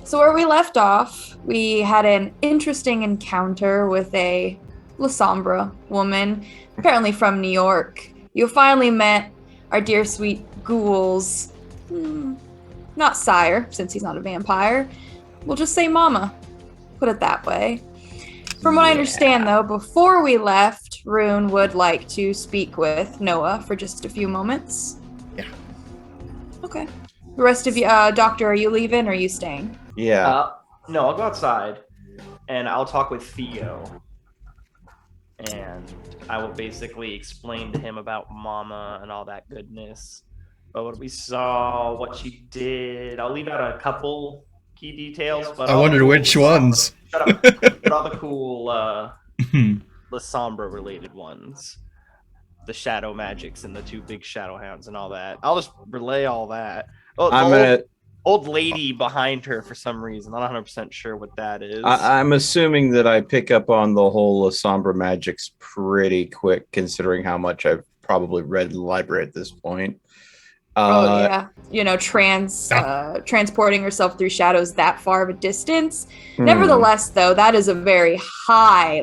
So where we left off, we had an interesting encounter with a La Sombra woman, apparently from New York. You finally met our dear sweet Ghoul's, not sire, since he's not a vampire. We'll just say mama. Put it that way. From what I understand, though, before we left, Rune would like to speak with Noah for just a few moments. Yeah. Okay. The rest of you, Doctor, are you leaving or are you staying? Yeah. No, I'll go outside and I'll talk with Theo. And I will basically explain to him about Mama and all that goodness. But what we saw, what she did. I'll leave out a couple key details. But I wonder which ones. Shut up. But all the cool La Sombra related ones. The shadow magics and the two big shadow hounds and all that. I'll just relay all that. Oh, old lady behind her for some reason. I'm not 100% sure what that is. I'm assuming that I pick up on the whole Sombra magics pretty quick, considering how much I've probably read in the library at this point. Yeah. You know, transporting herself through shadows that far of a distance. Nevertheless, though, that is a very high,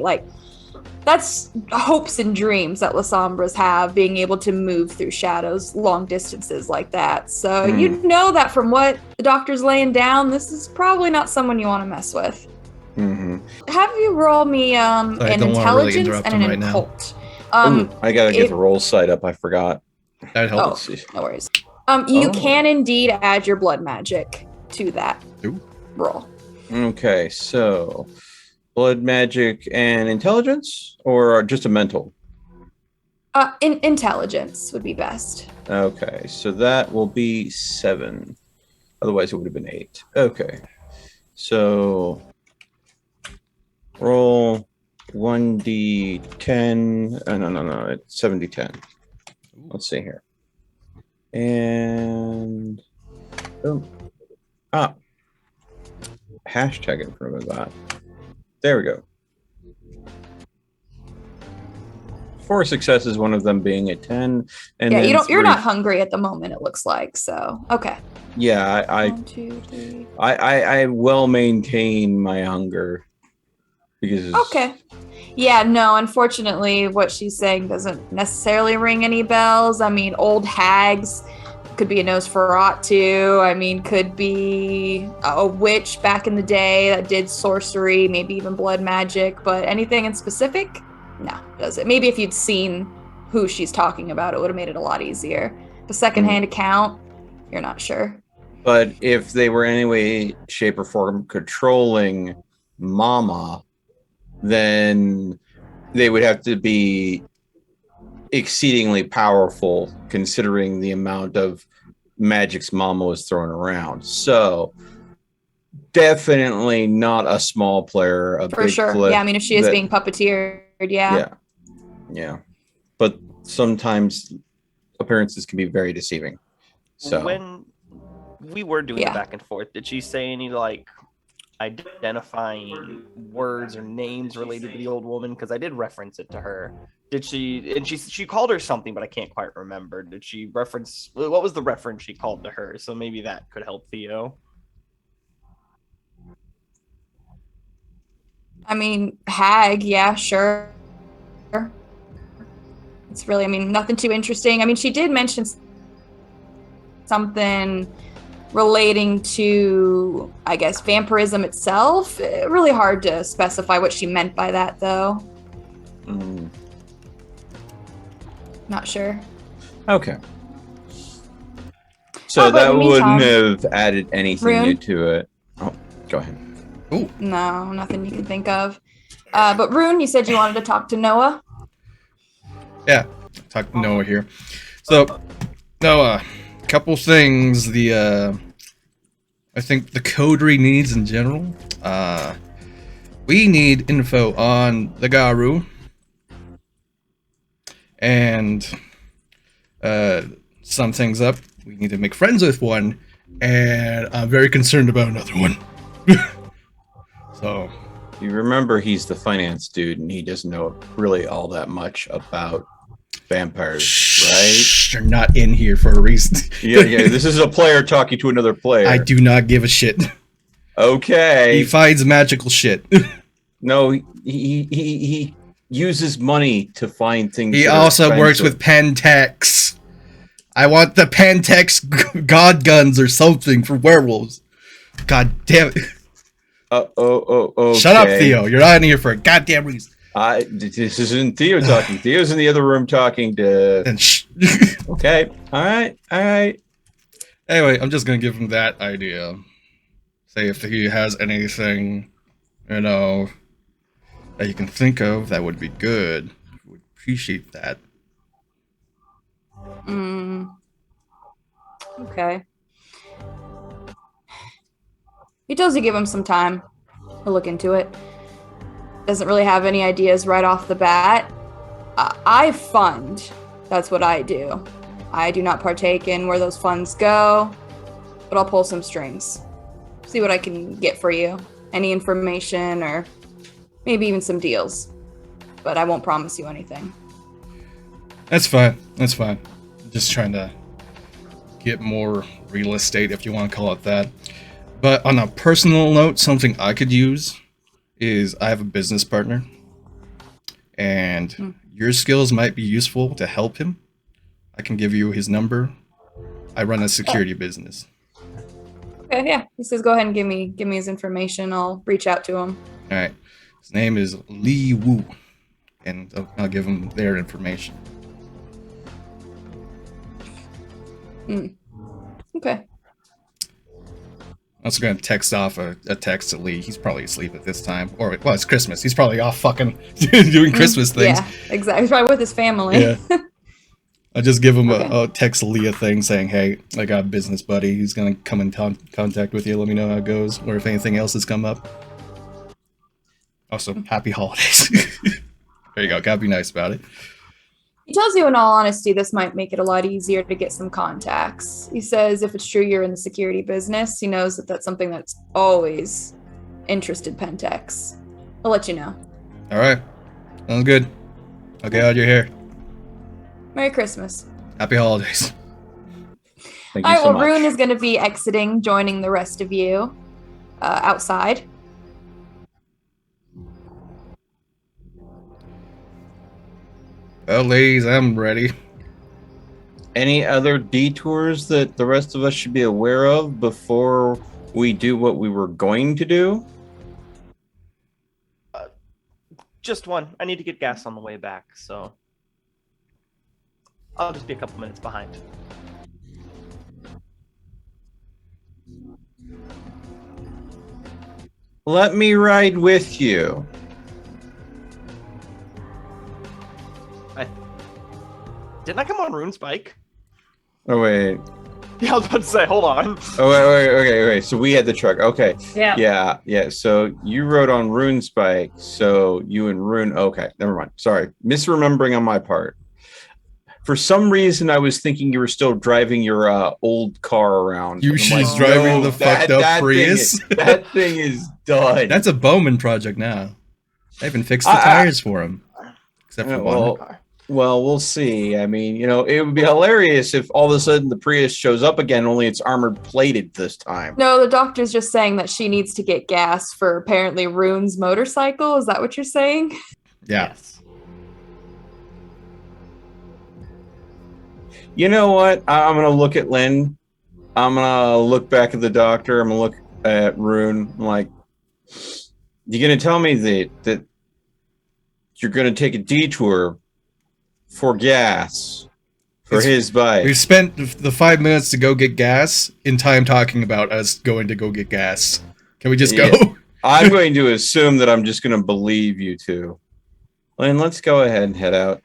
that's hopes and dreams that La Sombras have, being able to move through shadows long distances like that. So you know that from what the doctor's laying down, this is probably not someone you want to mess with. Have you roll me an intelligence and an occult. I gotta get the roll side up. I forgot. That helps. No worries. You can indeed add your blood magic to that roll. Okay, so blood magic and intelligence, or just a mental? Intelligence would be best. Okay, so that will be 7. Otherwise, it would have been 8. Okay, so roll 1d10. No, it's 7d10. Let's see here. And hashtag in front of that. There we go. 4 successes, one of them being a 10. And yeah, you're not hungry at the moment, it looks like. So okay. Yeah, 1, 2, 3. I will maintain my hunger because. Okay. Yeah, no, unfortunately, what she's saying doesn't necessarily ring any bells. I mean, old hags, could be a Nosferatu. I mean, could be a witch back in the day that did sorcery, maybe even blood magic, but anything in specific? No, does it? Maybe if you'd seen who she's talking about, it would have made it a lot easier. The secondhand account, you're not sure. But if they were in any way, shape, or form controlling Mama, then they would have to be exceedingly powerful, considering the amount of magics Mama was throwing around. So definitely not a small player. For sure. Yeah, I mean, if she is being puppeteered, yeah. But sometimes appearances can be very deceiving. So when we were doing the back and forth, did she say any identifying words or names related to the old woman? Because I did reference it to her. Did she? And she called her something, but I can't quite remember. Did she reference? What was the reference she called to her? So maybe that could help Theo. I mean, hag, yeah, sure. It's really, I mean, nothing too interesting. I mean, she did mention something relating to, I guess, vampirism itself. Really hard to specify what she meant by that, though. Not sure. Okay. So that wouldn't have added anything new to it. Oh, go ahead. Ooh. No, nothing you can think of. But Rune, you said you wanted to talk to Noah? Yeah, talk to Noah here. So, Noah, couple things. I think the coterie needs in general. We need info on the Garu. And sum things up. We need to make friends with one. And I'm very concerned about another one. So you remember he's the finance dude and he doesn't know really all that much about vampires, right? You're not in here for a reason. yeah, this is a player talking to another player. I do not give a shit. Okay. He finds magical shit. No, he uses money to find things. He that are also works expensive. with Pentex. I want the Pentex god guns or something for werewolves. God damn it. Okay. Shut up, Theo. You're not in here for a goddamn reason. This isn't Theo talking. Theo's in the other room talking to. Then shh. Okay. All right. Anyway, I'm just gonna give him that idea. Say if he has anything, that you can think of, that would be good. Would appreciate that. Okay. He tells you give him some time to look into it. Doesn't really have any ideas right off the bat. I fund. That's what I do. I do not partake in where those funds go, but I'll pull some strings. See what I can get for you. Any information or maybe even some deals. But I won't promise you anything. That's fine. That's fine. Just trying to get more real estate, if you want to call it that. But on a personal note, something I could use is I have a business partner. And your skills might be useful to help him. I can give you his number. I run a security business. Okay, yeah. He says go ahead and give me his information. I'll reach out to him. All right. His name is Lee Wu. And I'll give him their information. Okay. I'm also going to text off a text to Lee. He's probably asleep at this time. Or, well, it's Christmas. He's probably off fucking doing Christmas things. Yeah, exactly. He's probably with his family. Yeah. I'll just give him Okay. a text Lee a thing saying, hey, I got a business buddy. He's going to come in contact with you. Let me know how it goes. Or if anything else has come up. Also, happy holidays. There you go. Gotta be nice about it. He tells you in all honesty this might make it a lot easier to get some contacts. He says if it's true you're in the security business, he knows that that's something that's always interested Pentex. I'll let you know. All right. Sounds good. I'll get out your hair. Merry Christmas. Happy holidays. Thank All you right, so well, much. Rune is going to be exiting, joining the rest of you outside. Well, ladies, I'm ready. Any other detours that the rest of us should be aware of before we do what we were going to do? Just one. I need to get gas on the way back, so I'll just be a couple minutes behind. Let me ride with you. Didn't I come on Rune's bike? Oh, wait. Yeah, I was about to say, hold on. Oh, wait. So we had the truck. Okay. Yeah. Yeah. So you rode on Rune's bike. So you and Rune. Okay. Never mind. Sorry. Misremembering on my part. For some reason, I was thinking you were still driving your old car around. She's driving the fucked up Prius. That thing is done. That's a Bowman project now. I even fixed the tires for him. Except for one. Well, we'll see. I mean, it would be hilarious if all of a sudden the Prius shows up again, only it's armored plated this time. No, the doctor's just saying that she needs to get gas for apparently Rune's motorcycle. Is that what you're saying? Yeah. Yes. You know what? I'm going to look at Lynn. I'm going to look back at the doctor. I'm going to look at Rune. I'm like, you're going to tell me that you're going to take a detour for gas for his bike. We've spent the 5 minutes to go get gas in time talking about us going to go get gas. Can we just go? Yeah. I'm going to assume that I'm just going to believe you two. Lynn, let's go ahead and head out.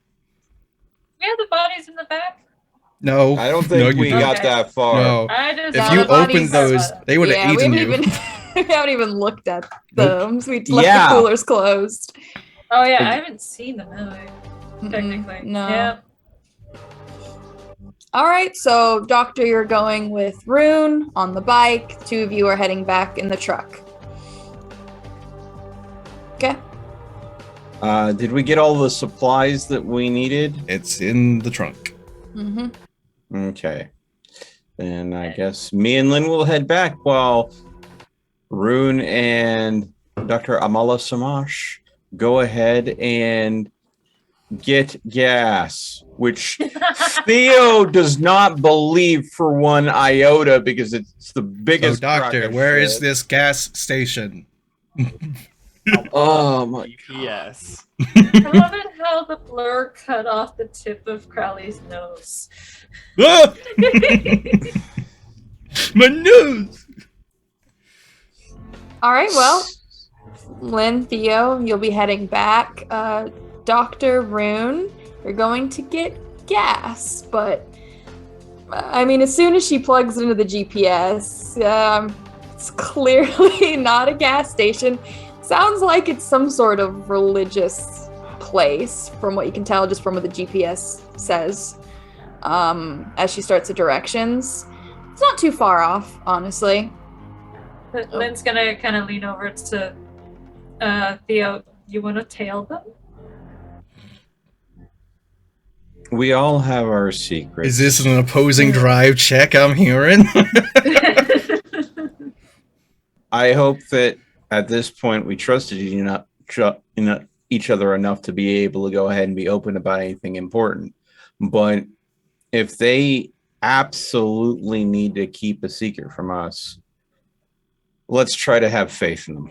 We have the bodies in the back. No. I don't think you we didn't. got that far. No. I just If No, you the bodies opened those, they would have eaten you. We haven't even looked at Nope. them. We left the coolers closed. Oh yeah, I haven't seen them technically. No. Yeah. All right, so Doctor, you're going with Rune on the bike. Two of you are heading back in the truck. Okay. Did we get all the supplies that we needed? It's in the trunk. Mm-hmm. Okay. Then I guess me and Lynn will head back while Rune and Dr. Amala Samash go ahead and get gas, which Theo does not believe for one iota because it's the So, biggest. doctor, where is this gas station? Oh my! GPS. I love it how the blur cut off the tip of Crowley's nose. Ah! My nose! All right, well, Lynn, Theo, you'll be heading back. Dr. Rune, you're going to get gas, but I mean, as soon as she plugs into the GPS, it's clearly not a gas station. Sounds like it's some sort of religious place, from what you can tell just from what the GPS says. As she starts the directions, it's not too far off, honestly. But Lynn's gonna kind of lean over to Theo. You want to tail them? We all have our secrets. Is this an opposing drive check I'm hearing? I hope that at this point we trusted each other enough to be able to go ahead and be open about anything important. But if they absolutely need to keep a secret from us, let's try to have faith in them.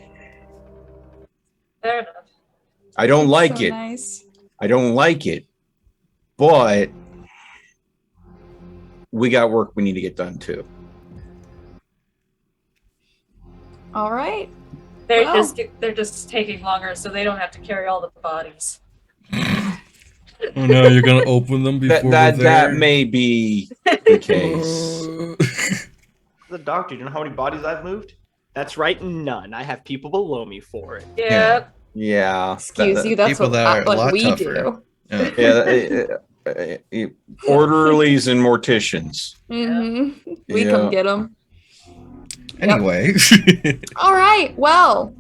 Fair enough. I don't like So it. nice. I don't like it. But we got work we need to get done too. All right. They're Well. they're just taking longer, so they don't have to carry all the bodies. Oh no, you're gonna open them before That may be the case. The doctor, you know how many bodies I've moved? That's right, none. I have people below me for it. Yeah. Yeah. Excuse you, that's people what, that are a what lot we tougher. do. Yeah. Orderlies and morticians. Mm-hmm. We Yeah. come get them. Anyway. All right, well,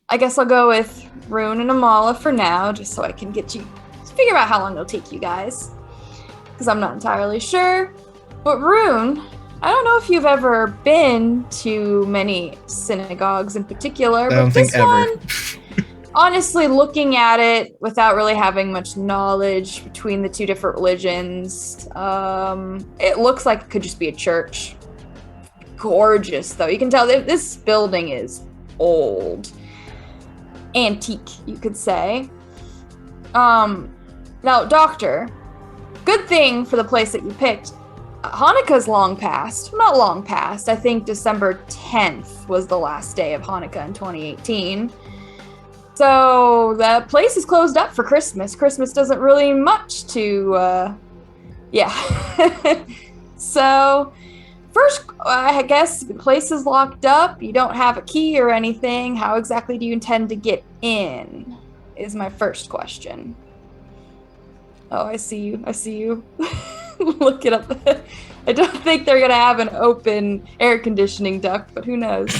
I guess I'll go with Rune and Amala for now, just so I can figure out how long it'll take you guys, because I'm not entirely sure. But Rune, I don't know if you've ever been to many synagogues in particular, I don't but think this ever. one, honestly, looking at it without really having much knowledge between the two different religions, it looks like it could just be a church. Gorgeous, though. You can tell that this building is old. Antique, you could say. Now, Doctor, good thing for the place that you picked. Hanukkah's long past. Not long past. I think December 10th was the last day of Hanukkah in 2018. So the place is closed up for Christmas. Christmas doesn't really much to, So, first, I guess the place is locked up. You don't have a key or anything. How exactly do you intend to get in? Is my first question. Oh, I see you. Look it up. I don't think they're gonna have an open air conditioning duct, but who knows?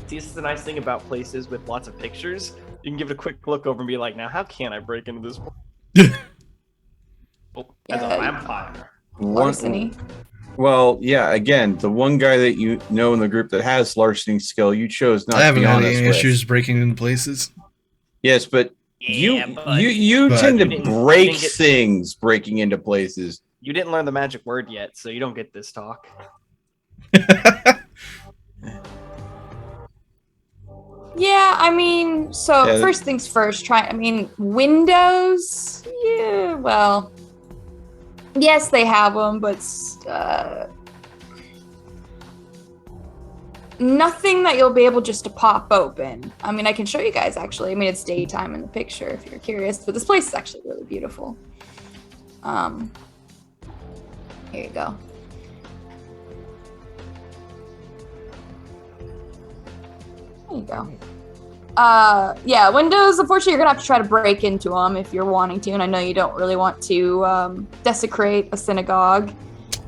See, this is the nice thing about places with lots of pictures. You can give it a quick look over and be like, now how can I break into this place? As a vampire. Larceny. Well, yeah, again, the one guy that you know in the group that has larceny skill, you chose not I haven't to be had honest any with. issues breaking into places. Yes, but Yeah, you But- tend You to didn't break get- things breaking into places. You didn't learn the magic word yet, so you don't get this talk. Yeah, I mean, so Yeah, first things first, windows? Yeah, well, yes, they have them, but nothing that you'll be able just to pop open. I mean, I can show you guys, actually. I mean, it's daytime in the picture if you're curious, but this place is actually really beautiful. Here you go. There you go. Yeah, windows, unfortunately, you're gonna have to try to break into them if you're wanting to, and I know you don't really want to desecrate a synagogue.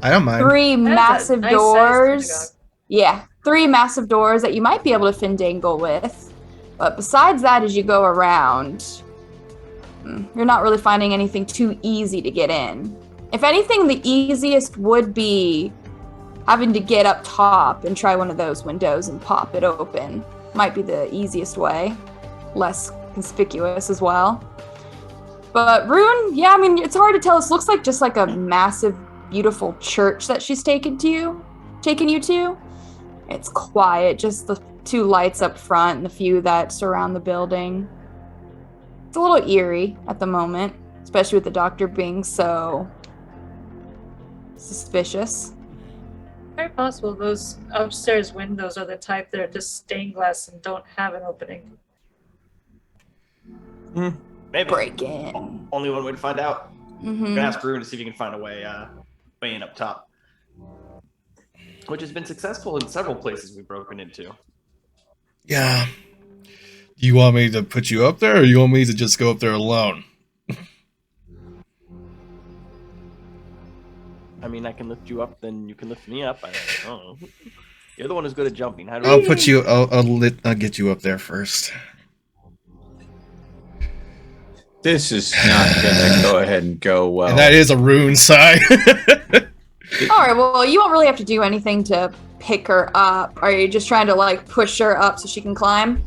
I don't mind. Three massive nice-sized doors. synagogue. Yeah, 3 massive doors that you might be able to findangle with. But besides that, as you go around, you're not really finding anything too easy to get in. If anything, the easiest would be having to get up top and try one of those windows and pop it open. Might be the easiest way. Less conspicuous as well. But Rune, yeah, I mean, it's hard to tell. This looks like just like a massive, beautiful church that she's taken you to. It's quiet, just the 2 lights up front and the few that surround the building. It's a little eerie at the moment, especially with the doctor being so suspicious. Very possible those upstairs windows are the type that are just stained glass and don't have an opening. Maybe. Break in. Only one way to find out. Mm-hmm. I'm gonna ask Rune to see if he can find a way in up top. Which has been successful in several places we've broken into. Yeah. Do you want me to put you up there, or you want me to just go up there alone? I mean, I can lift you up, then you can lift me up. I don't know. You're the one who's good at jumping. How do I'll put you. I'll get you up there first. This is not gonna go ahead and go well. And that is a rune sign. All right, well, you won't really have to do anything to pick her up. Are you just trying to like push her up so she can climb?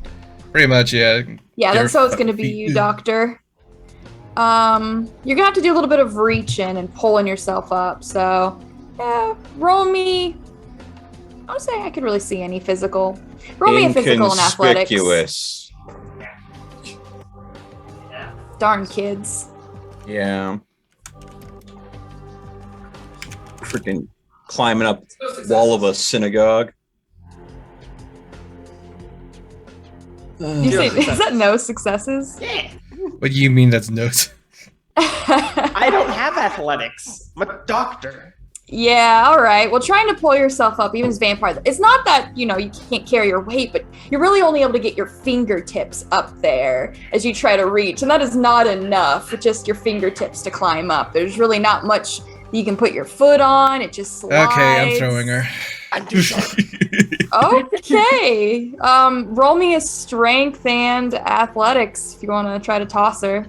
Pretty much, yeah. Yeah, that's how it's going to be you, Doctor. You're going to have to do a little bit of reaching and pulling yourself up. So, yeah, roll me. I would say I could really see any physical. Roll me a physical and athletics. Inconspicuous. Darn kids. Yeah. Freaking climbing up wall of a synagogue. You say, is that no successes? Yeah. What do you mean that's no? I don't have athletics. I'm a doctor. Yeah, all right. Well, trying to pull yourself up, even as vampire, it's not that, you can't carry your weight, but you're really only able to get your fingertips up there as you try to reach. And that is not enough with just your fingertips to climb up. There's really not much you can put your foot on. It just slides. Okay, I'm throwing her. Okay. Roll me a strength and athletics if you want to try to toss her.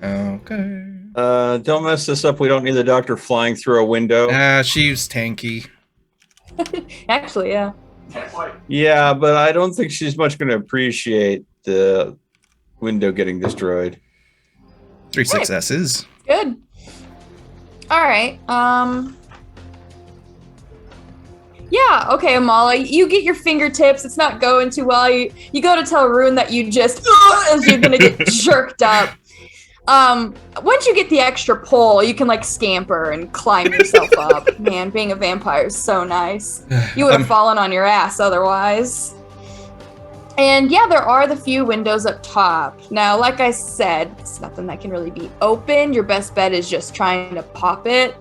Okay. Don't mess this up. We don't need the doctor flying through a window. She's tanky. Actually, yeah. Yeah, but I don't think she's much going to appreciate the window getting destroyed. 3 successes. Good. All right. Yeah, okay, Amala, you get your fingertips. It's not going too well. You go to tell Rune that you just, as you're going to get jerked up. Once you get the extra pull, you can like scamper and climb yourself up. Man, being a vampire is so nice. You would have fallen on your ass otherwise. And yeah, there are the few windows up top. Now, like I said, it's nothing that can really be open. Your best bet is just trying to pop it.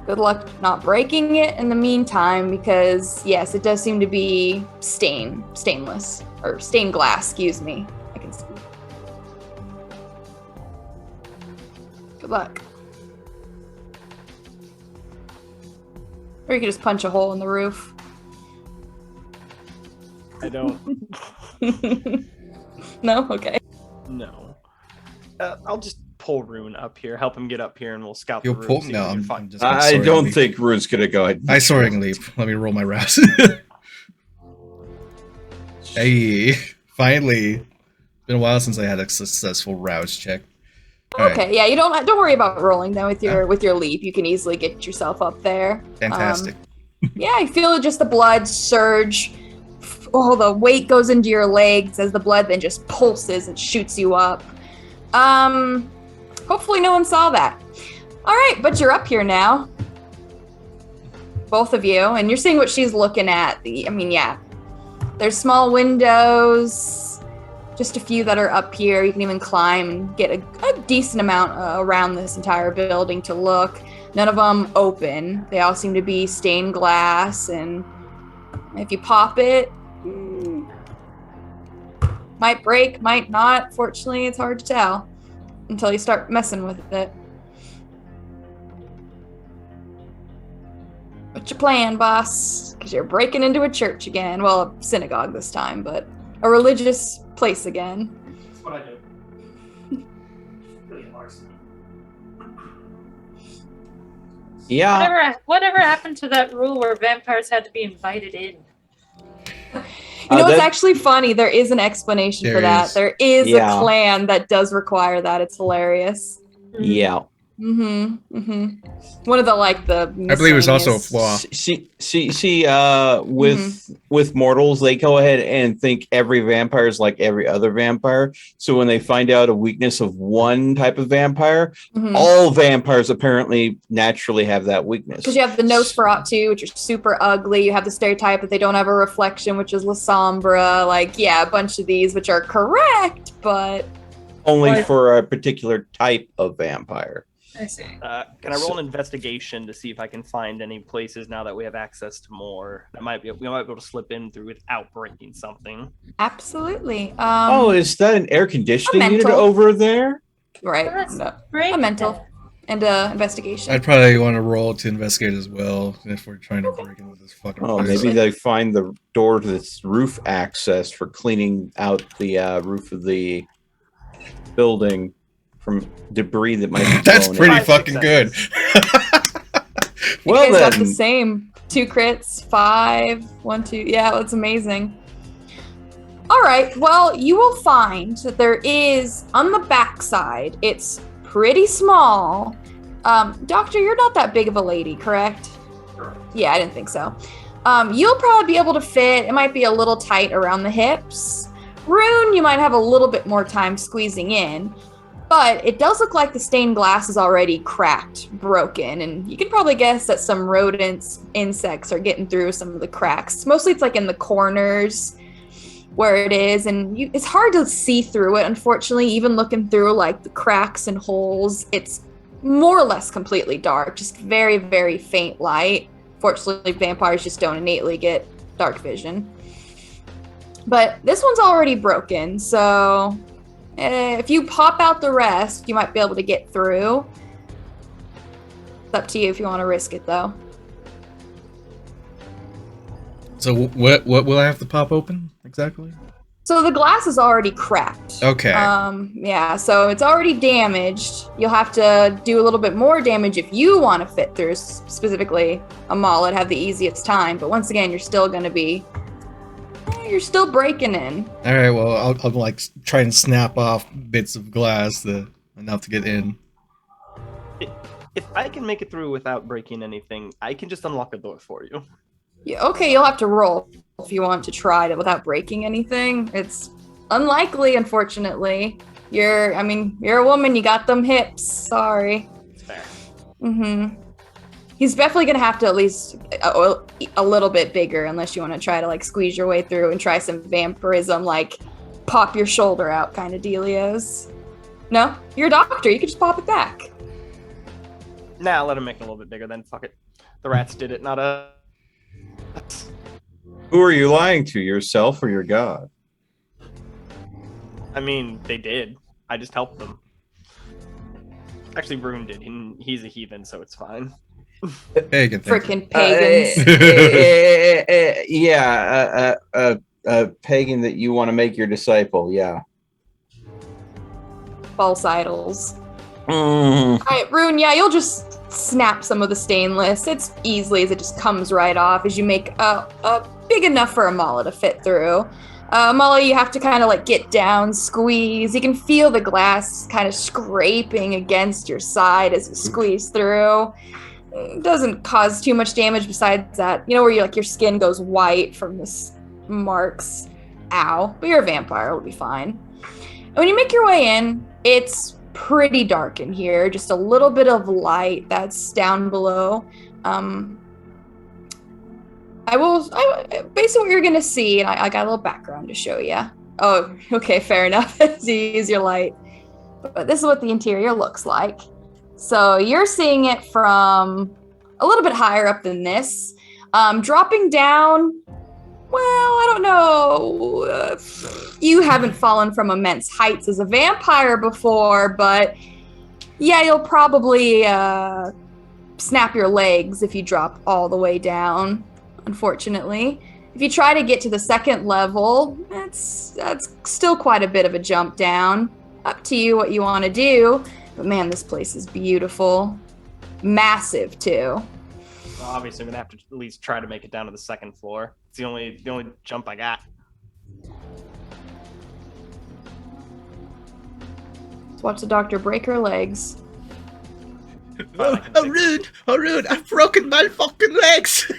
Good luck not breaking it in the meantime, because yes, it does seem to be stainless, or stained glass, excuse me. I can see. Good luck. Or you could just punch a hole in the roof. I don't. No? Okay. No. I'll just pull Rune up here, help him get up here, and we'll scout You'll the room. pull? see No, if we can I'm find- just gonna I soaring don't leap. think Rune's going to go ahead. I soaring leap. Let me roll my rouse. Hey, finally. Been a while since I had a successful rouse check. All Okay, right. yeah, you don't worry about rolling though with your leap. You can easily get yourself up there. Fantastic. Yeah, you feel just the blood surge. Oh, the weight goes into your legs as the blood then just pulses and shoots you up. Hopefully no one saw that. All right, but you're up here now. Both of you, and you're seeing what she's looking at. Yeah. There's small windows, just a few that are up here. You can even climb and get a decent amount around this entire building to look. None of them open. They all seem to be stained glass, and if you pop it, might break, might not. Fortunately, it's hard to tell until you start messing with it. What's your plan, boss? Because you're breaking into a church again. Well, a synagogue this time, but a religious place again. That's what I do. Yeah. Whatever happened to that rule where vampires had to be invited in? You know what's actually funny? There is an explanation for that. There is a clan that does require that. It's hilarious. Yeah. One of the I believe it was also a flaw. With mortals, they go ahead and think every vampire is like every other vampire. So when they find out a weakness of one type of vampire, all vampires apparently naturally have that weakness. Because you have the Nosferatu, which are super ugly. You have the stereotype that they don't have a reflection, which is La Sombra. Like, yeah, a bunch of these, which are correct, but only for a particular type of vampire. I see. Can I roll an investigation to see if I can find any places now that we have access to more that we might be able to slip in through without breaking something? Absolutely. Is that an air conditioning unit over there? Right. No. A mental and investigation. I'd probably want to roll to investigate as well if we're trying to break into this fucking place. Maybe they find the door to this roof access for cleaning out the roof of the building from debris that might be That's pretty fucking good. Well, you guys got the same 2 crits, 5, 1, 2. Yeah, that's amazing. All right. Well, you will find that there is on the backside. It's pretty small. Doctor, you're not that big of a lady, correct? Yeah, I didn't think so. You'll probably be able to fit. It might be a little tight around the hips. Rune, you might have a little bit more time squeezing in. But it does look like the stained glass is already cracked, broken, and you can probably guess that some rodents, insects are getting through some of the cracks. Mostly it's like in the corners where it is, and it's hard to see through it, unfortunately, even looking through like the cracks and holes. It's more or less completely dark, just very, very faint light. Fortunately, vampires just don't innately get dark vision. But this one's already broken, so if you pop out the rest, you might be able to get through. It's up to you if you want to risk it, though. So what will I have to pop open exactly? So the glass is already cracked. Okay. Yeah, so it's already damaged. You'll have to do a little bit more damage if you want to fit through, specifically Amal would have the easiest time. But once again, you're still going to be... You're still breaking in. All right, well, I'll like try and snap off bits of glass enough to get in. If I can make it through without breaking anything, I can just unlock the door for you. Yeah, okay, you'll have to roll if you want to try it without breaking anything. It's unlikely, unfortunately. You're a woman, you got them hips. Sorry. It's fair. He's definitely gonna have to at least a little bit bigger, unless you want to try to like squeeze your way through and try some vampirism, like pop your shoulder out kind of dealios. No, you're a doctor. You can just pop it back. Nah, let him make it a little bit bigger. Then fuck it. The rats did it, not us. Who are you lying to, yourself or your god? I mean, they did. I just helped them. Actually, Rune did. He's a heathen, so it's fine. Pagan. Frickin' pagans. A pagan that you want to make your disciple, yeah. False idols. All right, Rune, yeah, you'll just snap some of the stainless. It's easily as it just comes right off as you make a big enough for Amala to fit through. Amala, you have to kind of like get down, squeeze. You can feel the glass kind of scraping against your side as you squeeze through. It doesn't cause too much damage besides that, where your skin goes white from this marks. Ow. But you're a vampire, it'll be fine. And when you make your way in, it's pretty dark in here. Just a little bit of light that's down below. Basically what you're gonna see, and I got a little background to show you. Oh, okay, fair enough. You use your light. But this is what the interior looks like. So you're seeing it from a little bit higher up than this. Dropping down, well, I don't know. You haven't fallen from immense heights as a vampire before, but yeah, you'll probably snap your legs if you drop all the way down, unfortunately. If you try to get to the second level, that's still quite a bit of a jump down. Up to you what you want to do. But man, this place is beautiful. massive too. Well, obviously, I'm gonna have to at least try to make it down to the second floor. It's the only jump I got. Let's watch the doctor break her legs. Oh, rude! I've broken my fucking legs.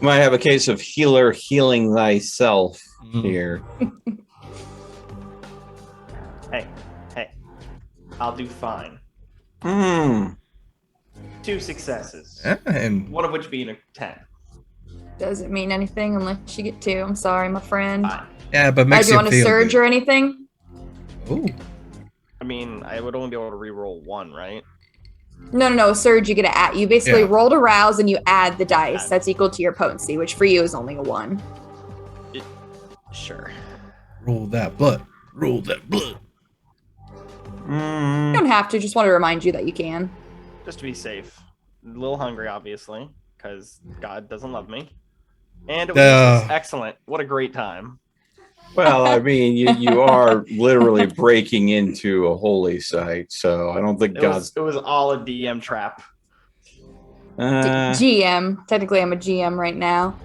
Might have a case of healer healing thyself here. Hey, I'll do fine. 2 successes, And one of which being a 10. Doesn't mean anything unless you get 2. I'm sorry, my friend. Fine. yeah, but Do makes you you want to feel surge good. or anything? Ooh. I mean, I would only be able to re-roll 1, right? No. Surge, you get to add. You basically Yeah. roll to rouse and you add the dice. That's equal to your potency, which for you is only a 1. Sure. Roll that blood. Roll that blood. You don't have to. Just want to remind you that you can. Just to be safe. A little hungry, obviously, because God doesn't love me. And it was excellent. What a great time. Well, I mean, you are literally breaking into a holy site, so I don't think It God's. was all a DM trap. GM. Technically, I'm a GM right now.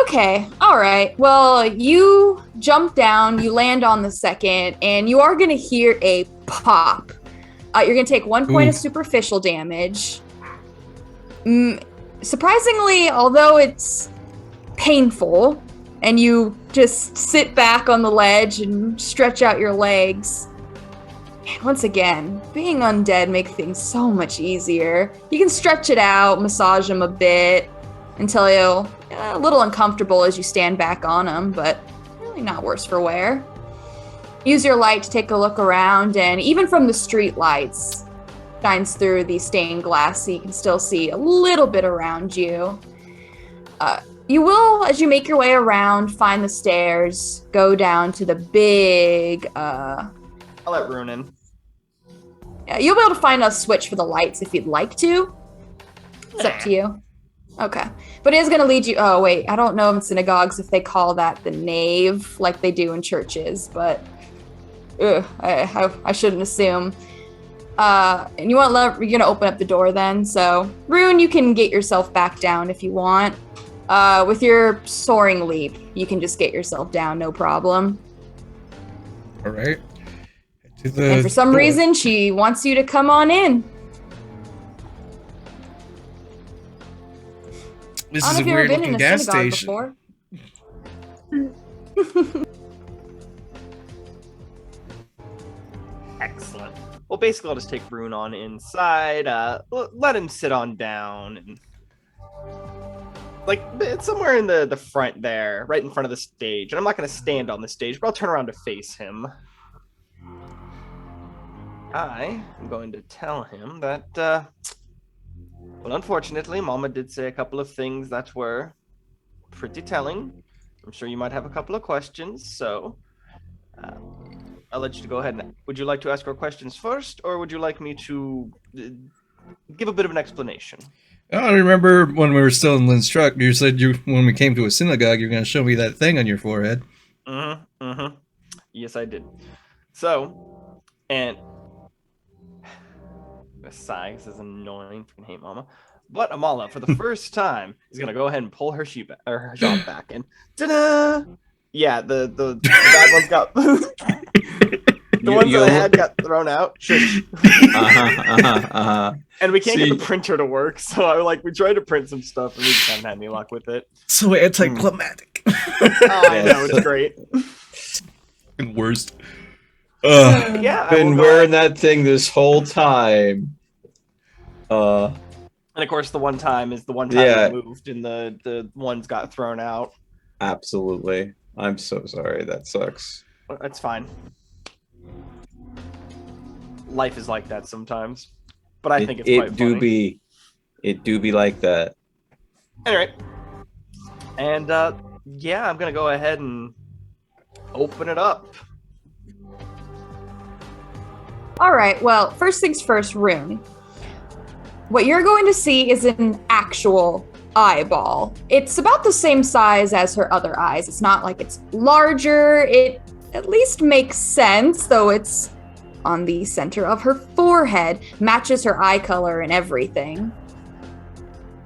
Okay. All right. Well, you jump down, you land on the second, and you are going to hear a pop. You're going to take 1 point of superficial damage. Surprisingly, although it's painful, and you just sit back on the ledge and stretch out your legs. And once again, being undead makes things so much easier. You can stretch it out, massage them a bit, until you're a little uncomfortable as you stand back on them, but really not worse for wear. Use your light to take a look around, and even from the street lights, shines through the stained glass so you can still see a little bit around you. You will, as you make your way around, find the stairs, go down to the big, I'll let Rune in. Yeah, you'll be able to find a switch for the lights if you'd like to. It's up to you. Okay. But it is going to lead you... Oh, wait. I don't know in synagogues if they call that the nave like they do in churches, but... I shouldn't assume. And you're going to open up the door then, so... Rune, you can get yourself back down if you want. With your soaring leap, you can just get yourself down, no problem. All right. And for some reason, she wants you to come on in. This I is don't a know if weird you've ever been looking in a gas synagogue station. before. Excellent. Well, basically, I'll just take Rune on inside, let him sit on down, and like it's somewhere in the front there, right in front of the stage. And I'm not going to stand on the stage, but I'll turn around to face him. I am going to tell him that, well, unfortunately, Mama did say a couple of things that were pretty telling. I'm sure you might have a couple of questions, so I'll let you go ahead. And would you like to ask her questions first, or would you like me to give a bit of an explanation? I remember when we were still in Lynn's truck, you said when we came to a synagogue, you were going to show me that thing on your forehead. Yes, I did. So, and a sigh, this is annoying. Freaking hate Mama. But Amala, for the first time, is gonna go ahead and pull her hijab back, and ta-da! Yeah, the bad ones got the ones that I had got thrown out. Shush. And we can't get the printer to work, so we tried to print some stuff, and we just haven't had any luck with it. So anticlimactic. I know, it's great. Worst. Yeah, been wearing that thing this whole time. And of course, the one time is the one time we moved, and the ones got thrown out. Absolutely. I'm so sorry. That sucks. That's fine. Life is like that sometimes, but I think it's quite funny. It do be like that. Anyway, and yeah, I'm gonna go ahead and open it up. All right, well, first things first, Rune. What you're going to see is an actual eyeball. It's about the same size as her other eyes. It's not like it's larger. It at least makes sense, though it's on the center of her forehead, matches her eye color and everything.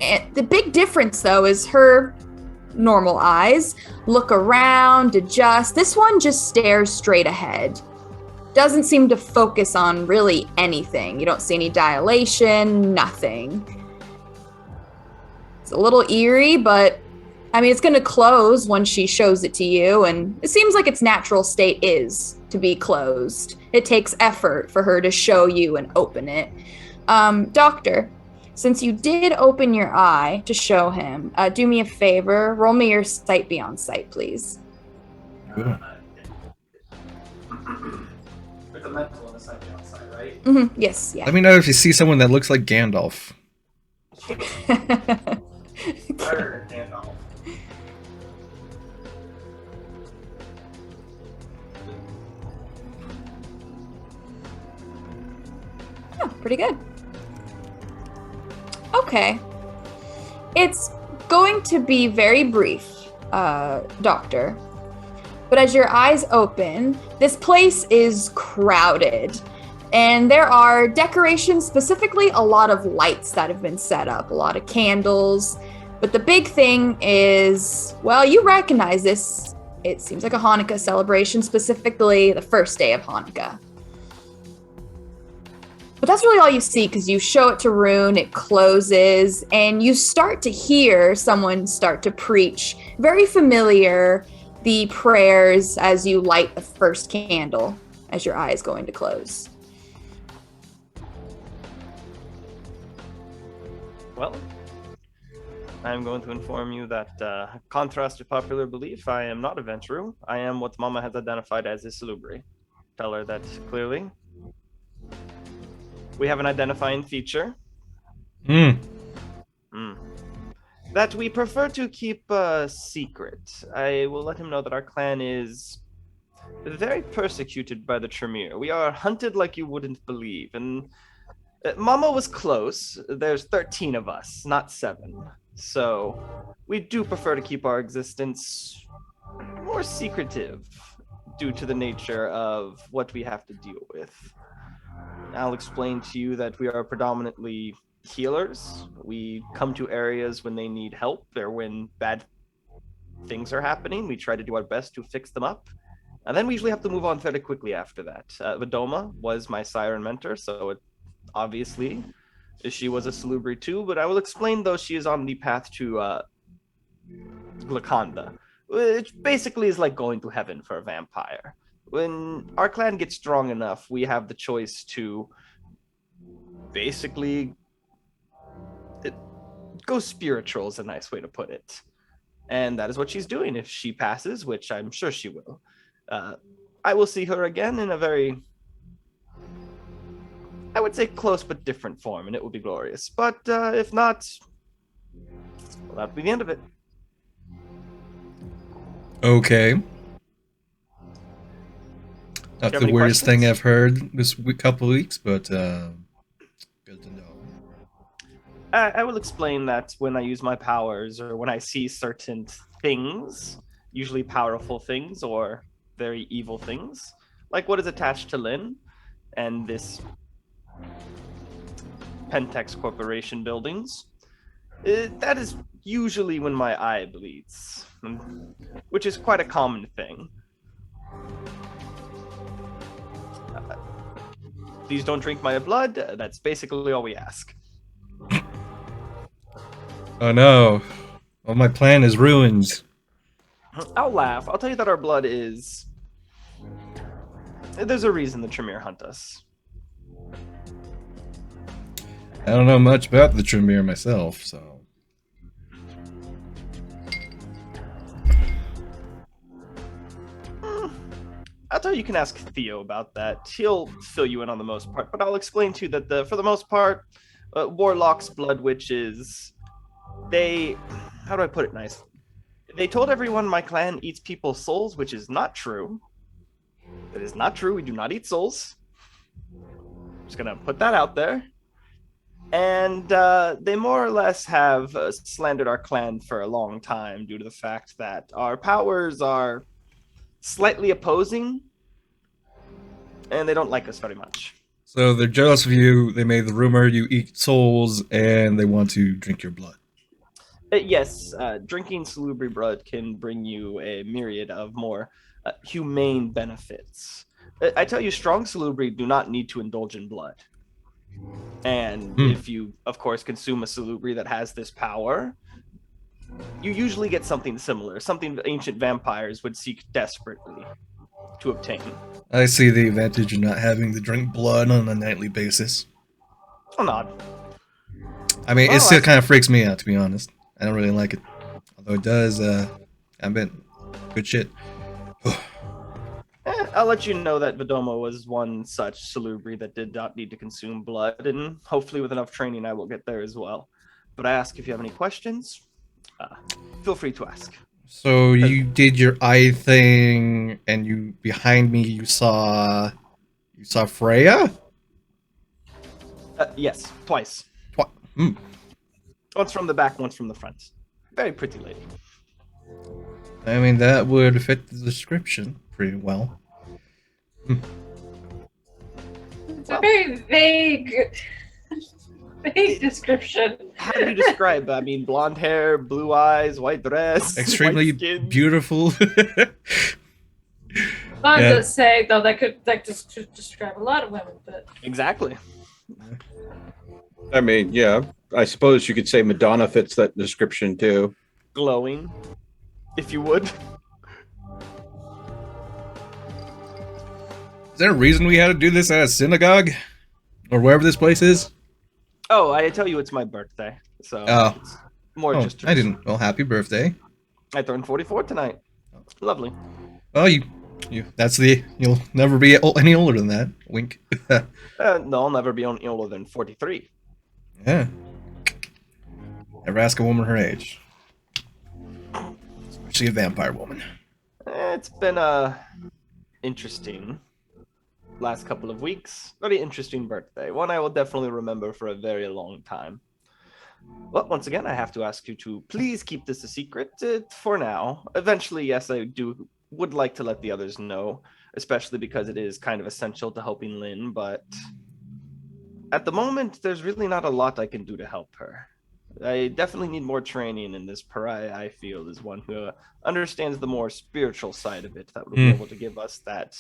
And the big difference, though, is her normal eyes look around, adjust. This one just stares straight ahead. Doesn't seem to focus on really anything. You don't see any dilation, nothing. It's a little eerie, but I mean, it's going to close when she shows it to you, and it seems like its natural state is to be closed. It takes effort for her to show you and open it. Doctor, since you did open your eye to show him, do me a favor. Roll me your sight beyond sight, please. Cool. With a mental and a sight beyond sight, right? Mm-hmm. Yes, yeah. Let me know if you see someone that looks like Gandalf. Better than Gandalf. Oh, pretty good. Okay. It's going to be very brief, Doctor. But as your eyes open, this place is crowded. And there are decorations, specifically a lot of lights that have been set up, a lot of candles. But the big thing is, well, you recognize this. It seems like a Hanukkah celebration, specifically the first day of Hanukkah. But that's really all you see, because you show it to Rune, it closes, and you start to hear someone start to preach. Very familiar, the prayers as you light the first candle, as your eye is going to close. Well, I'm going to inform you that, contrast to popular belief, I am not a Ventrue. I am what Mama has identified as a Salubri. Tell her that clearly. We have an identifying feature. That we prefer to keep a secret. I will let him know that our clan is very persecuted by the Tremere. We are hunted like you wouldn't believe. And Mama was close. There's 13 of us, not 7. So we do prefer to keep our existence more secretive due to the nature of what we have to deal with. I'll explain to you that we are predominantly healers. We come to areas when they need help or when bad things are happening. We try to do our best to fix them up. And then we usually have to move on fairly quickly after that. Vidoma was my sire and mentor, so obviously she was a Salubri too, but I will explain, though, she is on the path to Glakanda, which basically is like going to heaven for a vampire. When our clan gets strong enough, we have the choice to basically go spiritual is a nice way to put it. And that is what she's doing. If she passes, which I'm sure she will, I will see her again in a very, I would say, close but different form, and it will be glorious. But if not, well, that'll be the end of it. Okay. Not have the any weirdest questions? thing I've heard this couple weeks, but good to know. I will explain that when I use my powers or when I see certain things, usually powerful things or very evil things, like what is attached to Lynn and this Pentex Corporation buildings, that is usually when my eye bleeds, which is quite a common thing. Please don't drink my blood. That's basically all we ask. Oh no. Well, my plan is ruined. I'll laugh. I'll tell you that our blood is... There's a reason the Tremere hunt us. I don't know much about the Tremere myself, so... I'll tell you can ask Theo about that. He'll fill you in on the most part, but I'll explain to you that for the most part, warlocks, blood witches, they... How do I put it nicely? They told everyone my clan eats people's souls, which is not true. That is not true. We do not eat souls. I'm just gonna put that out there. And they more or less have slandered our clan for a long time due to the fact that our powers are slightly opposing. and they don't like us very much. So they're jealous of you. They made the rumor you eat souls, and they want to drink your blood. Yes, drinking salubri blood can bring you a myriad of more humane benefits. I tell you, strong salubri do not need to indulge in blood. And if you, of course, consume a salubri that has this power, you usually get something similar, something ancient vampires would seek desperately to obtain. I see the advantage of not having to drink blood on a nightly basis. Oh, nod. I mean, Well, it still kind of freaks me out, to be honest. I don't really like it. Although it does, I bet, good shit. I'll let you know that Vidoma was one such salubri that did not need to consume blood, and hopefully with enough training I will get there as well. But I ask if you have any questions, feel free to ask. So you did your eye thing, and you behind me you saw Freya? Yes, twice. Hmm. Once from the back, once from the front. Very pretty lady. I mean, that would fit the description pretty well. It's a very vague description. How do you describe? I mean, blonde hair, blue eyes, white dress, Extremely white skin. beautiful. Fun Yeah. to say, though, that could describe a lot of women, but Exactly. I mean, yeah, I suppose you could say Madonna fits that description too. Glowing, if you would. Is there a reason we had to do this at a synagogue? Or wherever this place is? Oh, I tell you, it's my birthday, so Oh. it's more Oh, just. I didn't. Well, happy birthday. I turned 44 tonight. Lovely. Well, you'll never be any older than that. Wink. No, I'll never be older than 43. Yeah. Never ask a woman her age. Especially a vampire woman. It's been interesting last couple of weeks. Very interesting birthday. One I will definitely remember for a very long time. Well, once again, I have to ask you to please keep this a secret for now. Eventually, yes, I would like to let the others know, especially because it is kind of essential to helping Lynn, but at the moment, there's really not a lot I can do to help her. I definitely need more training in this pariah. I feel is one who understands the more spiritual side of it that will be able to give us that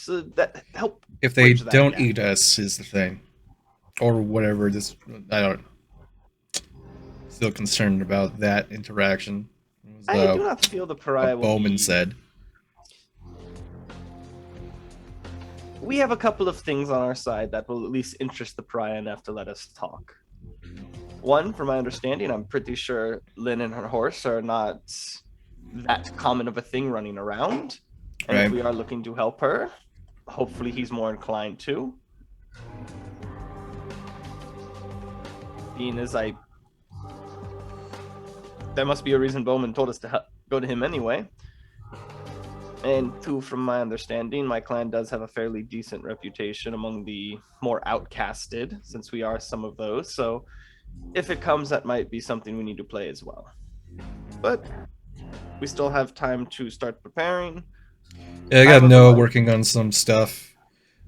help. If they bridge that don't gap. eat us, is the thing. Or whatever this... I don't... Still concerned about that interaction. It was, I do not feel the pariah what will Bowman be... said. We have a couple of things on our side that will at least interest the pariah enough to let us talk. One, from my understanding, I'm pretty sure Lynn and her horse are not that common of a thing running around. And Right. if we are looking to help her, hopefully he's more inclined to. Being as there must be a reason Bowman told us to go to him anyway. And two, from my understanding, my clan does have a fairly decent reputation among the more outcasted, since we are some of those. So if it comes, that might be something we need to play as well. But we still have time to start preparing. Yeah, I got Noah working on some stuff.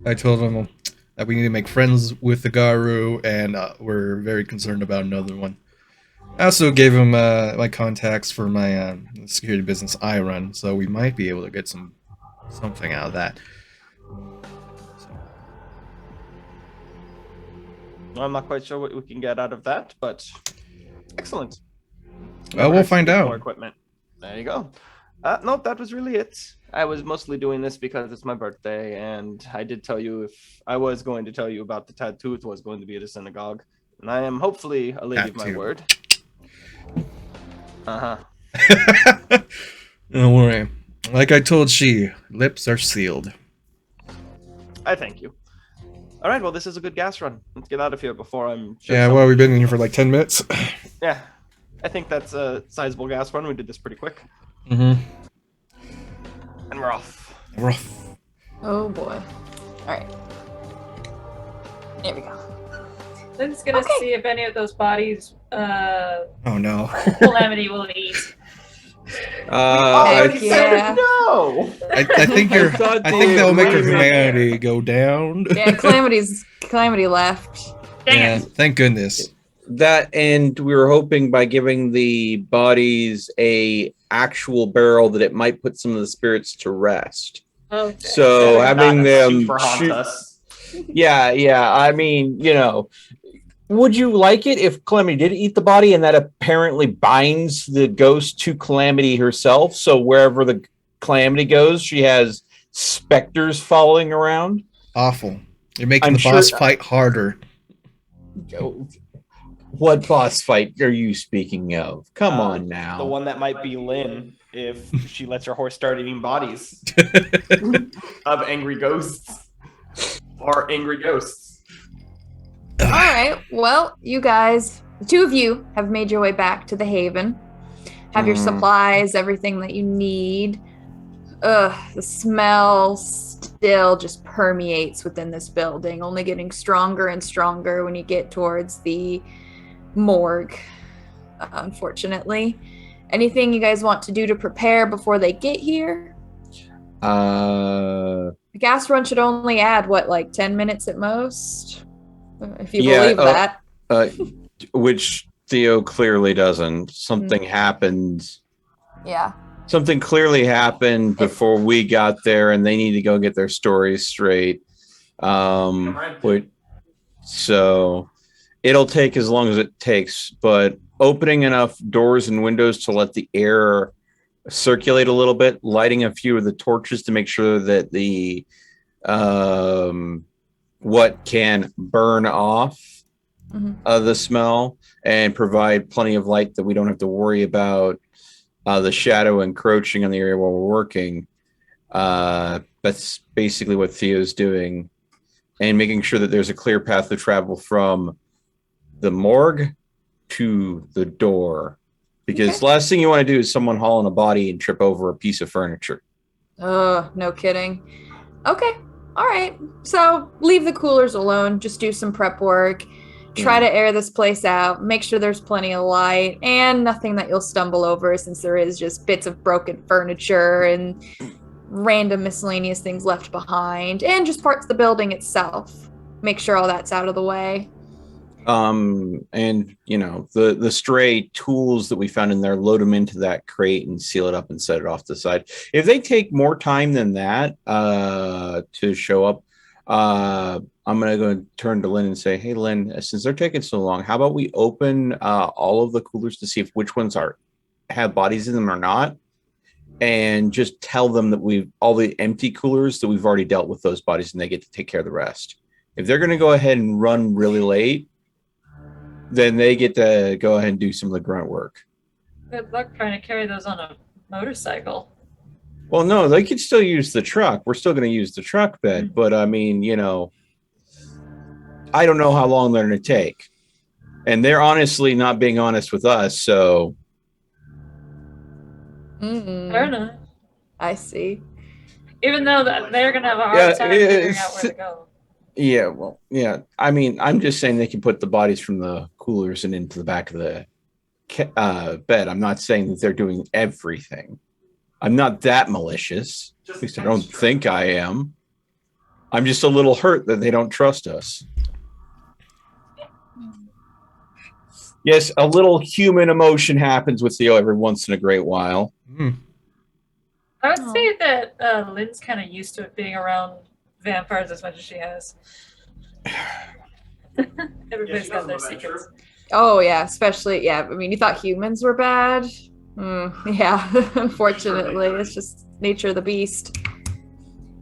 I told him that we need to make friends with the Garu, and we're very concerned about another one. I also gave him my contacts for my security business I run, so we might be able to get something out of that. I'm not quite sure what we can get out of that, but excellent. Well, we'll find More out. equipment. There you go. Nope, that was really it. I was mostly doing this because it's my birthday, and I did tell you if I was going to tell you about the tattoo, it was going to be at a synagogue. And I am hopefully a lady of my Tattoo. word. Uh-huh. Don't worry. Like I told she, lips are sealed. I thank you. All right, well, this is a good gas run. Let's get out of here before I'm... sure Yeah, well, someone- we've been in here for like 10 minutes. Yeah, I think that's a sizable gas run. We did this pretty quick. Mm-hmm. And we're off. We're off. Oh boy. All right. There we go. Lynn's gonna Okay. see if any of those bodies Oh no. Calamity will eat. I Heck yeah. No! No. I think you're. thought I think that will make your agreement- humanity go down. Yeah, Calamity left. Dang Yeah, it. thank goodness. That, and we were hoping by giving the bodies a actual burial that it might put some of the spirits to rest. Okay. So Yeah, having not them super haunt shoot- us. yeah. I mean, would you like it if Calamity did eat the body and that apparently binds the ghost to Calamity herself? So wherever the Calamity goes, she has specters following around. Awful. You're making I'm the sure- boss fight harder. What boss fight are you speaking of? Come on now. The one that might be Lynn if she lets her horse start eating bodies of angry ghosts or angry ghosts. All right. Well, you guys, the two of you have made your way back to the Haven. Have your supplies, everything that you need. The smell still just permeates within this building, only getting stronger and stronger when you get towards the morgue, unfortunately. Anything you guys want to do to prepare before they get here? Uh, The gas run should only add, 10 minutes at most? If you Yeah, believe that. which Theo clearly doesn't. Something happened. Yeah. Something clearly happened before we got there, and they need to go get their stories straight. So it'll take as long as it takes, but opening enough doors and windows to let the air circulate a little bit, lighting a few of the torches to make sure that the what can burn off the smell and provide plenty of light that we don't have to worry about the shadow encroaching on the area while we're working. That's basically what Theo's doing, and making sure that there's a clear path to travel from the morgue to the door. Because last thing you want to do is someone haul in a body and trip over a piece of furniture. No kidding. Okay. All right. So leave the coolers alone. Just do some prep work. Try to air this place out. Make sure there's plenty of light and nothing that you'll stumble over, since there is just bits of broken furniture and random miscellaneous things left behind, and just parts of the building itself. Make sure all that's out of the way. And the stray tools that we found in there, load them into that crate and seal it up and set it off to the side. If they take more time than that to show up, I'm gonna go turn to Lynn and say, "Hey, Lynn, since they're taking so long, how about we open all of the coolers to see if which ones have bodies in them or not, and just tell them that all the empty coolers that we've already dealt with those bodies, and they get to take care of the rest. If they're gonna go ahead and run really late, then they get to go ahead and do some of the grunt work." Good luck trying to carry those on a motorcycle. Well, no, they could still use the truck. We're still going to use the truck bed, but I mean, I don't know how long they're going to take, and they're honestly not being honest with us. So, Fair enough. I see. Even though they're going to have a hard time figuring out where to go. yeah, well, yeah. I mean, I'm just saying they can put the bodies from the coolers and into the back of the bed. I'm not saying that they're doing everything. I'm not that malicious. At least I don't think I am. I'm just a little hurt that they don't trust us. Yes, a little human emotion happens with Theo every once in a great while. I would say that Lynn's kind of used to it, being around vampires as much as she has. Everybody's got their secrets. Oh, yeah. Especially, yeah. I mean, you thought humans were bad? Yeah. Unfortunately, it's just nature of the beast.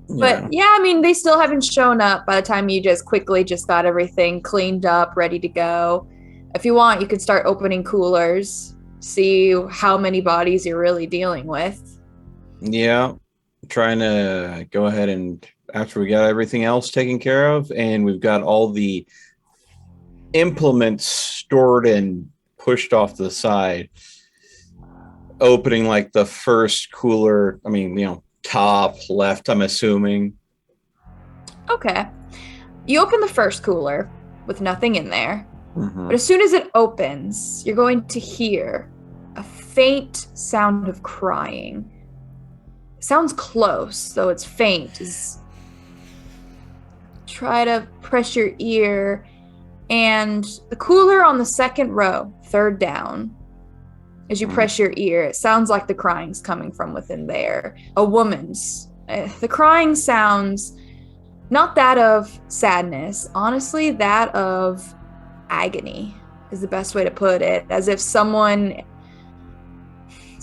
But yeah, I mean, they still haven't shown up by the time you just quickly just got everything cleaned up, ready to go. If you want, you could start opening coolers, see how many bodies you're really dealing with. Yeah, trying to go ahead and, after we got everything else taken care of and we've got all the implements stored and pushed off to the side, opening like the first cooler, top left, I'm assuming. Okay. You open the first cooler with nothing in there. Mm-hmm. But as soon as it opens, you're going to hear a faint sound of crying. sounds close, though it's faint. Try to press your ear, and the cooler on the second row, third down. As you press your ear, it sounds like the crying's coming from within there. A woman's. The crying sounds not that of sadness, honestly, that of agony is the best way to put it. As if someone's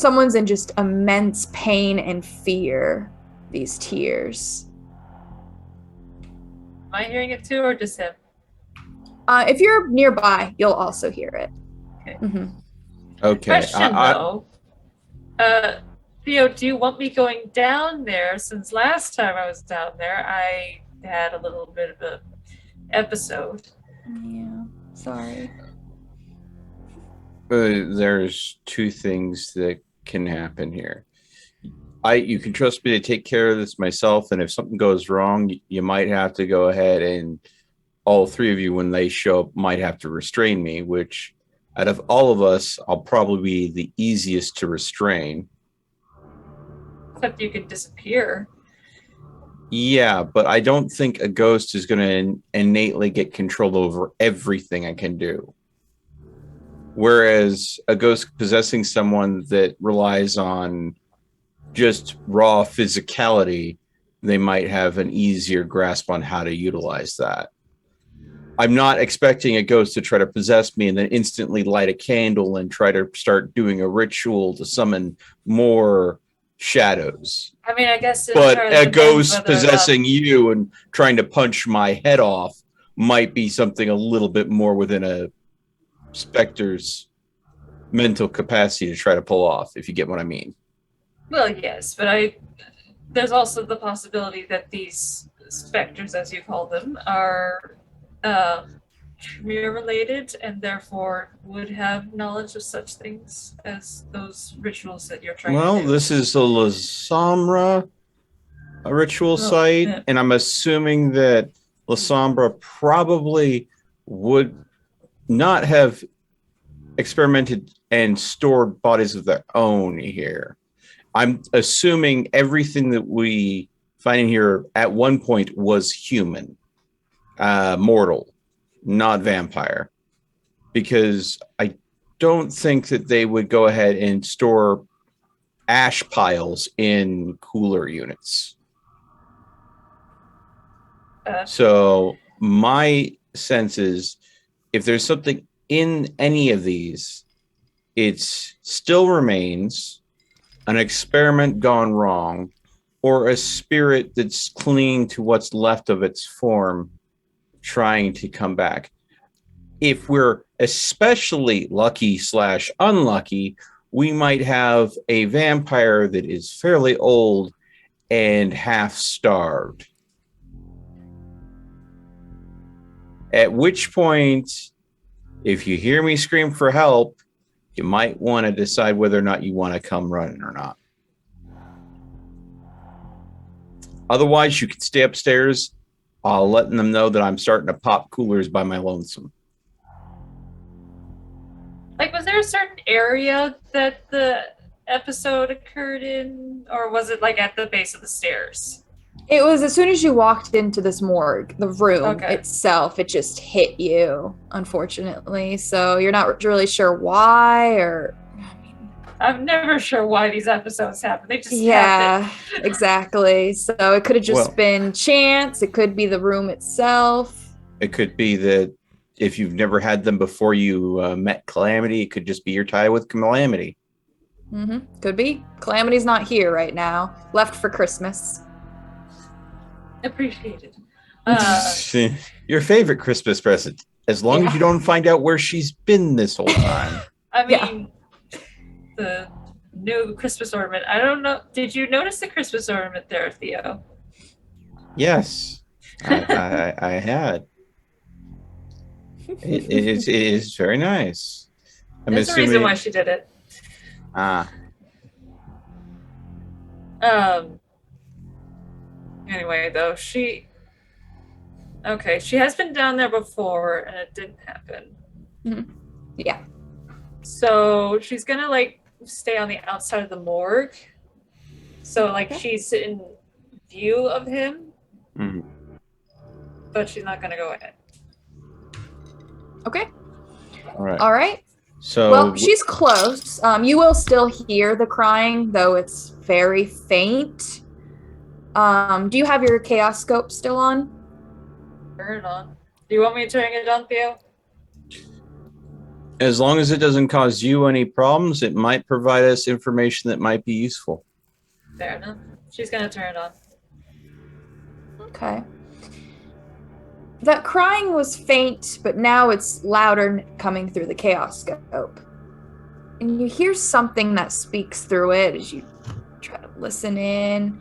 in just immense pain and fear, these tears. Am I hearing it too, or just him? If you're nearby, you'll also hear it. Okay. Mm-hmm. Okay. Question though. Theo, do you want me going down there? Since last time I was down there, I had a little bit of an episode. Yeah, sorry. There's two things that can happen here. You can trust me to take care of this myself, and if something goes wrong, you might have to go ahead and all three of you, when they show up, might have to restrain me, which out of all of us, I'll probably be the easiest to restrain. Except you could disappear. Yeah, but I don't think a ghost is going to innately get control over everything I can do. Whereas a ghost possessing someone that relies on just raw physicality, they might have an easier grasp on how to utilize that. I'm not expecting a ghost to try to possess me and then instantly light a candle and try to start doing a ritual to summon more shadows. I mean, I guess But a ghost possessing you and trying to punch my head off might be something a little bit more within a specter's mental capacity to try to pull off, if you get what I mean. Well, yes, but there's also the possibility that these specters, as you call them, are related and therefore would have knowledge of such things as those rituals that you're trying to do. Well, this is a La Sombra, a ritual site, yeah. And I'm assuming that La Sombra probably would not have experimented and stored bodies of their own here. I'm assuming everything that we find in here at one point was human, mortal, not vampire, because I don't think that they would go ahead and store ash piles in cooler units. So my sense is if there's something in any of these, it still remains an experiment gone wrong or a spirit that's clinging to what's left of its form, trying to come back. If we're especially lucky/unlucky, we might have a vampire that is fairly old and half starved. At which point, if you hear me scream for help, you might want to decide whether or not you want to come running or not. Otherwise, you can stay upstairs. I'll let them know that I'm starting to pop coolers by my lonesome. Like, was there a certain area that the episode occurred in, or was it like at the base of the stairs? It was as soon as you walked into this morgue, the room itself, it just hit you, unfortunately. So you're not really sure why, or... I'm never sure why these episodes happen. They just happen. Exactly. So it could have just been chance. It could be the room itself. It could be that if you've never had them before you met Calamity, it could just be your tie with Calamity. Mm-hmm. Could be. Calamity's not here right now. Left for Christmas. Appreciated. Your favorite Christmas present, as long as you don't find out where she's been this whole time. I mean, the new Christmas ornament. I don't know. Did you notice the Christmas ornament there, Theo? Yes, I had. It is very nice. There's a reason why she did it. Anyway, though, she has been down there before and it didn't happen. Mm-hmm. Yeah. So she's gonna stay on the outside of the morgue So like she's in view of him, but she's not gonna go ahead. Okay. All right. So Well, she's close. You will still hear the crying, though it's very faint. Do you have your chaos scope still on? Turn it on. Do you want me to turn it on, Theo? as long as it doesn't cause you any problems, it might provide us information that might be useful. Fair enough. She's gonna turn it on. Okay. That crying was faint, but now it's louder coming through the chaos scope. And you hear something that speaks through it as you try to listen in.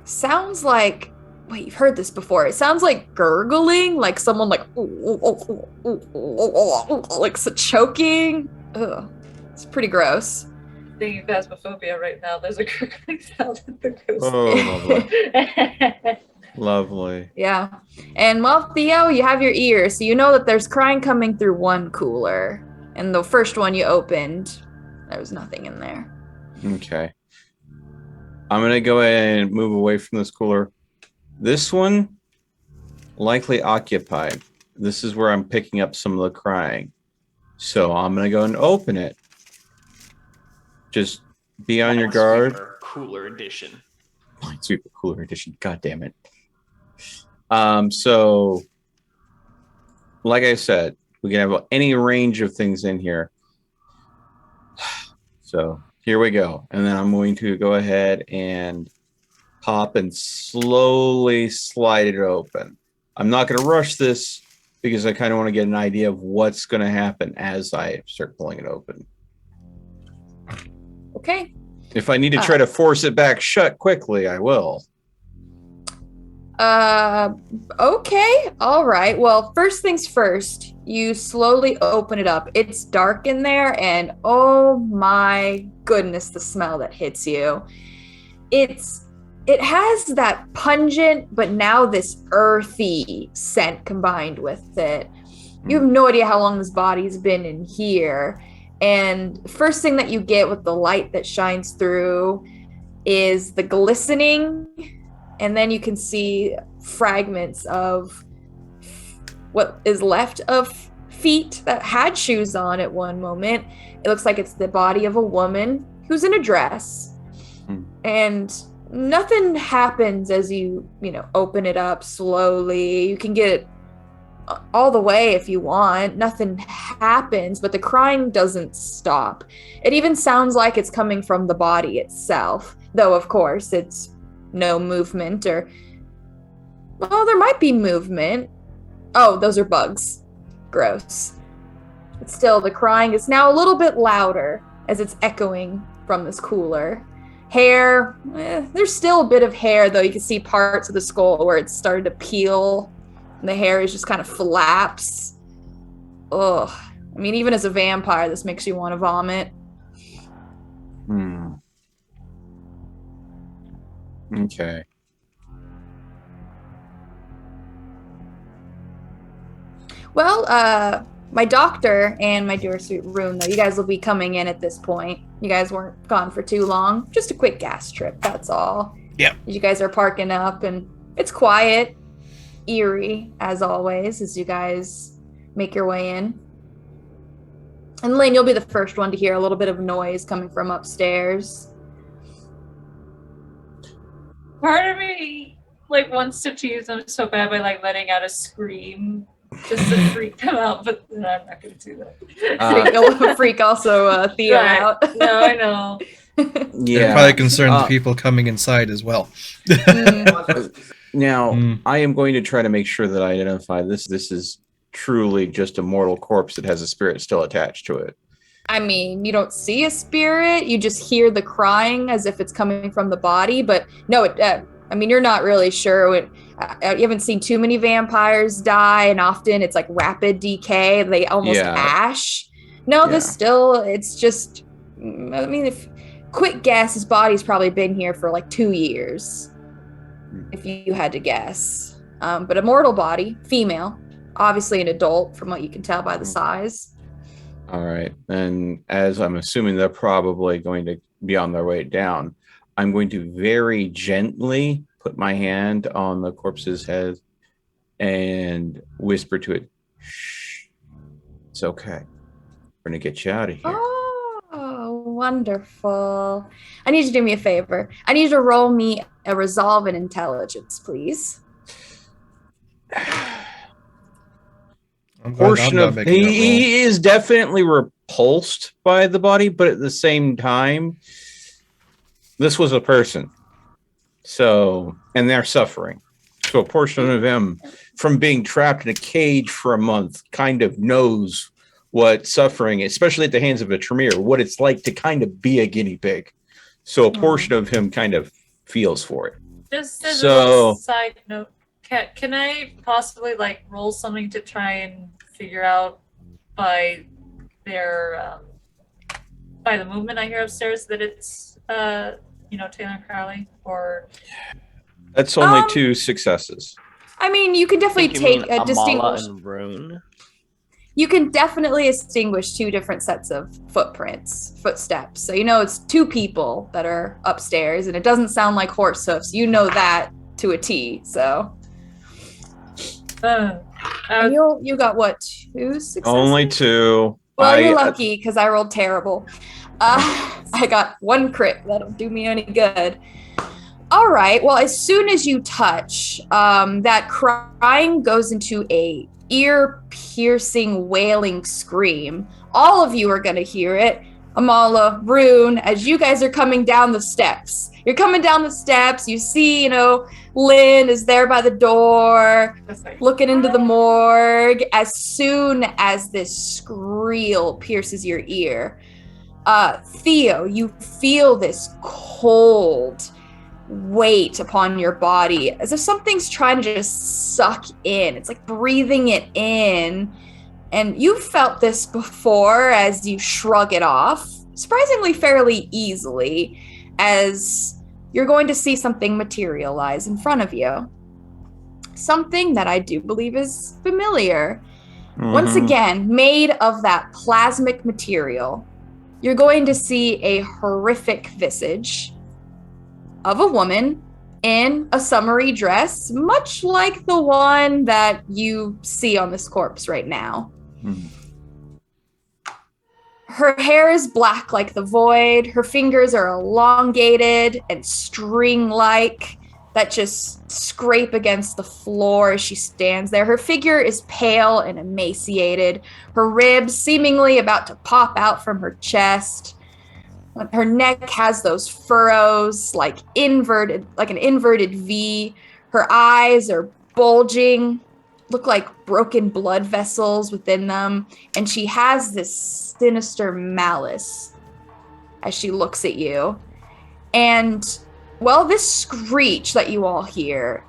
Sounds like, wait, you've heard this before. It sounds like gurgling, like someone like choking. Ugh, it's pretty gross. Thinking phasmophobia right now. There's a gurgling sound in the ghost. Oh, lovely. Yeah. And well, Theo, you have your ears, so you know that there's crying coming through one cooler. And the first one you opened, there was nothing in there. Okay. I'm going to go ahead and move away from this cooler. This one, likely occupied. This is where I'm picking up some of the crying. So I'm going to go and open it. Just be on your guard. Cooler edition. Minesweeper Cooler Edition. God damn it. So, like I said, we can have any range of things in here. So here we go. And then I'm going to go ahead and pop and slowly slide it open. I'm not going to rush this because I kind of want to get an idea of what's going to happen as I start pulling it open. Okay. If I need to try to force it back shut quickly, I will. Okay. All right. Well, first things first, you slowly open it up. It's dark in there, and oh my goodness, the smell that hits you. It has that pungent, but now this earthy scent combined with it. You have no idea how long this body's been in here. And first thing that you get with the light that shines through is the glistening. And then you can see fragments of what is left of feet that had shoes on at one moment. It looks like it's the body of a woman who's in a dress. And nothing happens as you open it up slowly. You can get it all the way if you want. Nothing happens, but the crying doesn't stop. It even sounds like it's coming from the body itself, though of course it's no movement, or well, there might be movement. Oh, those are bugs. Gross. But still, the crying is now a little bit louder as it's echoing from this cooler. Hair, there's still a bit of hair, though. You can see parts of the skull where it's started to peel, and the hair is just kind of flaps. Ugh. I mean, even as a vampire, this makes you want to vomit. Okay. Well, my doctor and my Durasuit Rune, though, you guys will be coming in at this point. You guys weren't gone for too long. Just a quick gas trip, that's all. Yeah. You guys are parking up, and it's quiet, eerie, as always, as you guys make your way in. And Lane, you'll be the first one to hear a little bit of noise coming from upstairs. Part of me wants to tease them so bad by letting out a scream just to freak them out, but I'm not going to do that. Freak also Theo out. No, I know. Yeah, probably concerns people coming inside as well. Now, I am going to try to make sure that I identify this. This is truly just a mortal corpse that has a spirit still attached to it. I mean, you don't see a spirit. You just hear the crying as if it's coming from the body. But no, you're not really sure. You haven't seen too many vampires die, and often it's like rapid decay. They almost ash. No, it's just, if quick guess, his body's probably been here for 2 years, if you had to guess. But a mortal body, female, obviously an adult from what you can tell by the size. All right. And as I'm assuming they're probably going to be on their way down, I'm going to very gently put my hand on the corpse's head and whisper to it, "Shh, it's okay. We're going to get you out of here." Oh, wonderful. I need you to do me a favor. I need you to roll me a resolve in intelligence, please. I'm glad Portion I'm not of making that roll. he is definitely repulsed by the body, but at the same time, this was a person. So, and they're suffering. So a portion of him from being trapped in a cage for a month kind of knows what suffering, especially at the hands of a Tremere, what it's like to kind of be a guinea pig. So a portion of him kind of feels for it. Just as a little side note, can I possibly like roll something to try and figure out by their by the movement I hear upstairs that it's Taylor and Crowley, or that's only 2 successes. I mean, you can definitely take a distinguish. And Rune. You can definitely distinguish 2 different sets of footsteps. So it's 2 people that are upstairs, and it doesn't sound like horse hoofs. You know that to a T. So. And you got what, 2 successes? Only 2. Well, you're lucky because I rolled terrible. I got 1 crit. That'll do me any good. All right. Well, as soon as you touch, that crying goes into a ear-piercing, wailing scream. All of you are going to hear it. Amala, Rune, as you guys are coming down the steps. You're coming down the steps. You see, Lynn is there by the door, looking into the morgue. As soon as this squeal pierces your ear, Theo, you feel this cold weight upon your body, as if something's trying to just suck in. It's like breathing it in. And you've felt this before as you shrug it off, surprisingly fairly easily, as you're going to see something materialize in front of you. Something that I do believe is familiar. Mm-hmm. Once again, made of that plasmic material, you're going to see a horrific visage of a woman in a summery dress, much like the one that you see on this corpse right now. Her hair is black like the void. Her fingers are elongated and string-like that just scrape against the floor as she stands there. Her figure is pale and emaciated, her ribs seemingly about to pop out from her chest. Her neck has those furrows like an inverted V. Her eyes are bulging, look like broken blood vessels within them. And she has this sinister malice as she looks at you. And, well, this screech that you all hear,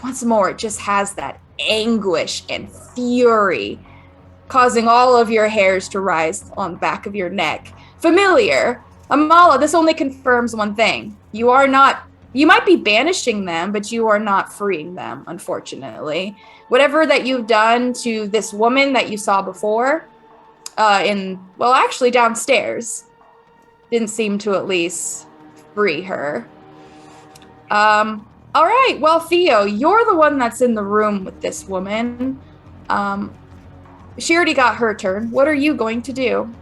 once more, it just has that anguish and fury, causing all of your hairs to rise on the back of your neck. Familiar. Amala, this only confirms one thing. You might be banishing them, but you are not freeing them, unfortunately. Whatever that you've done to this woman that you saw before, downstairs, didn't seem to at least free her. All right, well, Theo, you're the one that's in the room with this woman. She already got her turn. What are you going to do?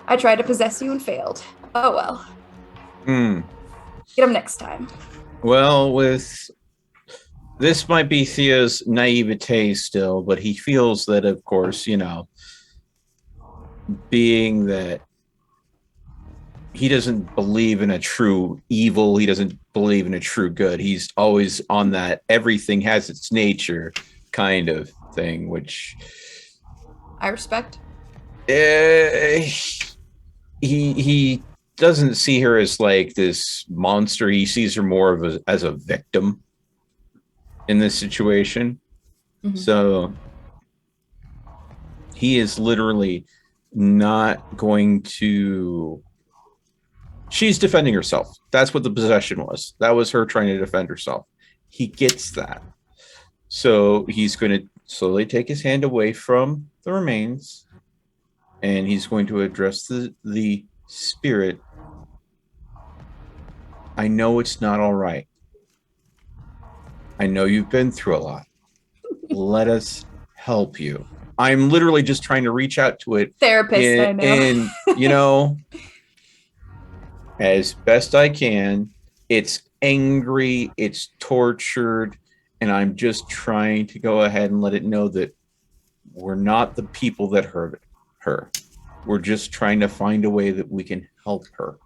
I tried to possess you and failed. Oh, well. Get him next time. Well, this might be Theo's naivete still, but he feels that, of course, being that he doesn't believe in a true evil, he doesn't believe in a true good. He's always on that everything has its nature kind of thing, which I respect. He doesn't see her as like this monster. He sees her more as a victim in this situation. Mm-hmm. So he is literally not going to... She's defending herself. That's what the possession was. That was her trying to defend herself. He gets that. So he's going to slowly take his hand away from the remains, and he's going to address the Spirit, I know it's not all right. I know you've been through a lot. Let us help you. I'm literally just trying to reach out to it. Therapist, I know. And, as best I can. It's angry, it's tortured, and I'm just trying to go ahead and let it know that we're not the people that hurt her. We're just trying to find a way that we can help her.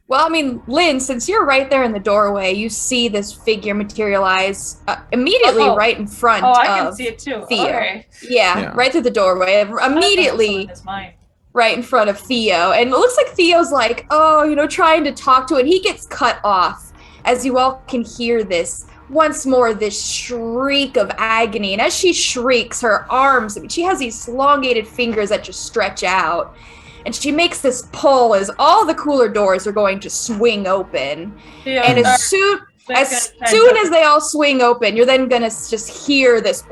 Well, I mean, Lynn, since you're right there in the doorway, you see this figure materialize immediately right in front of I can see it too. Theo. Okay. Yeah, right through the doorway. Immediately right in front of Theo. And it looks like Theo's like, trying to talk to it. He gets cut off as you all can hear this. Once more, this shriek of agony. And as she shrieks, her arms, she has these elongated fingers that just stretch out. And she makes this pull as all the cooler doors are going to swing open. Yeah, and as soon as they all swing open, you're then going to just hear this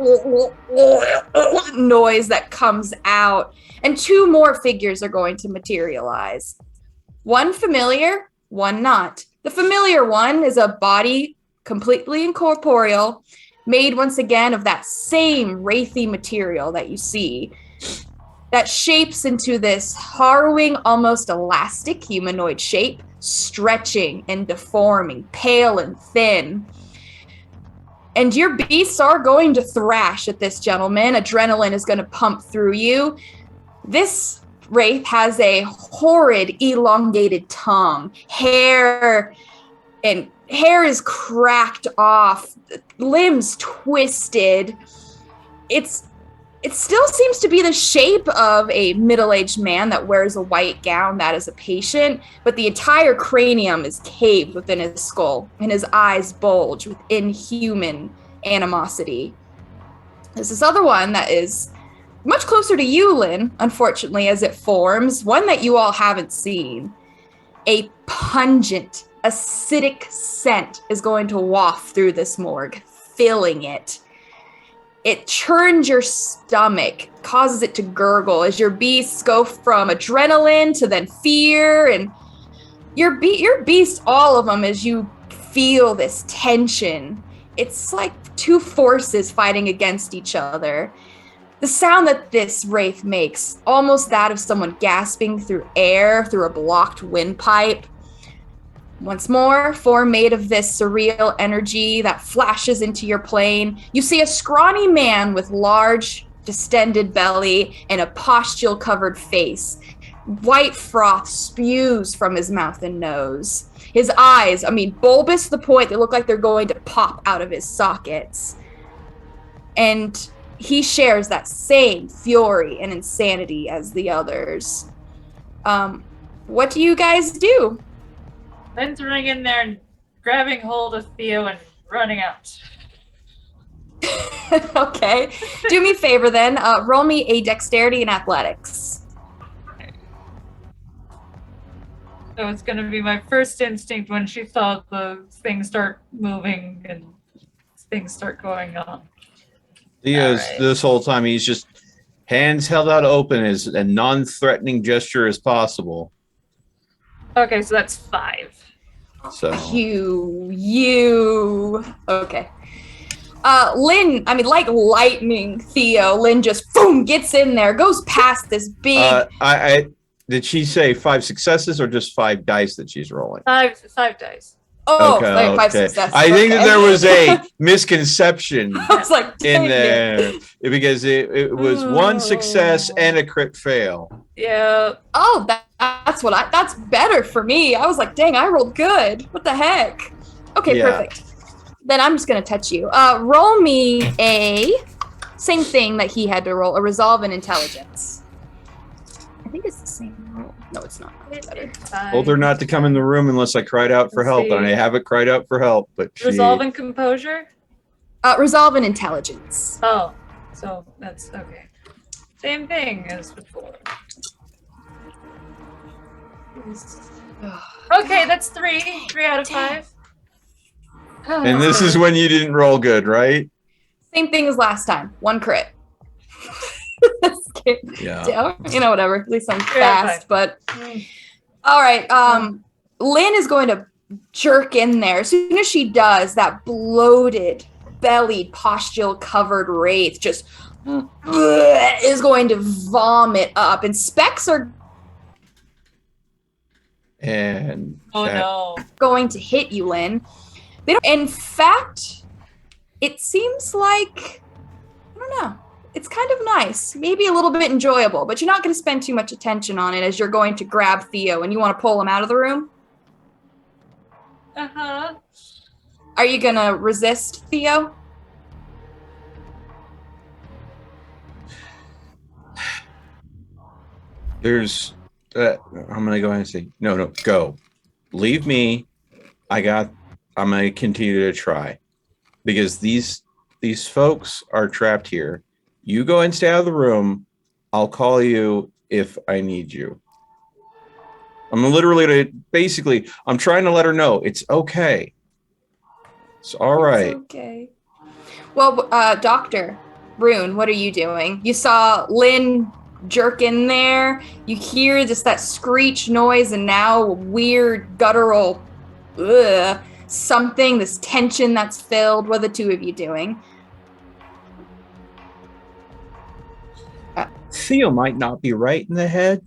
noise that comes out. And 2 more figures are going to materialize. One familiar, one not. The familiar one is a body completely incorporeal, made once again of that same wraithy material that you see, that shapes into this harrowing, almost elastic humanoid shape, stretching and deforming, pale and thin. And your beasts are going to thrash at this gentleman. Adrenaline is going to pump through you. This wraith has a horrid, elongated tongue. Hair is cracked off, limbs twisted. It still seems to be the shape of a middle-aged man that wears a white gown. That is a patient, but the entire cranium is caved within his skull, and his eyes bulge with inhuman animosity. There's this other one that is much closer to you, Lynn, unfortunately, as it forms, one that you all haven't seen. A pungent, acidic scent is going to waft through this morgue, filling it. It churns your stomach, causes it to gurgle as your beasts go from adrenaline to then fear. And your beasts, all of them, as you feel this tension, it's like 2 forces fighting against each other. The sound that this wraith makes, almost that of someone gasping through air through a blocked windpipe. Once more, form made of this surreal energy that flashes into your plane. You see a scrawny man with large, distended belly and a pustule-covered face. White froth spews from his mouth and nose. His eyes, bulbous to the point they look like they're going to pop out of his sockets. And he shares that same fury and insanity as the others. What do you guys do? Lynn's running in there and grabbing hold of Theo and running out. Okay. Do me a favor then. Roll me a dexterity and athletics. So it's going to be my first instinct when she saw the things start moving and things start going on. Theo's this whole time, he's just hands held out open as a non-threatening gesture as possible. Okay, so that's 5. So you okay. Lynn, like lightning, Theo, Lynn just boom gets in there, goes past this big did she say 5 successes or just 5 dice that she's rolling? 5 dice. Oh, okay. 5 successes. I think that there was a misconception in there because it was 1 success and a crit fail. Yeah. Oh, that's better for me. I was like, dang, I rolled good. What the heck? Okay, yeah. Perfect. Then I'm just gonna touch you. Roll me a same thing that he had to roll, a resolve in intelligence. I think it's the same roll. No, it's not. It's better. Told her not to come in the room unless I cried out for help, and I haven't cried out for help. But resolve and composure. Resolve and intelligence. Oh, so that's okay. Same thing as before. Okay, that's 3. 3 out of 5. And this is when you didn't roll good, right? Same thing as last time. 1 crit. Yeah. Whatever. At least I'm fast. But All right. Lynn is going to jerk in there. As soon as she does, that bloated, bellied, pustule-covered wraith just is going to vomit up, and specks are going to hit you, Lynn. They don't. In fact, it seems like, I don't know. It's kind of nice, maybe a little bit enjoyable, but you're not going to spend too much attention on it as you're going to grab Theo and you want to pull him out of the room. Uh-huh. Are you going to resist, Theo? There's, I'm going to go ahead and say, no, go. Leave me. I'm going to continue to try. Because these folks are trapped here. You go and stay out of the room. I'll call you if I need you. I'm literally, basically, I'm trying to let her know it's okay. It's all right. It's okay. Well, Dr. Rune, what are you doing? You saw Lynn jerk in there. You hear just that screech noise and now weird guttural something, this tension that's filled. What are the two of you doing? Theo might not be right in the head.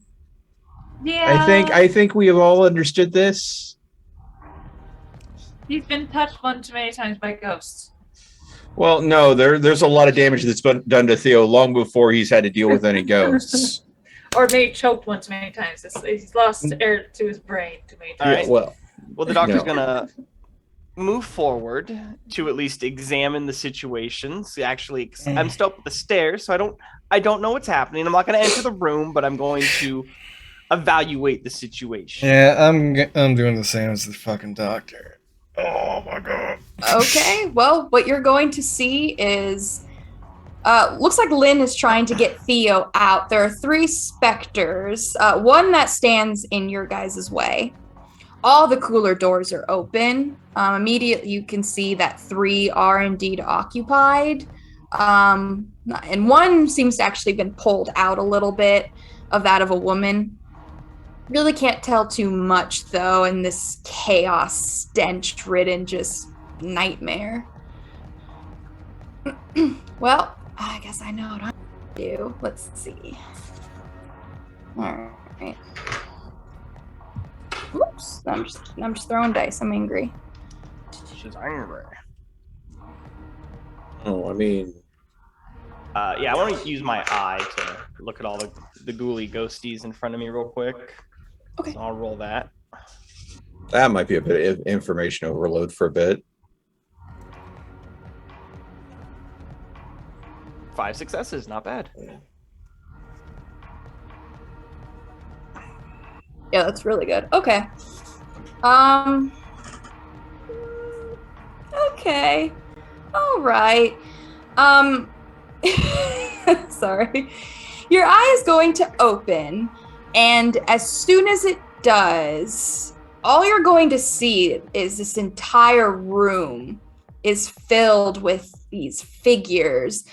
Yeah. I think we have all understood this. He's been touched one too many times by ghosts. Well, no, there's a lot of damage that's been done to Theo long before he's had to deal with any ghosts. Or maybe choked one too many times. He's lost air to his brain too many times. All right. Well, the doctor's gonna move forward to at least examine the situations. Actually, I'm still up the stairs, so I don't know what's happening. I'm not going to enter the room, but I'm going to evaluate the situation. Yeah, I'm doing the same as the fucking doctor. Oh my god. Okay, well, what you're going to see is, looks like Lynn is trying to get Theo out. There are 3 specters, one that stands in your guys' way. All the cooler doors are open. Immediately you can see that 3 are indeed occupied. And one seems to actually been pulled out a little bit of that of a woman. Really can't tell too much though in this chaos, stench-ridden just nightmare. Well, I guess I know what I'm gonna do. Let's see. All right. Oops, I'm just throwing dice. I'm angry. She's angry. Oh, I mean, yeah, I want to use my eye to look at all the ghouly ghosties in front of me real quick. Okay. So I'll roll that. that might be a bit of information overload for a bit. 5 successes, not bad. Yeah, that's really good. Okay. Okay. All right. Sorry. Your eye is going to open, and as soon as it does, all you're going to see is this entire room is filled with these figures.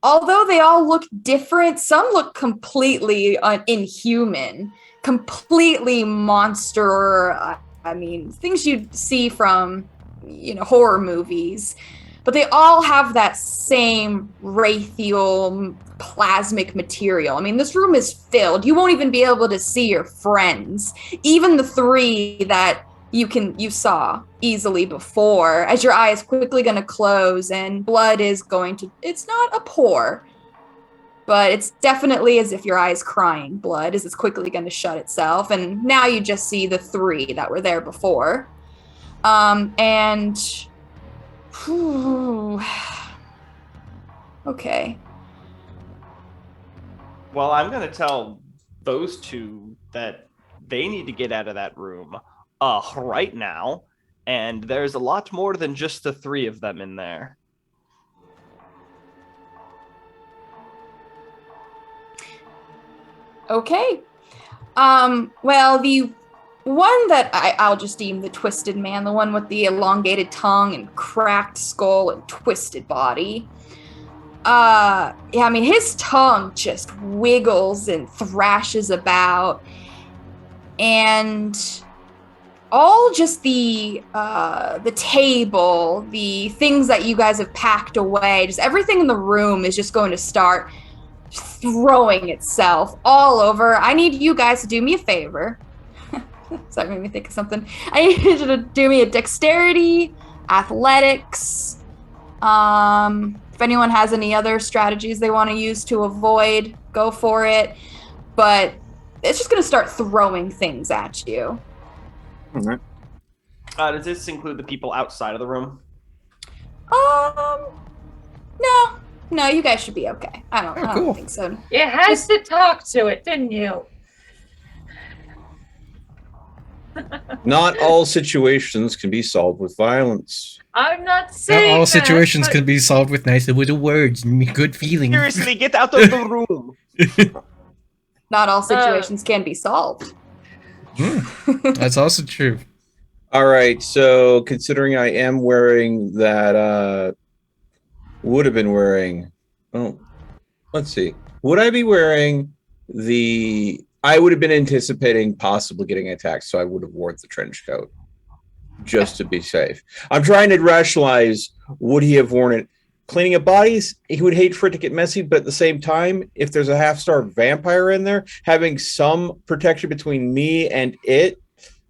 Although they all look different, some look completely inhuman, completely monster. I mean, things you'd see from, horror movies. But they all have that same wraithial plasmic material. I mean, this room is filled. You won't even be able to see your friends. Even the 3 that you saw easily before, as your eye is quickly going to close and blood is going to, it's not a pour, but it's definitely as if your eye is crying blood as it's quickly going to shut itself. And now you just see the 3 that were there before. And whew, okay. Well, I'm going to tell those 2 that they need to get out of that room right now. And there's a lot more than just the 3 of them in there. Okay. Well, the one that I'll just deem the twisted man, the one with the elongated tongue and cracked skull and twisted body. Yeah, I mean, his tongue just wiggles and thrashes about. and all just the table, the things that you guys have packed away, just everything in the room is just going to start throwing itself all over. I need you guys to do me a favor. Sorry, made me think of something. I need you to do me a dexterity, athletics. If anyone has any other strategies they want to use to avoid, go for it. But it's just going to start throwing things at you. All right. Does this include the people outside of the room? No, you guys should be okay. I don't think so. You had to talk to it, didn't you? Not all situations can be solved with violence. I'm not saying Not all situations that, can be solved with nice little words and good feelings. Seriously, get out of the room. Not all situations can be solved. That's also true. All right, so considering I am wearing that, would have been wearing, oh, let's see. Would I be wearing I would have been anticipating possibly getting attacked, so I would have worn the trench coat just to be safe. I'm trying to rationalize, would he have worn it? Cleaning up bodies, he would hate for it to get messy, but at the same time, if there's a half-starved vampire in there, having some protection between me and it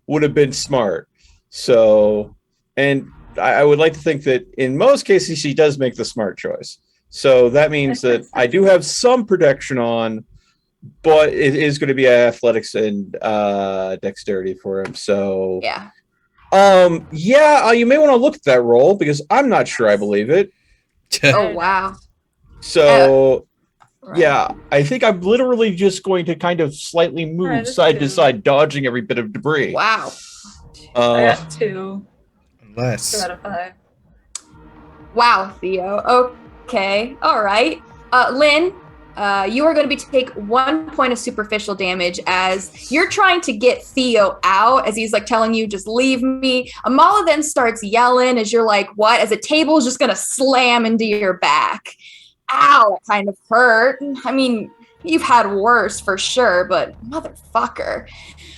would have been smart. So, and I would like to think that in most cases, she does make the smart choice. So that means that I do have some protection on, but it is going to be athletics and dexterity for him. So Yeah. You may want to look at that roll because I'm not sure I believe it. Oh, wow. So Right. yeah, I think I'm literally just going to kind of slightly move Right, that's side to good. side, dodging every bit of debris. Wow. I got 2 Unless. out of 5. Wow, Theo. Okay. All right. Lynn, you are going to take 1 point of superficial damage as you're trying to get Theo out as he's like telling you, just leave me. Amala then starts yelling as you're like, what? As a table is just going to slam into your back. Ow, it kind of hurt. I mean, you've had worse for sure, but motherfucker.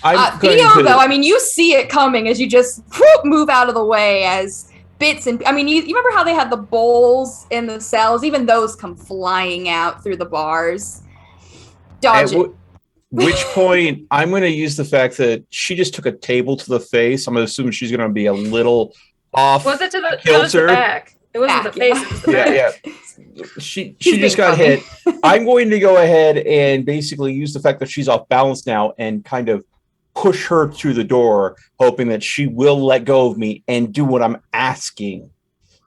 Theo, though, I mean, you see it coming as you just move out of the way as bits and, I mean, you remember how they had the bowls in the cells? Even those come flying out through the bars. Dodge it. Which point, I'm going to use the fact that she just took a table to the face. I'm going to assume she's going to be a little off. Was it to the, kilter. it was the back? It wasn't Back, the face, it was the back. Yeah. She just got hit. I'm going to go ahead and basically use the fact that she's off balance now and kind of push her through the door, hoping that she will let go of me and do what I'm asking.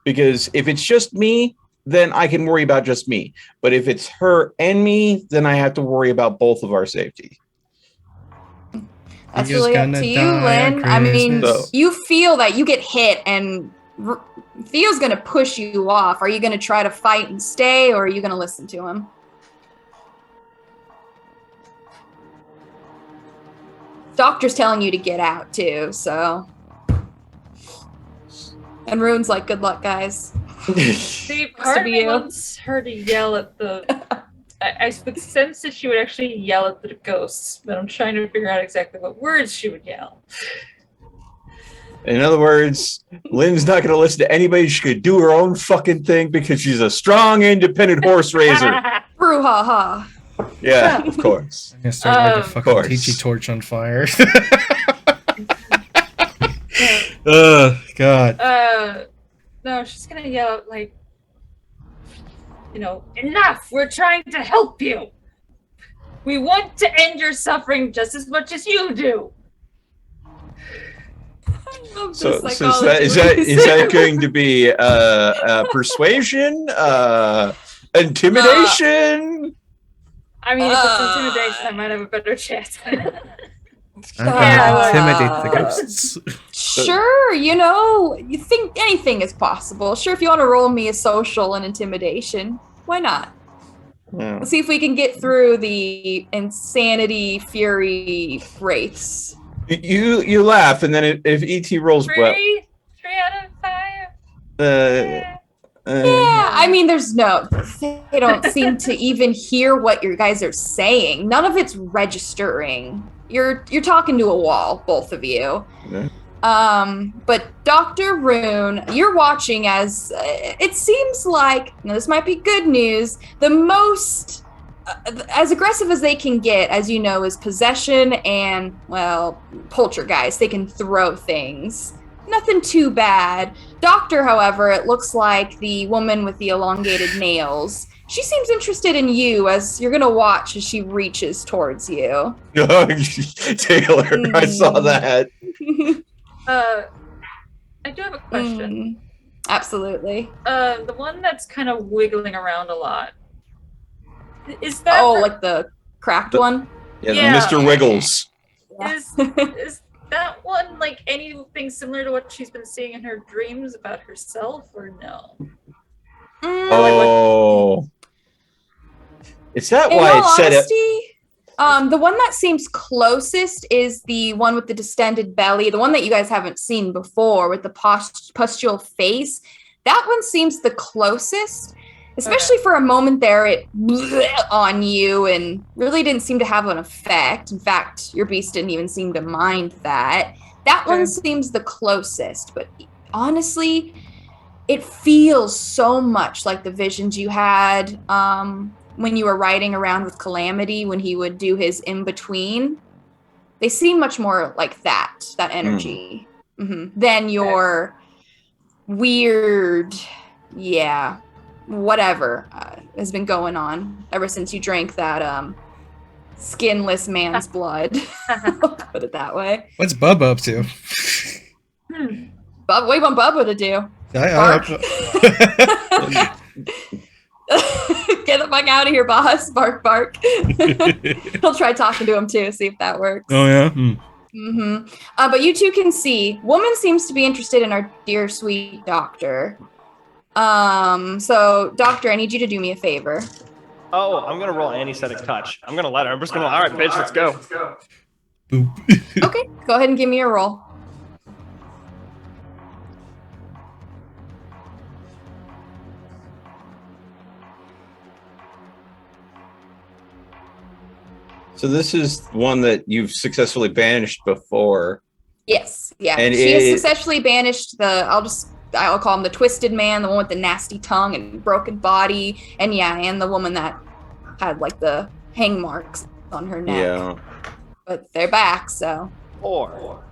Because if it's just me, then I can worry about just me. But if it's her and me, then I have to worry about both of our safety. That's really up to you, Lynn. I mean, you feel that you get hit and Theo's going to push you off. Are you going to try to fight and stay, or are you going to listen to him? Doctor's telling you to get out, too, so. And Rune's like, good luck, guys. See, part of me wants her to yell at the... I would sense that she would actually yell at the ghosts, but I'm trying to figure out exactly what words she would yell. In other words, Lynn's not going to listen to anybody. She could do her own fucking thing because she's a strong, independent horse raiser. Brouhaha. Yeah, of course. I'm going to start like a fucking Teachy torch on fire. Oh, God. No, she's going to yell, like, you know, enough! We're trying to help you! We want to end your suffering just as much as you do! So is that going to be persuasion? Intimidation? I mean, if it's intimidation, I might have a better chance. Intimidate the ghosts. Sure, you know, you think anything is possible. Sure, if you want to roll me a social and intimidation, why not? Yeah. Let's see if we can get through the insanity fury wraiths. You laugh, and then if ET rolls well. 3 out of 5. Yeah, I mean, they don't seem to even hear what your guys are saying. None of it's registering. you're talking to a wall, both of you. Yeah. But Dr. Rune, you're watching as it seems like, this might be good news, the most as aggressive as they can get, as you know, is possession and, well, poltergeist. They can throw things. Nothing too bad. Doctor, however, it looks like the woman with the elongated nails. She seems interested in you, as you're going to watch as she reaches towards you. Taylor, I saw that. I do have a question. Absolutely. The one that's kind of wiggling around a lot. Is that like the cracked one? Yeah, Mr. Wiggles. Is that one like anything similar to what she's been seeing in her dreams about herself, or no? Oh. Is that why it said it? The one that seems closest is the one with the distended belly, the one that you guys haven't seen before with the pustule face. That one seems the closest, especially for a moment there. It on you and really didn't seem to have an effect. In fact, your beast didn't even seem to mind that. That one seems the closest, but honestly, it feels so much like the visions you had when you were riding around with Calamity, when he would do his in-between. They seem much more like that energy, than your weird, whatever has been going on ever since you drank that skinless man's blood. I'll put it that way. What's Bub up to? Bub, what do you want Bubba to do? Get the fuck out of here, boss. Bark, bark. He'll try talking to him too, see if that works. Oh, yeah? But you two can see, woman seems to be interested in our dear sweet doctor. So, doctor, I need you to do me a favor. Oh, I'm going to roll anesthetic touch. I'm going to let her. I'm just going to, all right, bitch, let's go. Boop. Okay, go ahead and give me a roll. So this is one that you've successfully banished before. Yes, yeah. And she has successfully banished I'll call him the twisted man, the one with the nasty tongue and broken body, and and the woman that had like the hang marks on her neck. Yeah. But they're back, so. 4.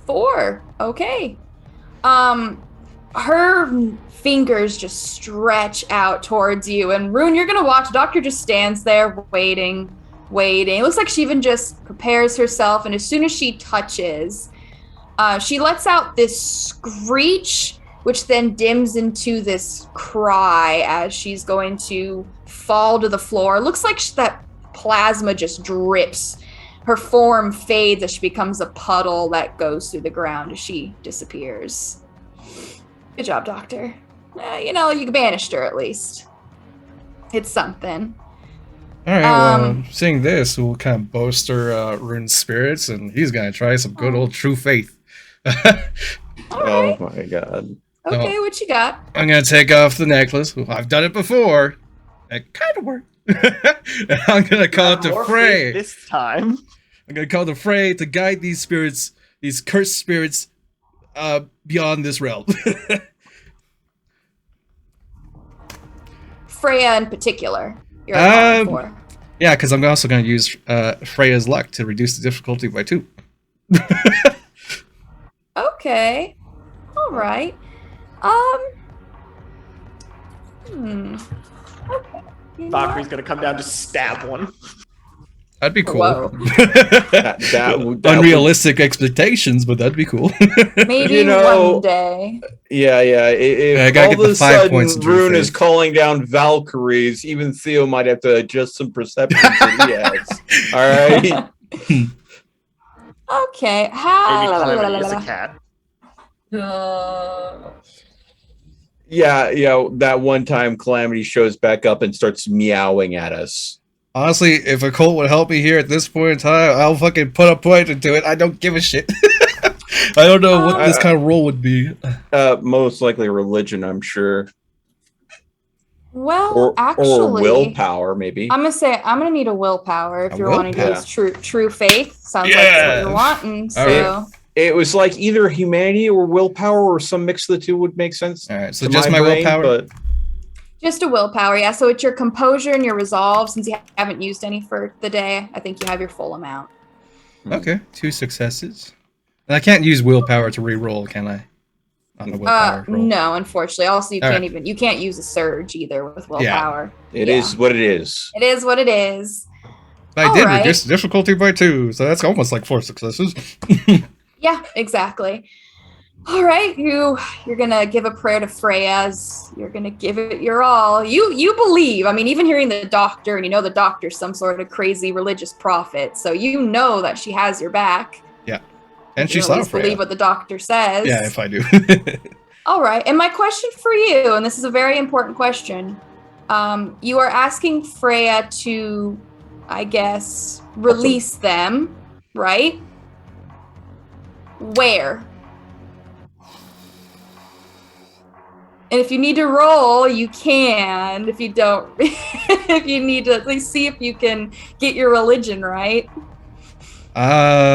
4. Okay. Her fingers just stretch out towards you, and Rune, you're gonna watch. Doctor just stands there waiting. It looks like she even just prepares herself, and as soon as she touches, she lets out this screech, which then dims into this cry as she's going to fall to the floor. It looks like that plasma just drips. Her form fades as she becomes a puddle that goes through the ground as she disappears. Good job, Doctor. You banished her at least. It's something. All right, well, seeing this will kind of bolster Rune's spirits, and he's going to try some good old true faith. Oh my god. Okay, what you got? I'm going to take off the necklace. I've done it before. It kind of worked. And I'm going to call it to Frey. This time. I'm going to call to Frey to guide these spirits, these cursed spirits, beyond this realm. Freya in particular. You're calling for. Yeah, because I'm also going to use Freya's luck to reduce the difficulty by 2. Okay. All right. Okay. Valkyrie's gonna come down to stab one. That'd be cool. That Unrealistic expectations, but that'd be cool. Maybe one day. Yeah. If I gotta all get the of a 5 sudden points in Rune true is faith. calling down Valkyries, even Theo might have to adjust some perceptions that he has. All right. Okay. Maybe Calamity is a cat. Yeah. That one time Calamity shows back up and starts meowing at us. Honestly, if a cult would help me here at this point in time, I'll fucking put a point into it. I don't give a shit. I don't know what this kind of role would be. Most likely religion, I'm sure. Well, or actually, willpower, maybe. I'm gonna need a willpower if A you're wanting to willpower? use true faith. Sounds like that's what you're wanting. So All It was like either humanity or willpower, or some mix of the two would make sense. All right, so to just my brain, willpower? but just a willpower, yeah. So it's your composure and your resolve. Since you haven't used any for the day, I think you have your full amount. Okay, 2 successes. And I can't use willpower to re-roll, can I? On the willpower roll. No, unfortunately. Also, All right. you can't use a surge either with willpower. it is what it is. It is what it is. I All did right. reduce the difficulty by 2, so that's almost like 4 successes. Yeah, exactly. All right, you're gonna give a prayer to Freya's. You're gonna give it your all. You believe. I mean, even hearing the doctor, and you know the doctor's some sort of crazy religious prophet, so you know that she has your back. Yeah, and You she at saw least Freya. believe what the doctor says. Yeah, if I do. All right, and my question for you, and this is a very important question. You are asking Freya to, I guess, release them, right? Where? And if you need to roll, you can. If you don't, if you need to at least see if you can get your religion right. Hold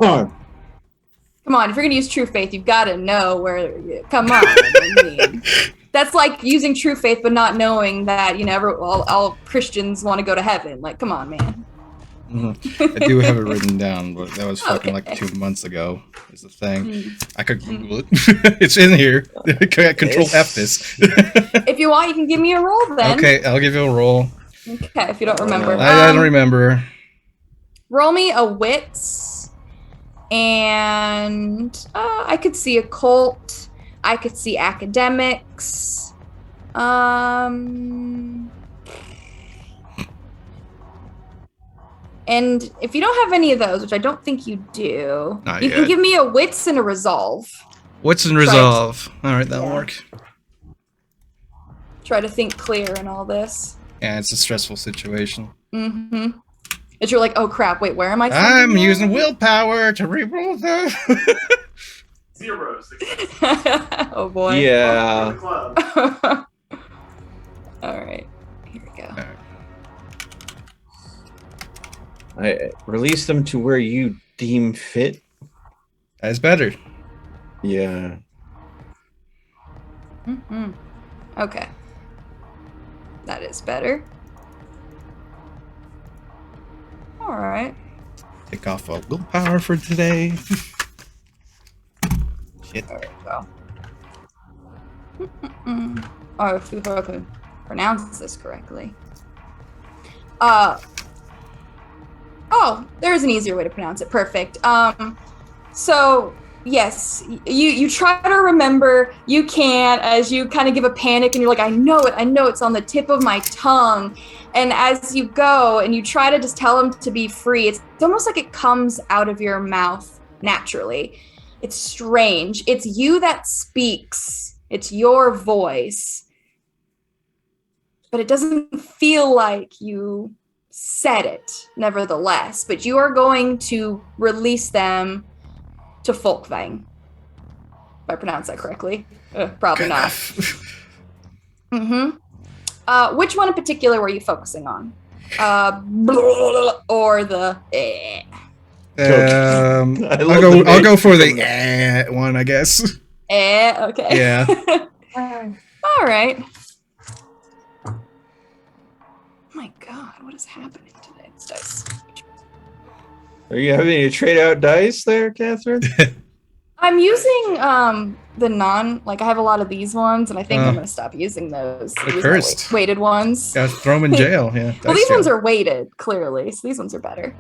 on. Come on, if you're gonna use true faith, you've got to know where. Come on, I mean, that's like using true faith, but not knowing that all Christians want to go to heaven. Like, come on, man. I do have it written down, but that was fucking Okay. like 2 months ago. Is the thing. I could Google it. It's in here. Control F this. If you want, you can give me a roll then. Okay, I'll give you a roll. Okay, if you don't remember. I don't remember. Roll me a wits, and I could see occult. I could see academics. And if you don't have any of those, which I don't think you do, Not you yet. can give me a wits and a resolve. What's in resolve? All right, that'll work. Try to think clear in all this. Yeah, it's a stressful situation. Mm-hmm. As you're like, oh crap, wait, where am I? I'm thinking using now? willpower to reroll them. 0 success. Oh boy. Yeah. Club. All right, here we go. I release them to where you deem fit. That's better. Yeah. Mm-hmm. Okay. That is better. All right. Take off all willpower for today. Shit. There we go. Mm-mm. Oh, if we can pronounce this correctly. Oh, there's an easier way to pronounce it. Perfect. So yes, you try to remember. You can, as you kind of give a panic, and you're like, I know it's on the tip of my tongue. And as you go and you try to just tell him to be free, it's almost like it comes out of your mouth naturally. It's strange. It's you that speaks. It's your voice. But it doesn't feel like you said it, nevertheless. But you are going to release them to Folkvang. If I pronounce that correctly. Probably not. Mm-hmm. Which one in particular were you focusing on? Or the I'll go for the one, I guess. okay. Yeah. All right. My God, what is happening today? This dice. Are you having to trade out dice there, Catherine? I'm using the I have a lot of these ones, and I think I'm gonna stop using those. They're cursed. Weighted ones. Gotta throw them in jail. Yeah. Well, these ones are weighted, clearly, so these ones are better.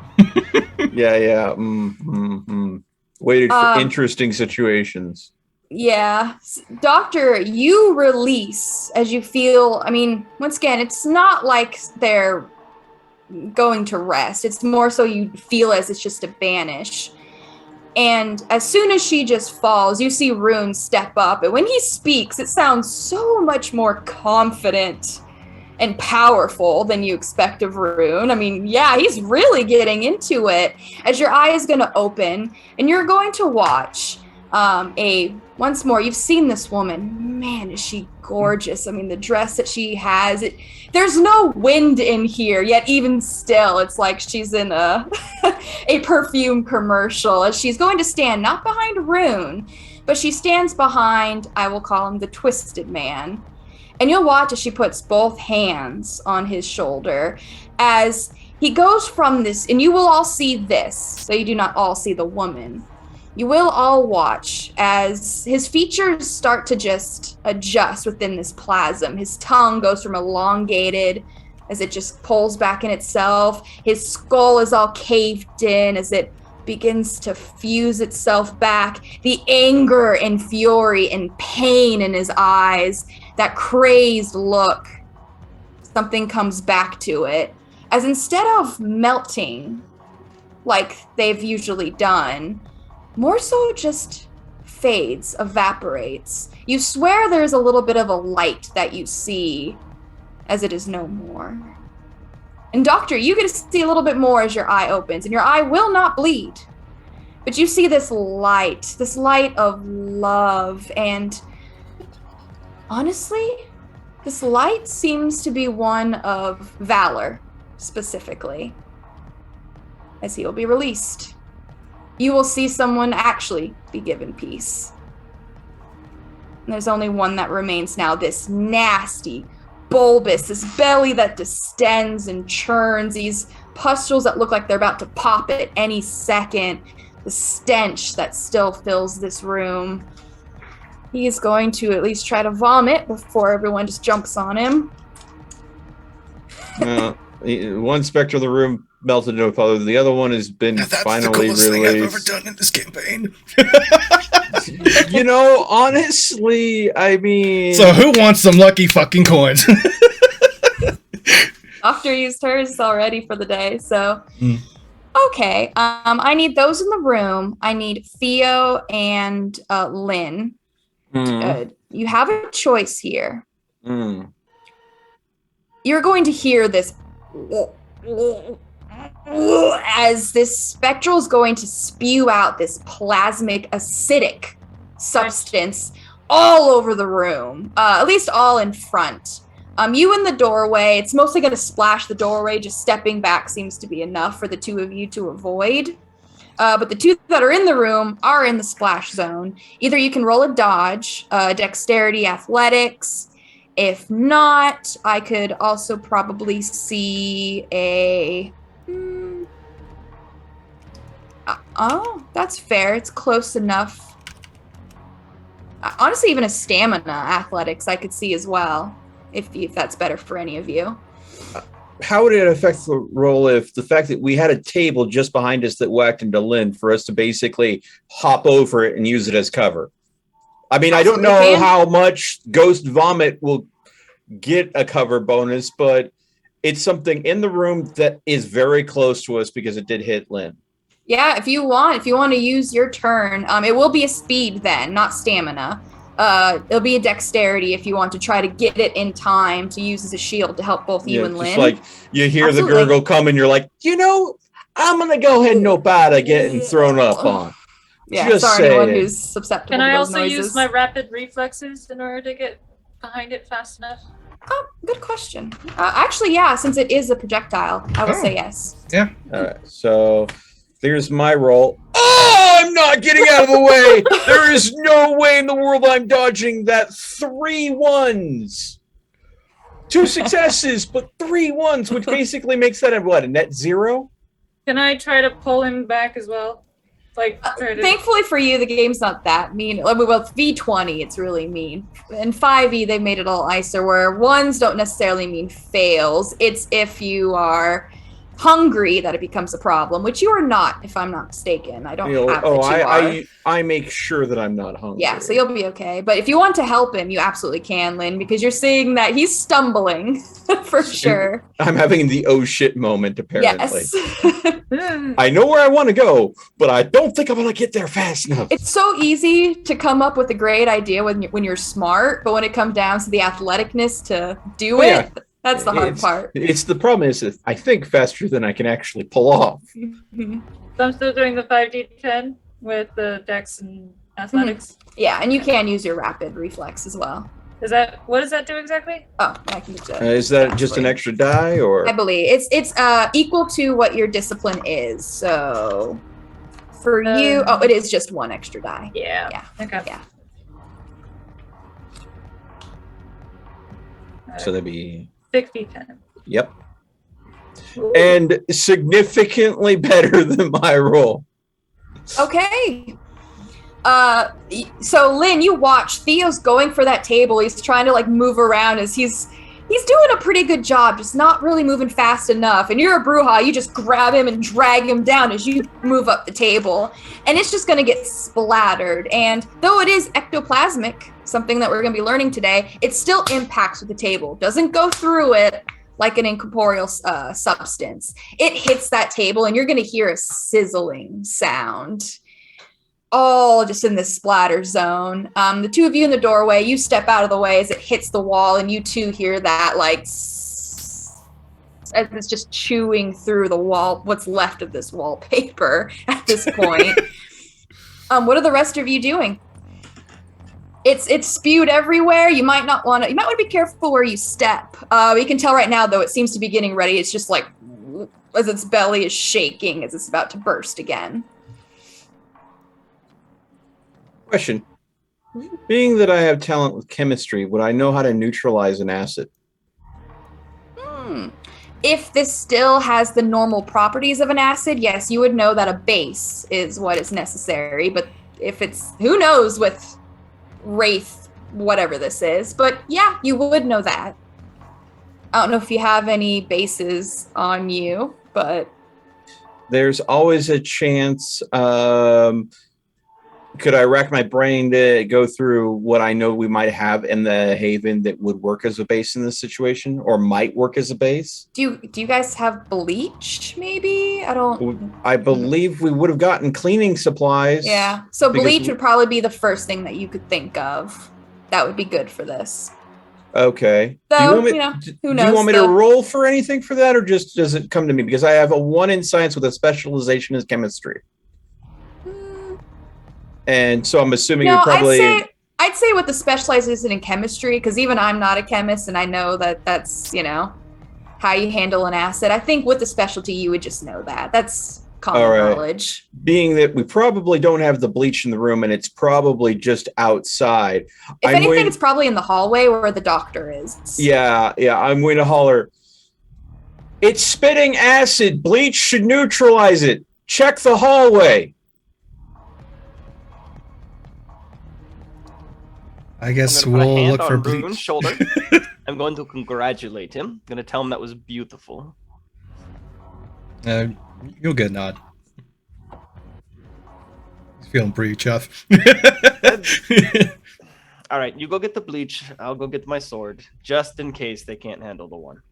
Yeah. Waited for interesting situations. Yeah. Doctor, you release as you feel. I mean, once again, it's not like they're going to rest. It's more so you feel as it's just to banish. And as soon as she just falls, you see Rune step up. And when he speaks, it sounds so much more confident and powerful than you expect of Rune. I mean, yeah, he's really getting into it. As your eye is going to open and you're going to watch Once more, you've seen this woman. Man, is she gorgeous. I mean, the dress that she has, there's no wind in here, yet even still, it's like she's in a a perfume commercial, as she's going to stand not behind Rune, but she stands behind, I will call him the Twisted Man. And you'll watch as she puts both hands on his shoulder as he goes from this, and you will all see this, so you do not all see the woman. You will all watch as his features start to just adjust within this plasm. His tongue goes from elongated as it just pulls back in itself. His skull is all caved in as it begins to fuse itself back. The anger and fury and pain in his eyes, that crazed look, something comes back to it. As instead of melting like they've usually done, more so just fades, evaporates. You swear there's a little bit of a light that you see as it is no more. And Doctor, you get to see a little bit more as your eye opens, and your eye will not bleed. But you see this light of love, and honestly, this light seems to be one of valor, specifically, as he will be released. You will see someone actually be given peace. And there's only one that remains now, this nasty, bulbous, this belly that distends and churns, these pustules that look like they're about to pop at any second, the stench that still fills this room. He is going to at least try to vomit before everyone just jumps on him. One specter of the room melted into a powder. The other one has been finally released. That's the coolest thing I've ever done in this campaign. You know, honestly, I mean... So who wants some lucky fucking coins? Doctor used hers already for the day, so... Okay, I need those in the room. I need Theo and Lynn. You have a choice here. You're going to hear this as this spectral is going to spew out this plasmic acidic substance all over the room, at least all in front. You in the doorway, it's mostly going to splash the doorway. Just stepping back seems to be enough for the two of you to avoid. But the two that are in the room are in the splash zone. Either you can roll a dodge, dexterity, athletics. If not, I could also probably see a... oh, that's fair. It's close enough. Honestly, even a stamina athletics I could see as well, if that's better for any of you. How would it affect the roll if the fact that we had a table just behind us that whacked into Lynn for us to basically hop over it and use it as cover? I mean, I don't know how much Ghost Vomit will get a cover bonus, but it's something in the room that is very close to us because it did hit Lynn. Yeah, if you want to use your turn, it will be a speed then, not stamina. It'll be a dexterity if you want to try to get it in time to use as a shield to help both you and Lynn. Just like you hear the gurgle come and you're like, I'm going to go ahead and nope out of getting thrown up on. Yeah, just sorry, anyone who's susceptible to those noises. Can I also use my rapid reflexes in order to get behind it fast enough? Oh, good question. Actually, yeah, since it is a projectile, I will say yes. Yeah. All right, so here's my roll. Oh, I'm not getting out of the way. There is no way in the world I'm dodging that. 3 1s. 2 successes, but 3 1s, which basically makes that a net 0? Can I try to pull him back as well? Thankfully for you, the game's not that mean. Well, V20, it's really mean. In 5e, they made it all nicer, where 1s don't necessarily mean fails. It's if you are hungry that it becomes a problem, which you are not, if I'm not mistaken. I don't have that you are. I make sure that I'm not hungry. Yeah, so you'll be okay. But if you want to help him, you absolutely can, Lynn, because you're seeing that he's stumbling for sure. I'm having the oh shit moment, apparently. Yes. I know where I want to go, but I don't think I'm going to get there fast enough. It's so easy to come up with a great idea when you're smart, but when it comes down to the athleticness to do it, that's the hard part. It's the problem is that I think faster than I can actually pull off. So I'm still doing the 5d10 with the dex and Athletics. Yeah, and you can use your rapid reflex as well. What does that do exactly? Oh, I can just, Is that just an extra die, or? I believe it's equal to what your discipline is. So for you, it is just one extra die. Yeah. Yeah. Okay. Yeah. So that'd be 6d10. Yep. And significantly better than my roll. Okay. So Lynn, you watch Theo's going for that table. He's trying to like move around as he's doing a pretty good job, just not really moving fast enough. And you're a Bruja, you just grab him and drag him down as you move up the table. And it's just going to get splattered. And though it is ectoplasmic, something that we're going to be learning today, it still impacts with the table. Doesn't go through it like an incorporeal substance. It hits that table and you're going to hear a sizzling sound. All just in this splatter zone. The two of you in the doorway, you step out of the way as it hits the wall, and you two hear that like as it's just chewing through the wall, what's left of this wallpaper at this point. What are the rest of you doing? It's spewed everywhere. You might want to be careful where you step. You can tell right now though it seems to be getting ready. It's just like as its belly is shaking as it's about to burst again. Question. Being that I have talent with chemistry, would I know how to neutralize an acid? If this still has the normal properties of an acid, yes, you would know that a base is what is necessary. But if it's, who knows with Wraith, whatever this is. But yeah, you would know that. I don't know if you have any bases on you, but... There's always a chance... could I rack my brain to go through what I know we might have in the Haven that would work as a base in this situation, or might work as a base? Do you guys have bleach? Maybe I believe we would have gotten cleaning supplies. Yeah, so bleach would probably be the first thing that you could think of. That would be good for this. Okay. So, who knows? Do you want me to roll for anything for that, or just does it come to me? Because I have a 1 in science with a specialization in chemistry. And so I'm assuming you're probably... I'd say with the specialization in chemistry, because even I'm not a chemist, and I know that that's, how you handle an acid. I think with the specialty, you would just know that. That's common knowledge. Being that we probably don't have the bleach in the room, and it's probably just outside. If anything, it's probably in the hallway where the doctor is. Yeah, I'm going to holler. It's spitting acid. Bleach should neutralize it. Check the hallway. I guess we'll look for bleach. Rune's shoulder. I'm going to congratulate him. I'm going to tell him that was beautiful. You'll get a nod. He's feeling pretty chuffed. All right, you go get the bleach. I'll go get my sword, just in case they can't handle the one.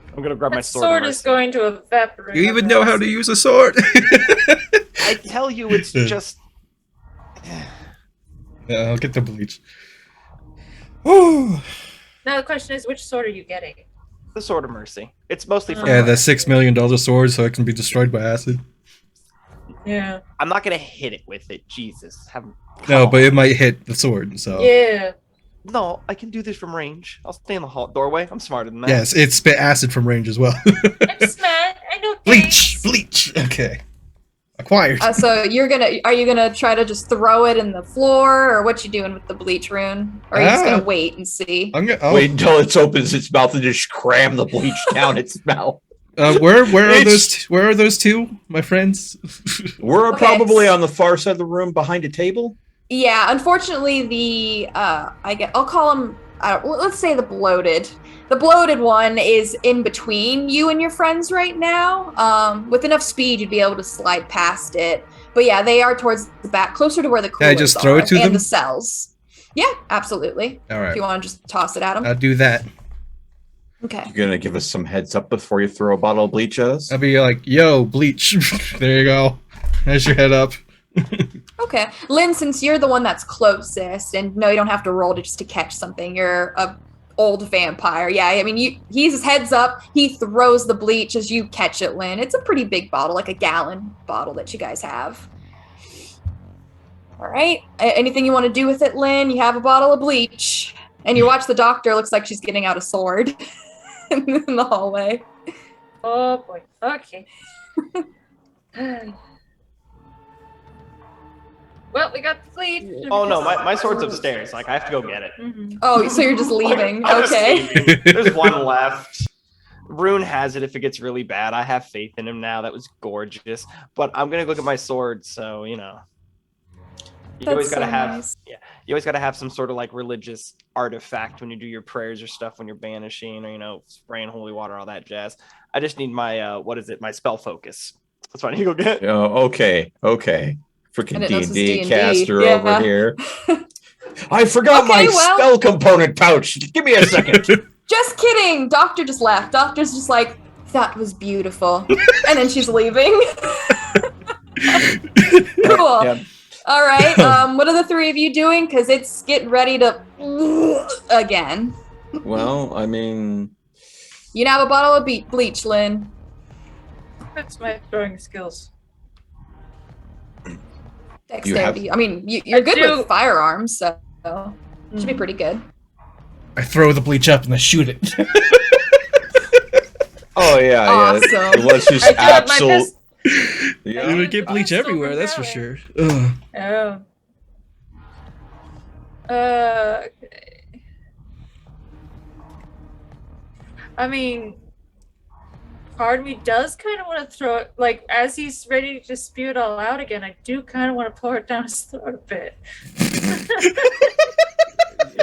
I'm going to grab my sword. Sword is going to evaporate. You even know how to use a sword. I tell you, it's just... Yeah, I'll get the bleach. Now the question is, which sword are you getting? The Sword of Mercy. It's mostly for... Yeah, the $6 million sword, so it can be destroyed by acid. Yeah. I'm not going to hit it with it. Jesus. No, but it might hit the sword, so... Yeah. No, I can do this from range. I'll stay in the doorway. I'm smarter than that. Yes, it spit acid from range as well. I'm smart. I know things. Bleach! Okay. Acquired. So are you gonna try to just throw it in the floor, or what you doing with the bleach rune? Or are you just gonna wait and see? Wait until it opens its mouth and just cram the bleach down its mouth. Where are those two, my friends? We're probably on the far side of the room behind a table. Yeah, unfortunately, I'll call them. Let's say the bloated. The bloated one is in between you and your friends right now. With enough speed, you'd be able to slide past it. But yeah, they are towards the back, closer to where the coolers Can I just throw it to them? And the cells. Yeah, absolutely. All right. If you want to just toss it at them. I'll do that. Okay. You're gonna give us some heads up before you throw a bottle of bleach at us? I'll be like, yo, bleach. There you go. There's your head up. Okay. Lynn, since you're the one that's closest, and no, you don't have to roll just to catch something. You're a old vampire. Yeah, I mean, he's heads up. He throws the bleach as you catch it, Lynn. It's a pretty big bottle, like a gallon bottle that you guys have. All right. Anything you want to do with it, Lynn? You have a bottle of bleach. And you watch the doctor. Looks like she's getting out a sword in the hallway. Oh boy. Okay. Well, we got the bleach. Oh no, my sword's upstairs. Like I have to go get it. Mm-hmm. Oh, so you're just leaving. I'm just Okay. leaving. There's one left. Rune has it if it gets really bad. I have faith in him now. That was gorgeous. But I'm gonna go get my sword, so you know. You always gotta have you always gotta have some sort of like religious artifact when you do your prayers or stuff when you're banishing or spraying holy water, all that jazz. I just need my my spell focus. That's what I need to go get. Oh, okay. Freaking D&D caster Yeah. over here. I forgot my spell component pouch. Give me a second. Just kidding. Doctor just laughed. Doctor's just like, that was beautiful. And then she's leaving. Cool. Yeah. All right. What are the three of you doing? Because it's getting ready to again. Well, I mean... You now have a bottle of bleach, Lynn. That's my throwing skills. Dexterity. I mean, you're good with firearms, so should be pretty good. I throw the bleach up and I shoot it. Oh, yeah. Awesome. It was just absolute... You're gonna get bleach everywhere, that's for sure. Ugh. Oh. Okay. I mean, part of me does kind of want to throw it, like, as he's ready to spew it all out again, I do kind of want to pour it down his throat a bit.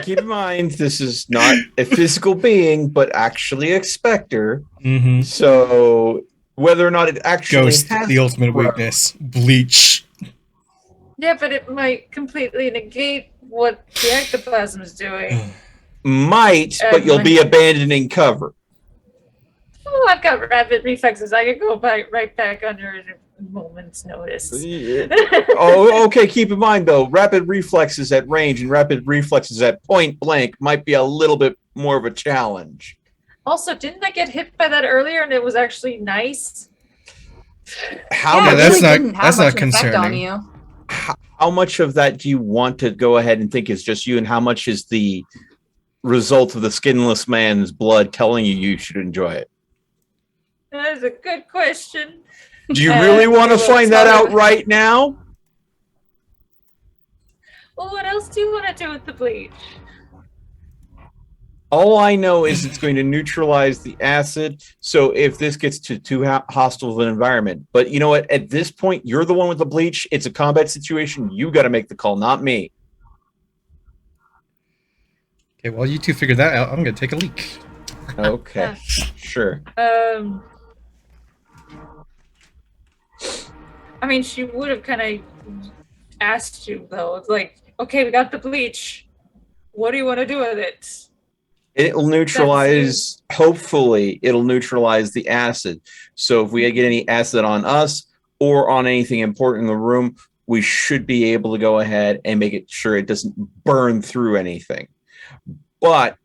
Keep in mind, this is not a physical being, but actually a specter. Mm-hmm. So, whether or not it actually Ghost, has the ultimate weakness. Bleach. Yeah, but it might completely negate what the ectoplasm is doing. Might, but you'll be abandoning cover. Oh, I've got rapid reflexes. I could go right back under at a moment's notice. Oh, okay. Keep in mind, though, rapid reflexes at range and rapid reflexes at point blank might be a little bit more of a challenge. Also, didn't I get hit by that earlier and it was actually nice? That's not concerning. How much of that do you want to go ahead and think is just you, and how much is the result of the skinless man's blood telling you should enjoy it? That is a good question. Do you really want to find that out right now? Well, what else do you want to do with the bleach? All I know is it's going to neutralize the acid. So if this gets to too hostile of an environment, but you know what? At this point, you're the one with the bleach. It's a combat situation. You got to make the call, not me. Okay, well, you two figure that out. I'm gonna take a leak. Okay, sure. I mean, she would have kind of asked you, though. It's like, okay, we got the bleach. What do you want to do with it? It'll neutralize, hopefully, it'll neutralize the acid. So if we get any acid on us or on anything important in the room, we should be able to go ahead and make it sure it doesn't burn through anything. But,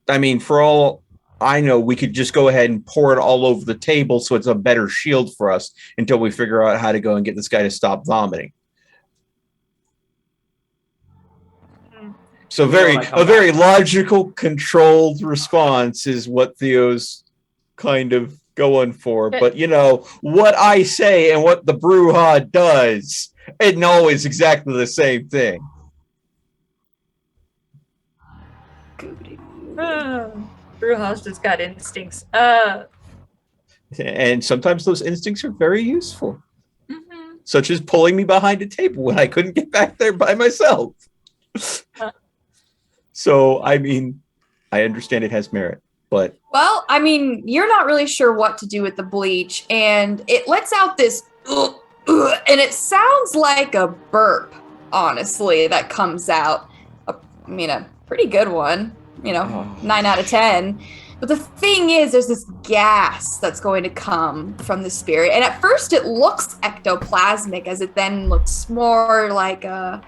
I mean, for all I know, we could just go ahead and pour it all over the table so it's a better shield for us until we figure out how to go and get this guy to stop vomiting. So a very logical, controlled response is what Theo's kind of going for. But, you know, what I say and what the Brujah does isn't always exactly the same thing. Brujah's just got instincts. And sometimes those instincts are very useful. Mm-hmm. Such as pulling me behind a table when I couldn't get back there by myself. So, I mean, I understand it has merit, but... Well, I mean, you're not really sure what to do with the bleach, and it lets out this... and it sounds like a burp, honestly, that comes out. A pretty good one. 9 out of 10. But the thing is, there's this gas that's going to come from the spirit. And at first it looks ectoplasmic, as it then looks more like a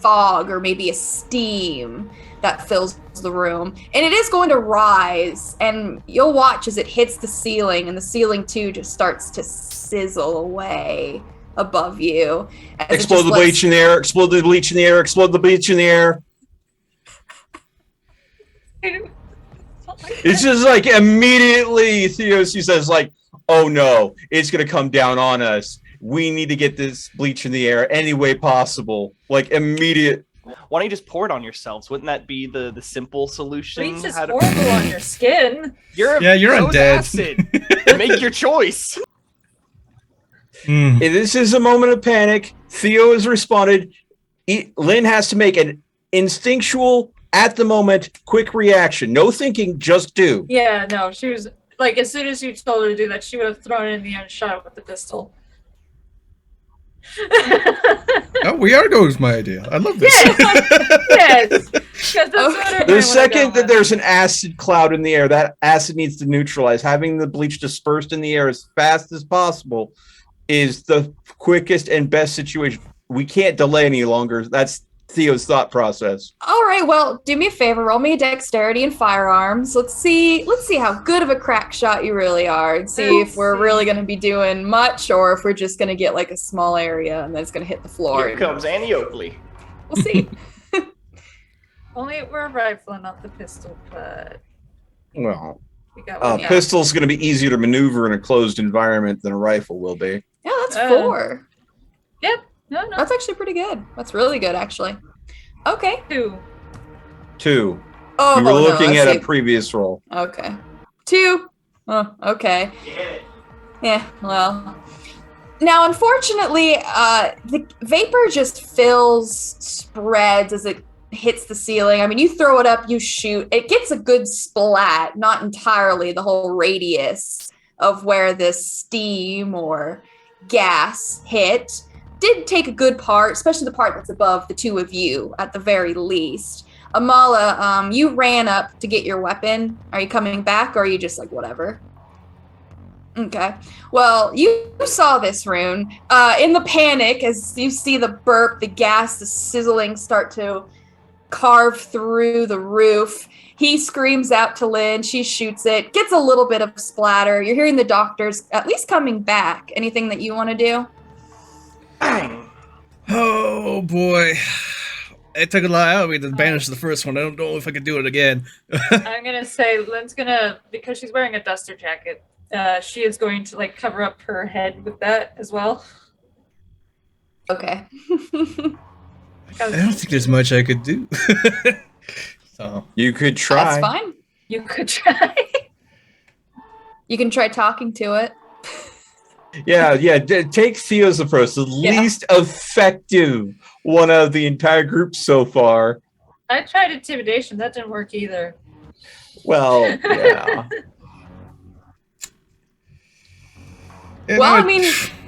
fog or maybe a steam that fills the room. And it is going to rise, and you'll watch as it hits the ceiling, and the ceiling too just starts to sizzle away above you. Explode the bleach in the air, explode the bleach in the air, explode the bleach in the air. It's just like immediately Theosi says like, oh no, it's going to come down on us. We need to get this bleach in the air any way possible. Like immediate. Why don't you just pour it on yourselves? Wouldn't that be the simple solution? Bleach is horrible on your skin. You're undead. Acid. Make your choice. This is a moment of panic. Theo has responded. Lynn has to make an instinctual, at the moment, quick reaction. No thinking, just do. Yeah, no, she was like, as soon as you told her to do that, she would have thrown it in the air and shot it with the pistol. Oh, we are going with my idea. I love this. Yes. That's what The second that there's an acid cloud in the air, that acid needs to neutralize. Having the bleach dispersed in the air as fast as possible is the quickest and best situation. We can't delay any longer. That's Theo's thought process. All right, well, do me a favor, roll me a dexterity and firearms. Let's see how good of a crack shot you really are, and see if we're really going to be doing much, or if we're just going to get like a small area and then it's going to hit the floor. Here comes Annie Oakley. We'll see. Only we're rifling up the pistol, but Well, we got pistol's going to be easier to maneuver in a closed environment than a rifle will be. Yeah, that's 4. Yep. No. That's actually pretty good. That's really good, actually. Okay. 2. 2. Oh, you were looking no, at a previous roll. Okay. 2. Oh, okay. Yeah, well. Now, unfortunately, the vapor just spreads as it hits the ceiling. I mean, you throw it up, you shoot. It gets a good splat, not entirely the whole radius of where this steam or gas hit. Did take a good part, especially the part that's above the two of you at the very least. Amala, you ran up to get your weapon. Are you coming back, or are you just like, whatever? Okay. Well, you saw this, Rune. In the panic, as you see the burp, the gas, the sizzling start to carve through the roof, he screams out to Lynn. She shoots it, gets a little bit of splatter. You're hearing the doctors at least coming back. Anything that you want to do? Oh boy, it took a lot out of me to banish the first one. I don't know if I could do it again. I'm gonna say Lynn's gonna, because she's wearing a duster jacket, she is going to like cover up her head with that as well. Okay. I don't think there's much I could do. So you could try. That's fine. You could try. You can try talking to it. Yeah. Take Theo's approach. The least effective one of the entire group so far. I tried intimidation. That didn't work either. Well, yeah. Yeah, Well, no, I mean,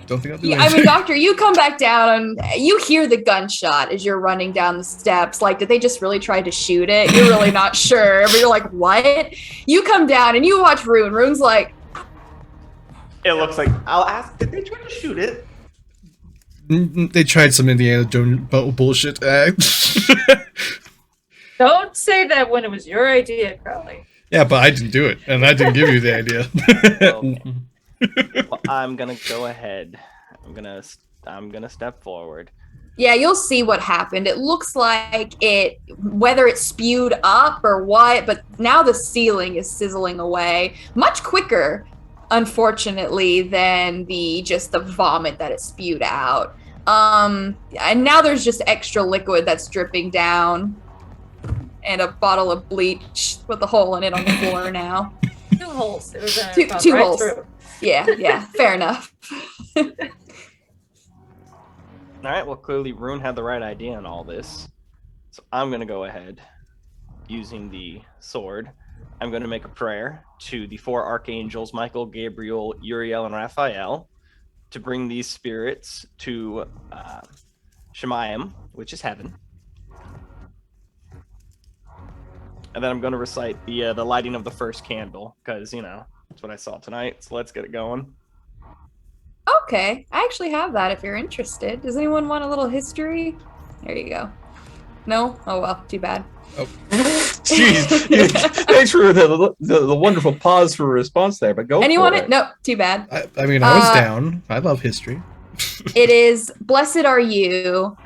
don't think I'll do I anything. mean, Doctor, you come back down and you hear the gunshot as you're running down the steps. Like, did they just really try to shoot it? You're really not sure, but you're like, what? You come down and you watch Rune. Rune's like, It looks like, I'll ask, did they try to shoot it? They tried some Indiana Jones bullshit. Don't say that when it was your idea, Crowley. Yeah, but I didn't do it, and I didn't give you the idea. Okay. Well, I'm gonna go ahead. I'm gonna step forward. yeah, you'll see what happened. It looks like whether it spewed up or what, but now the ceiling is sizzling away much quicker, unfortunately, than the vomit that it spewed out. And now there's just extra liquid that's dripping down, and a bottle of bleach with a hole in it on the floor now. 2 holes. It was Two right holes. through. Yeah, fair enough. All right. Well, clearly Rune had the right idea in all this, so I'm gonna go ahead, using the sword. I'm gonna make a prayer to the 4 archangels, Michael, Gabriel, Uriel, and Raphael, to bring these spirits to Shemayim, which is heaven. And then I'm going to recite the lighting of the first candle, because, that's what I saw tonight. So let's get it going. Okay, I actually have that if you're interested. Does anyone want a little history? There you go. No? Oh well, too bad. Oh. Jeez. Thanks for the wonderful pause for a response there, but go Anyone? for it. No, too bad. I mean, I was down. I love history. It is, blessed are you,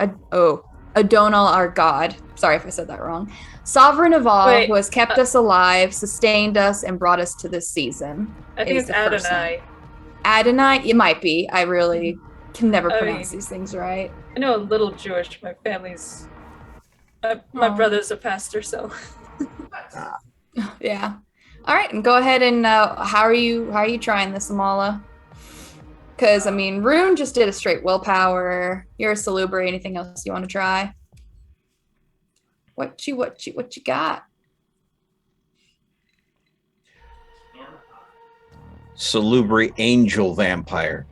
Adonal our God. Sorry if I said that wrong. Sovereign of all, Wait, who has kept us alive, sustained us, and brought us to this season. I think is it's the first name. Adonai. Adonai? It might be. I really can never I pronounce mean- these things right. I know a little Jewish. My family's. My Aw. brother's a pastor, so. Yeah. All right, and go ahead and how are you trying this, Amala? Because I mean, Rune just did a straight willpower. You're a Salubri. Anything else you want to try? What you got? Salubri angel vampire.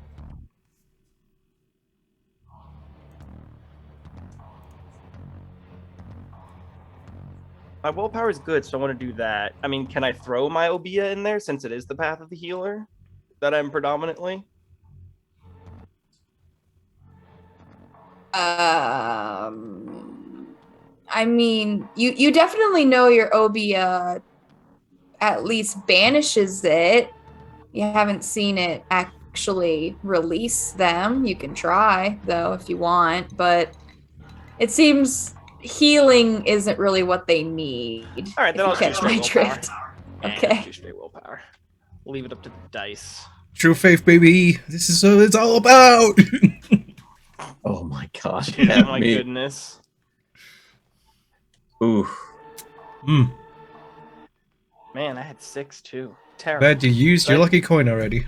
My willpower is good, so I want to do that. I mean, can I throw my Obia in there since it is the path of the healer that I'm predominantly? I mean, you definitely know your Obia at least banishes it. You haven't seen it actually release them. You can try though if you want, but it seems healing isn't really what they need. All right, then I'll catch do my straight willpower. drift. Yeah, Okay. let's do straight willpower. We'll leave it up to the dice. True faith, baby. This is what it's all about. Oh my god. Oh help my me. goodness. Ooh. Man, I had 6 too. Terrible. Glad you used your lucky coin already.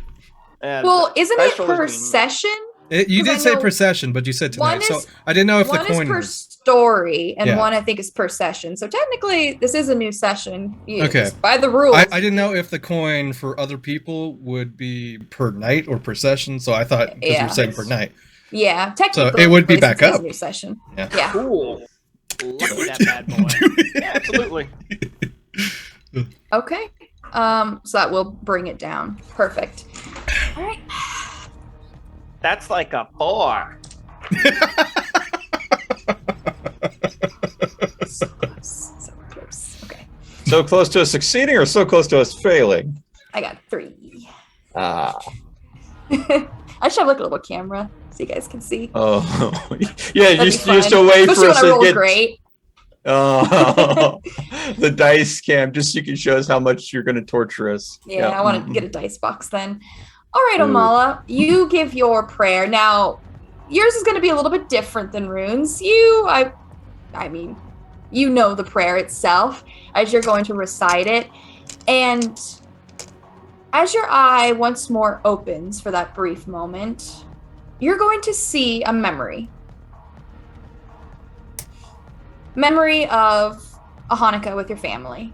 Well, isn't dice it rollers per mean- session? You 'Cause I did say know per session, but you said one tonight, so is- I didn't know if the One is coin. per story, and Yeah. one I think is per session. So technically, this is a new session. Okay. By the rules. I didn't know if the coin for other people would be per night or per session, so I thought because you Yeah. were saying per night. Yeah, technically, it would be since back it is up. a new session. Yeah. Yeah. Cool. Look at that bad boy. Do it. Yeah, absolutely. Okay. So that will bring it down. Perfect. All right. That's like a 4. So close. So close. Okay. So close to us succeeding or so close to us failing? I got 3. Ah. I should have like a little camera so you guys can see. Oh. Yeah, you That'd be used to fun. wait Especially for when us I to roll get. great. Oh, the dice cam, just so you can show us how much you're going to torture us. Yeah, I want to get a dice box then. All right, Ooh. Amala, you give your prayer. Now, yours is going to be a little bit different than Rune's. I mean, you know the prayer itself as you're going to recite it. And as your eye once more opens for that brief moment, you're going to see a memory. Memory of a Hanukkah with your family.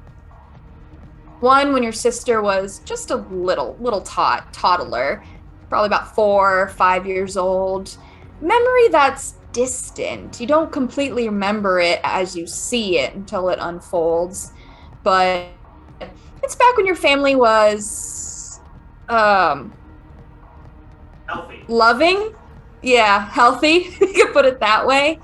One when your sister was just a little toddler, probably about 4 or 5 years old. Memory that's distant. You don't completely remember it as you see it until it unfolds. But it's back when your family was Healthy. loving. Yeah, healthy. You could put it that way.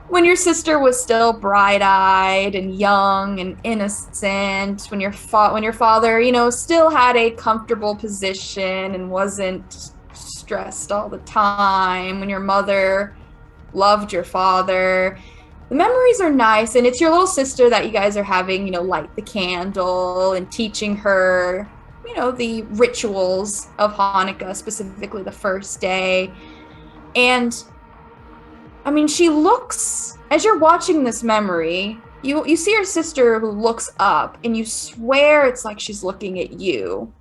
When your sister was still bright-eyed and young and innocent, when your father, still had a comfortable position and wasn't stressed all the time, when your mother loved your father. The memories are nice, and it's your little sister that you guys are having, light the candle and teaching her, the rituals of Hanukkah, specifically the first day. And I mean, she looks, as you're watching this memory, you see your sister who looks up, and you swear it's like she's looking at you.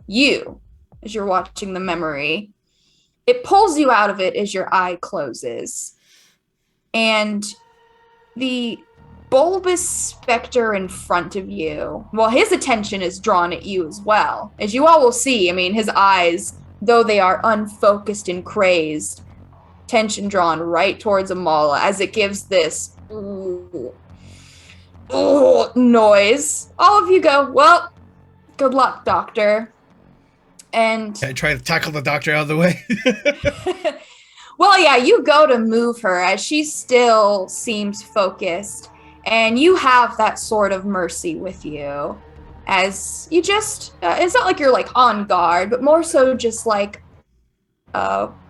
You, as you're watching the memory. It pulls you out of it as your eye closes. And the bulbous specter in front of you, well, his attention is drawn at you as well. As you all will see, I mean, his eyes, though they are unfocused and crazed, tension drawn right towards Amala as it gives this noise. All of you go, well, good luck, doctor. And I try to tackle the doctor out of the way. well, yeah, you go to move her as she still seems focused, and you have that sort of mercy with you as you just, it's not like you're like on guard, but more so just like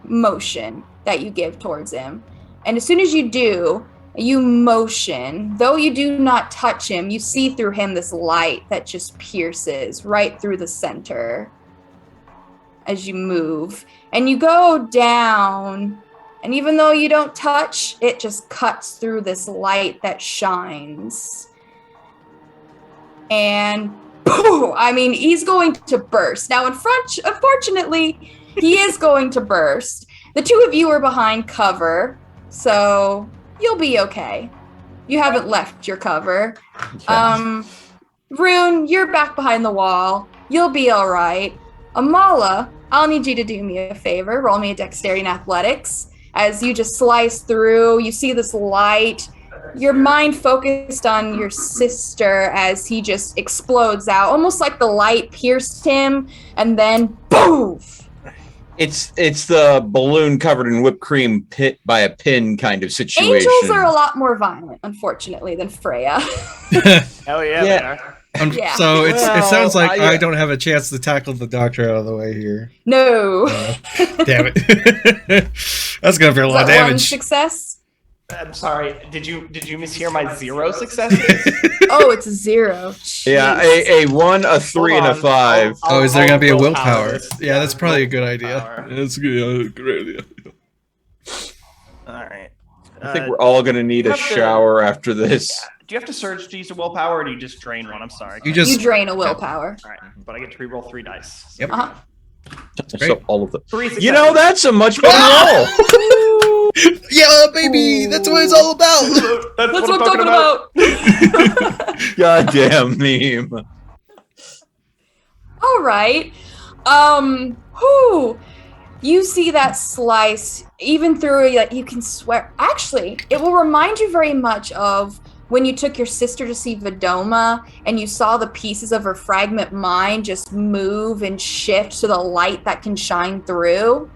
motion that you give towards him. And as soon as you do, you motion. Though you do not touch him, you see through him this light that just pierces right through the center as you move. And you go down, and even though you don't touch, it just cuts through this light that shines. And boom, I mean, he's going to burst. Now, unfortunately, he is going to burst. The two of you are behind cover, so you'll be okay. You haven't left your cover. Rune, you're back behind the wall. You'll be all right. Amala, I'll need you to do me a favor. Roll me a dexterity and athletics. As you just slice through, you see this light. Your mind focused on your sister as he just explodes out, almost like the light pierced him, and then boom! It's the balloon covered in whipped cream hit by a pin kind of situation. Angels are a lot more violent, unfortunately, than Freya. Hell yeah, they are. Yeah. So it sounds like I don't have a chance to tackle the doctor out of the way here. No. Damn it. That's gonna be a lot of damage. One success? I'm sorry. Did you mishear my 0 successes? Oh, it's a 0. Jeez. Yeah, a 1, a 3, and a 5. Is there gonna be a willpower? this. Yeah, that's probably a good idea. Willpower. That's a good idea. All right. I think we're all gonna need a shower after this. Do you have to surge to use a willpower, or do you just drain one? I'm sorry. You drain a willpower. All right, but I get to reroll 3 dice. Yep. Uh-huh. So all of them. 3 successes. You know, that's a much better roll. Yeah, baby, that's what it's all about. That's That's what what I'm talking about. Goddamn meme. All right. You see that slice, even through it, you can swear. Actually, it will remind you very much of when you took your sister to see Vidoma and you saw the pieces of her fragment mind just move and shift to the light that can shine through.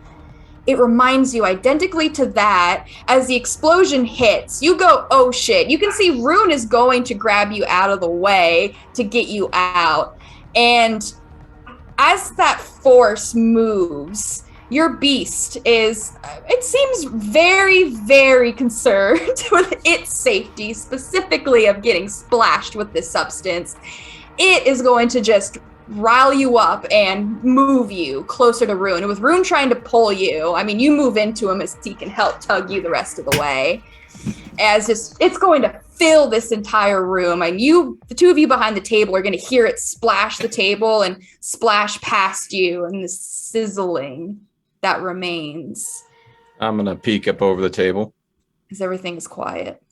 It reminds you identically to that. As the explosion hits, you go, oh shit. You can see Rune is going to grab you out of the way to get you out. And as that force moves, your beast is, it seems very, very concerned with its safety, specifically of getting splashed with this substance. It is going to just rile you up and move you closer to Rune. And with Rune trying to pull you, I mean, you move into him as he can help tug you the rest of the way. As it's going to fill this entire room. And the two of you behind the table are going to hear it splash the table and splash past you, and the sizzling that remains. I'm gonna peek up over the table. As everything is quiet.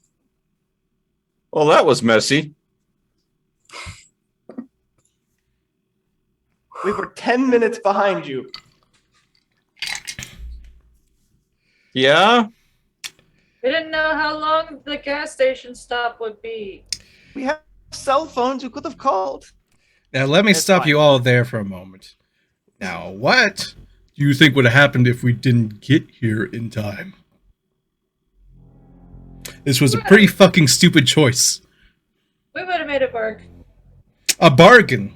Well, that was messy. We were 10 minutes behind you. Yeah? We didn't know how long the gas station stop would be. We have cell phones. We could have called. Now let me stop you all there for a moment. Now, what do you think would have happened if we didn't get here in time? This was a pretty fucking stupid choice. We would have made it work. A bargain.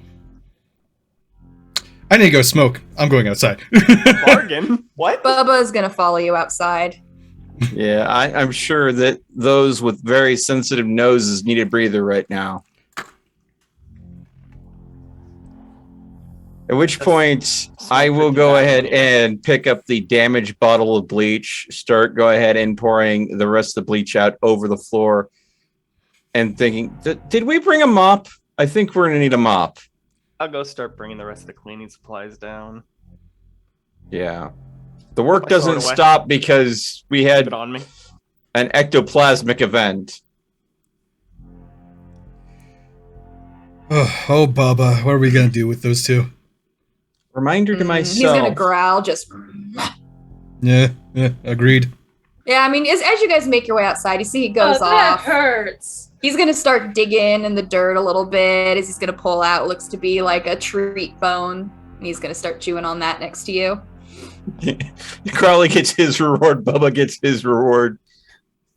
I need to go smoke. I'm going outside. Bargain? What? Bubba is going to follow you outside. Yeah, I'm sure that those with very sensitive noses need a breather right now. At which point, I will go ahead and pick up the damaged bottle of bleach, go ahead and pouring the rest of the bleach out over the floor, and thinking, did we bring a mop? I think we're going to need a mop. I'll go start bringing the rest of the cleaning supplies down. Yeah. The work I doesn't sort of stop because we Keep had it on me. an ectoplasmic event. Oh, Baba, what are we going to do with those two? Reminder to He's myself. going to growl, just... Yeah, agreed. Yeah, I mean, as you guys make your way outside, you see he goes that off. hurts. He's going to start digging in the dirt a little bit as he's going to pull out what looks to be like a treat bone. And he's going to start chewing on that next to you. Crowley gets his reward. Bubba gets his reward.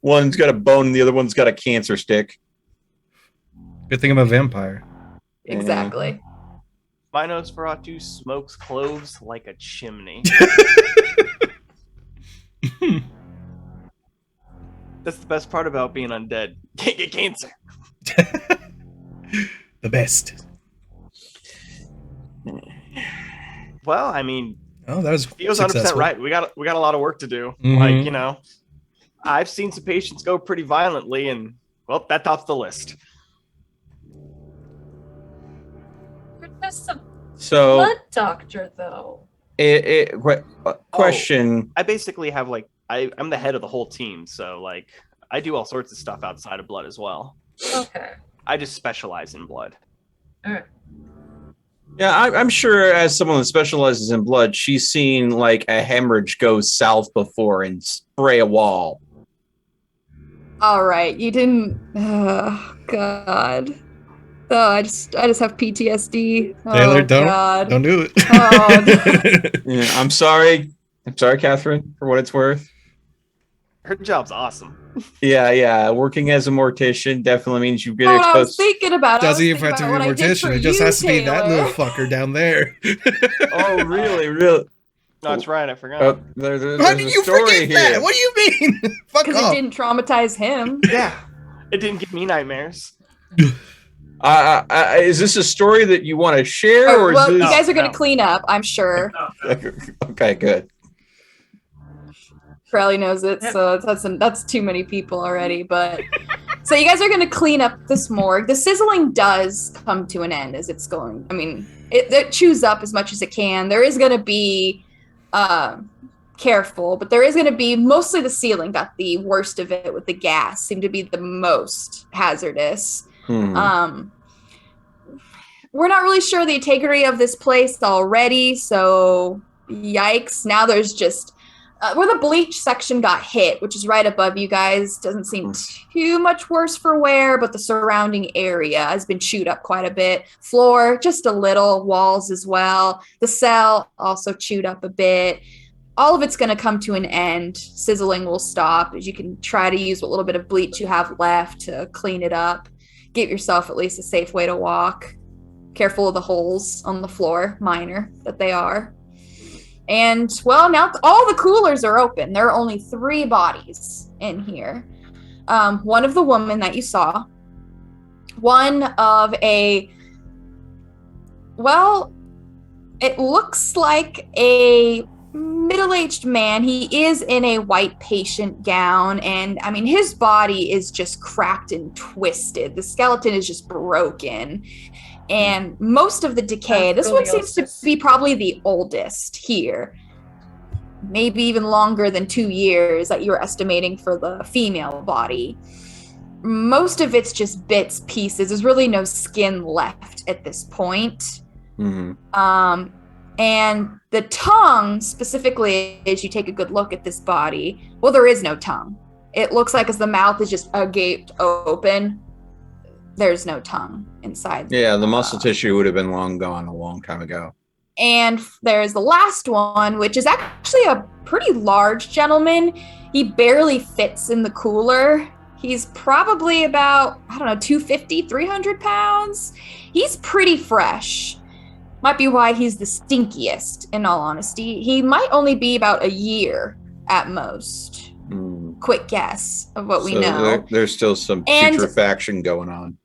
One's got a bone and the other one's got a cancer stick. Good thing I'm a vampire. Exactly. My Nosferatu smokes cloves like a chimney. That's the best part about being undead. Can't get cancer. The best. Well, I mean, Oh, that was Theo's 100% successful. right. We got a lot of work to do. Mhm. Like, you know, I've seen some patients go pretty violently, and well, that tops the list. You're just a So, blood doctor, though. question. I basically have like I'm the head of the whole team, so like I do all sorts of stuff outside of blood as well. Okay. I just specialize in blood. All right. Yeah, I'm sure as someone that specializes in blood, she's seen like a hemorrhage go south before and spray a wall. All right, you didn't. Oh God. Oh, I just have PTSD. Taylor, Oh God. don't do it. Oh, Yeah, I'm sorry. I'm sorry, Catherine, for what it's worth. Her job's awesome. Yeah. Working as a mortician definitely means you get what I was exposed. thinking about. I was Doesn't even thinking have to about be what a I did mortician. for It just you, has to be that little Taylor. fucker down there. Oh, really? Oh, that's right. I forgot. There's How a did you story forget here. that? What do you mean? Fuck Because it off. didn't traumatize him. Yeah, it didn't give me nightmares. Is this a story that you want to share, or is Well, you this? guys are going to No. clean up, I'm sure. Okay, good. Crowley knows it, so that's too many people already. But so you guys are going to clean up this morgue. The sizzling does come to an end as it's going. I mean, it chews up as much as it can. There is going to be careful, but there is going to be mostly the ceiling got the worst of it with the gas. Seemed to be the most hazardous. We're not really sure the integrity of this place already, so yikes. Now there's just where the bleach section got hit, which is right above you guys. Doesn't seem too much worse for wear, but the surrounding area has been chewed up quite a bit. Floor, just a little. Walls as well. The cell also chewed up a bit. All of it's going to come to an end. Sizzling will stop as you can try to use what little bit of bleach you have left to clean it up. Give yourself at least a safe way to walk. Careful of the holes on the floor, minor that they are. And, well, now all the coolers are open. There are only 3 bodies in here. One of the woman that you saw. One of a, well, it looks like a middle-aged man. He is in a white patient gown, and I mean his body is just cracked and twisted. The skeleton is just broken, and most of the decay. This one seems to be probably the oldest here, maybe even longer than 2 years that you were estimating for the female body. Most of it's just bits, pieces. There's really no skin left at this point. And the tongue, specifically, as you take a good look at this body, well, there is no tongue. It looks like as the mouth is just agaped open, there's no tongue inside. Yeah, the muscle tissue would have been long gone a long time ago. And there's the last one, which is actually a pretty large gentleman. He barely fits in the cooler. He's probably about, 250, 300 pounds. He's pretty fresh. Might be why he's the stinkiest, in all honesty. He might only be about a year at most. Quick guess of what we know. There's still some putrefaction going on.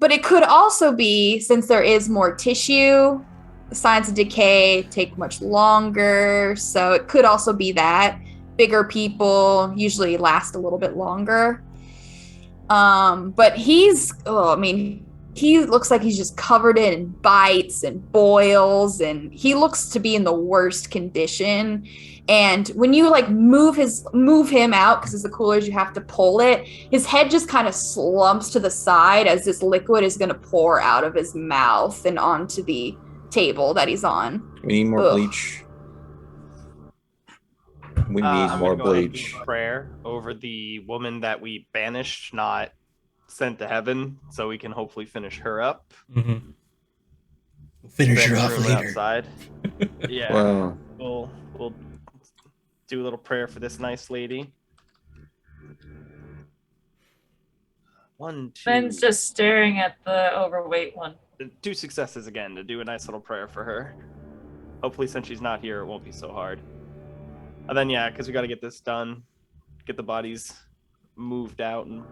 But it could also be, since there is more tissue, the signs of decay take much longer. So it could also be that. Bigger people usually last a little bit longer. But he looks like he's just covered in bites and boils, and he looks to be in the worst condition. And when you move him out, because it's the coolers, you have to pull it, his head just kind of slumps to the side as this liquid is going to pour out of his mouth and onto the table that he's on. We need more bleach. We need more bleach. Prayer over the woman that we banished, not sent to heaven, so we can hopefully finish her up. Mm-hmm. Finish her off later. Outside. Yeah. Wow. We'll do a little prayer for this nice lady. 1, 2. Ben's just staring at the overweight one. 2 successes again to do a nice little prayer for her. Hopefully, since she's not here, it won't be so hard. And then, yeah, because we got to get this done, get the bodies moved out. And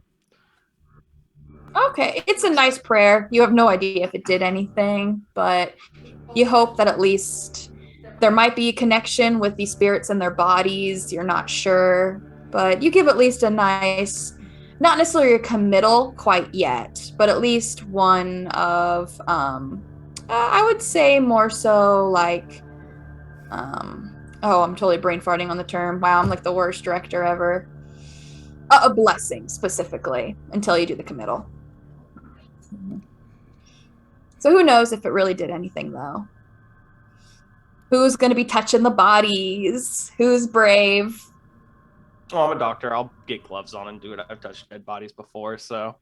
Okay, it's a nice prayer. You have no idea if it did anything, but you hope that at least there might be a connection with these spirits and their bodies. You're not sure, but you give at least a nice, not necessarily a committal quite yet, but at least one of, I would say more so like, oh, I'm totally brain farting on the term. Wow, I'm like the worst director ever. A blessing specifically until you do the committal. So who knows if it really did anything though? Who's going to be touching the bodies? Who's brave? Oh, I'm a doctor. I'll get gloves on and do it. I've touched dead bodies before, so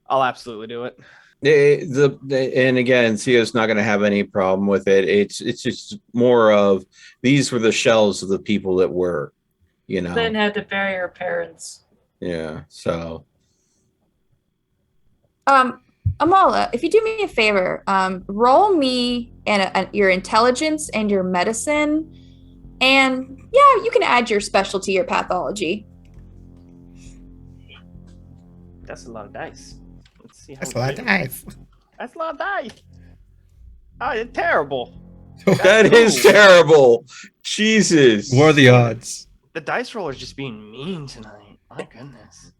I'll absolutely do it. And again, Theo's not going to have any problem with it. It's just more of these were the shells of the people that were, you know. Then had to bury her parents. Yeah. So. Amala, if you do me a favor, roll me your intelligence and your medicine, and yeah, you can add your specialty or pathology. That's a lot of dice. Let's see how That's a lot of dice. That's a lot of dice. Oh, it's terrible. That is terrible. Jesus. What are the odds? The dice roller's just being mean tonight. My goodness.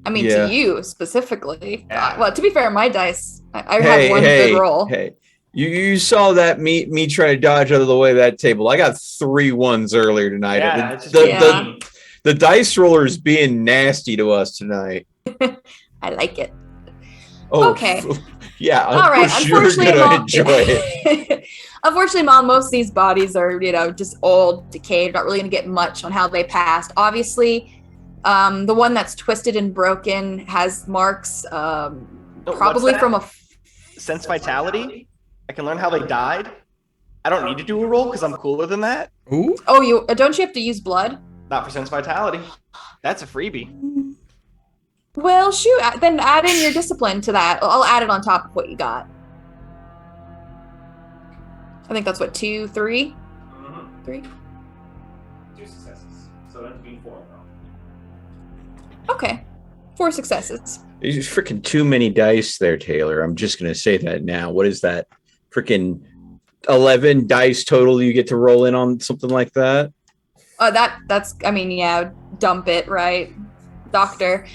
I mean, Yeah. to you specifically. Yeah. Well, to be fair, my dice, I had one good roll. Hey, you saw that me try to dodge out of the way of that table. I got 3 ones earlier tonight. Yeah, it's just The dice roller is being nasty to us tonight. I like it. Oh, Okay. Yeah, All right. you're gonna enjoy it. Unfortunately, Mom, most of these bodies are, just old, decayed, not really going to get much on how they passed. Obviously, the one that's twisted and broken has marks, probably from a sense vitality. I can learn how they died. I don't need to do a roll because I'm cooler than that. Ooh. Oh, you don't you have to use blood? Not for sense vitality. That's a freebie. Well, shoot, then add in your discipline to that. I'll add it on top of what you got. I think that's what, 2, 3? Mm-hmm. 3? 2 successes. So that'd be 4 now. Okay. 4 successes. There's freaking too many dice there, Taylor. I'm just gonna say that now. What is that? Freaking 11 dice total you get to roll in on something like that? That's I mean, yeah, dump it, right? Doctor.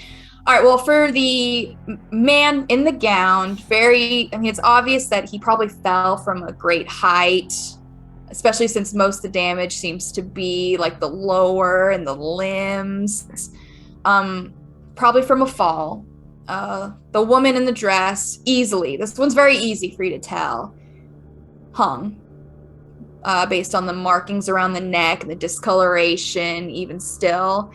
All right, well, for the man in the gown, it's obvious that he probably fell from a great height, especially since most of the damage seems to be like the lower and the limbs. Probably from a fall. The woman in the dress, easily, this one's very easy for you to tell, hung. Based on the markings around the neck and the discoloration, even still.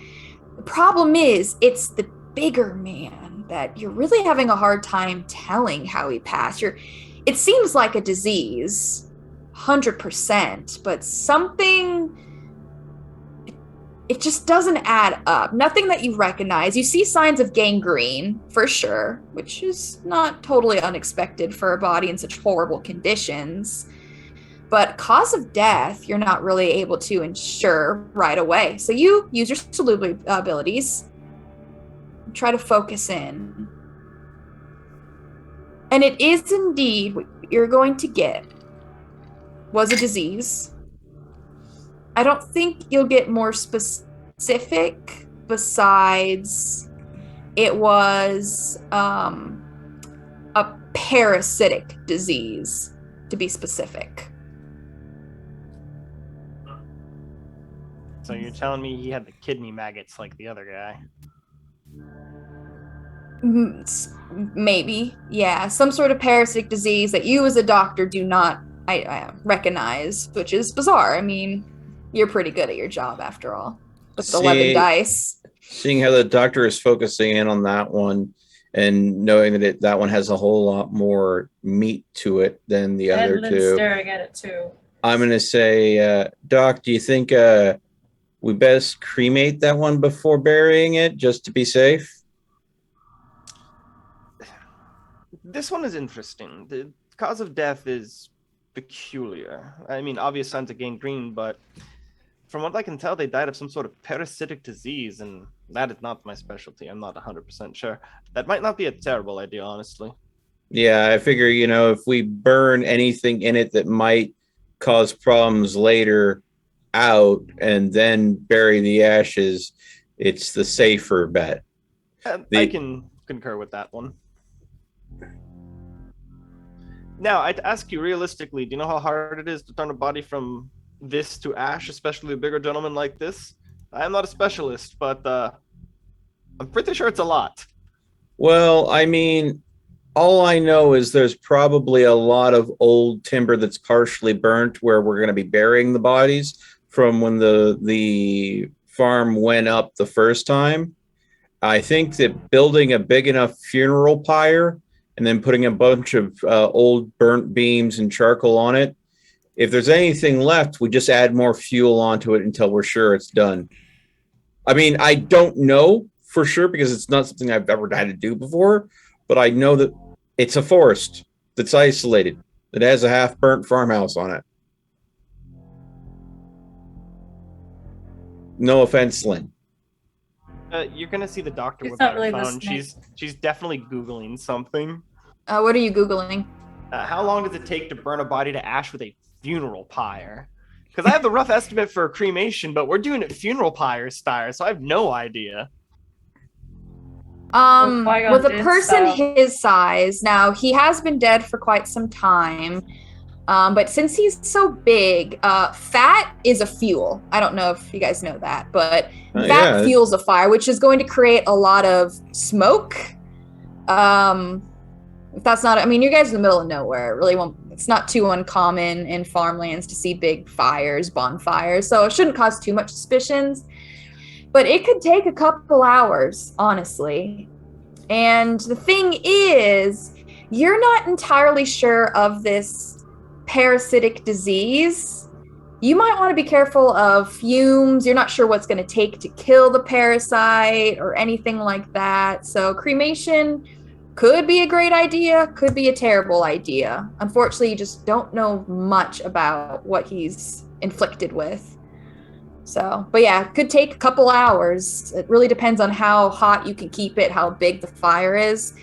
The problem is, it's the bigger man that you're really having a hard time telling how he passed. It seems like a disease, 100%, but something, it just doesn't add up. Nothing that you recognize. You see signs of gangrene, for sure, which is not totally unexpected for a body in such horrible conditions. But cause of death, you're not really able to ensure right away. So you use your salute abilities. Try to focus in. And it is indeed what you're going to get was a disease. I don't think you'll get more specific besides it was a parasitic disease, to be specific. So you're telling me he had the kidney maggots like the other guy? Maybe, yeah. Some sort of parasitic disease that you as a doctor do not I recognize, which is bizarre. I mean, you're pretty good at your job after all. With the 11 dice. Seeing how the doctor is focusing in on that one and knowing that that one has a whole lot more meat to it than the other two. Staring at it too. I'm going to say, Doc, do you think we best cremate that one before burying it just to be safe? This one is interesting. The cause of death is peculiar. I mean, obvious signs of gangrene, but from what I can tell, they died of some sort of parasitic disease, and that is not my specialty. I'm not 100% sure. That might not be a terrible idea, honestly. Yeah, I figure, if we burn anything in it that might cause problems later out and then bury the ashes, it's the safer bet. I can concur with that one. Now, I'd ask you realistically, do you know how hard it is to turn a body from this to ash, especially a bigger gentleman like this? I am not a specialist, but I'm pretty sure it's a lot. Well, I mean, all I know is there's probably a lot of old timber that's partially burnt where we're going to be burying the bodies from when the farm went up the first time. I think that building a big enough funeral pyre and then putting a bunch of old burnt beams and charcoal on it, if there's anything left, we just add more fuel onto it until we're sure it's done. I mean, I don't know for sure because it's not something I've ever had to do before, but I know that it's a forest that's isolated, that has a half-burnt farmhouse on it. No offense, Lynn. You're gonna see the doctor He's with not our really phone. listening. She's definitely googling something. What are you googling? How long does it take to burn a body to ash with a funeral pyre? Because I have the rough estimate for cremation, but we're doing it funeral pyre style, so I have no idea. With a person his size, now he has been dead for quite some time. But since he's so big, fat is a fuel. I don't know if you guys know that, but fat fuels a fire, which is going to create a lot of smoke. If that's not, I mean, you guys are in the middle of nowhere. It really won't, it's not too uncommon in farmlands to see big fires, bonfires. So it shouldn't cause too much suspicions, but it could take a couple hours, honestly. And the thing is, you're not entirely sure of this parasitic disease. You might want to be careful of fumes. You're not sure what's going to take to kill the parasite or anything like that. So cremation could be a great idea, could be a terrible idea. Unfortunately, you just don't know much about what he's inflicted with. So, but yeah, it could take a couple hours. It really depends on how hot you can keep it, how big the fire is.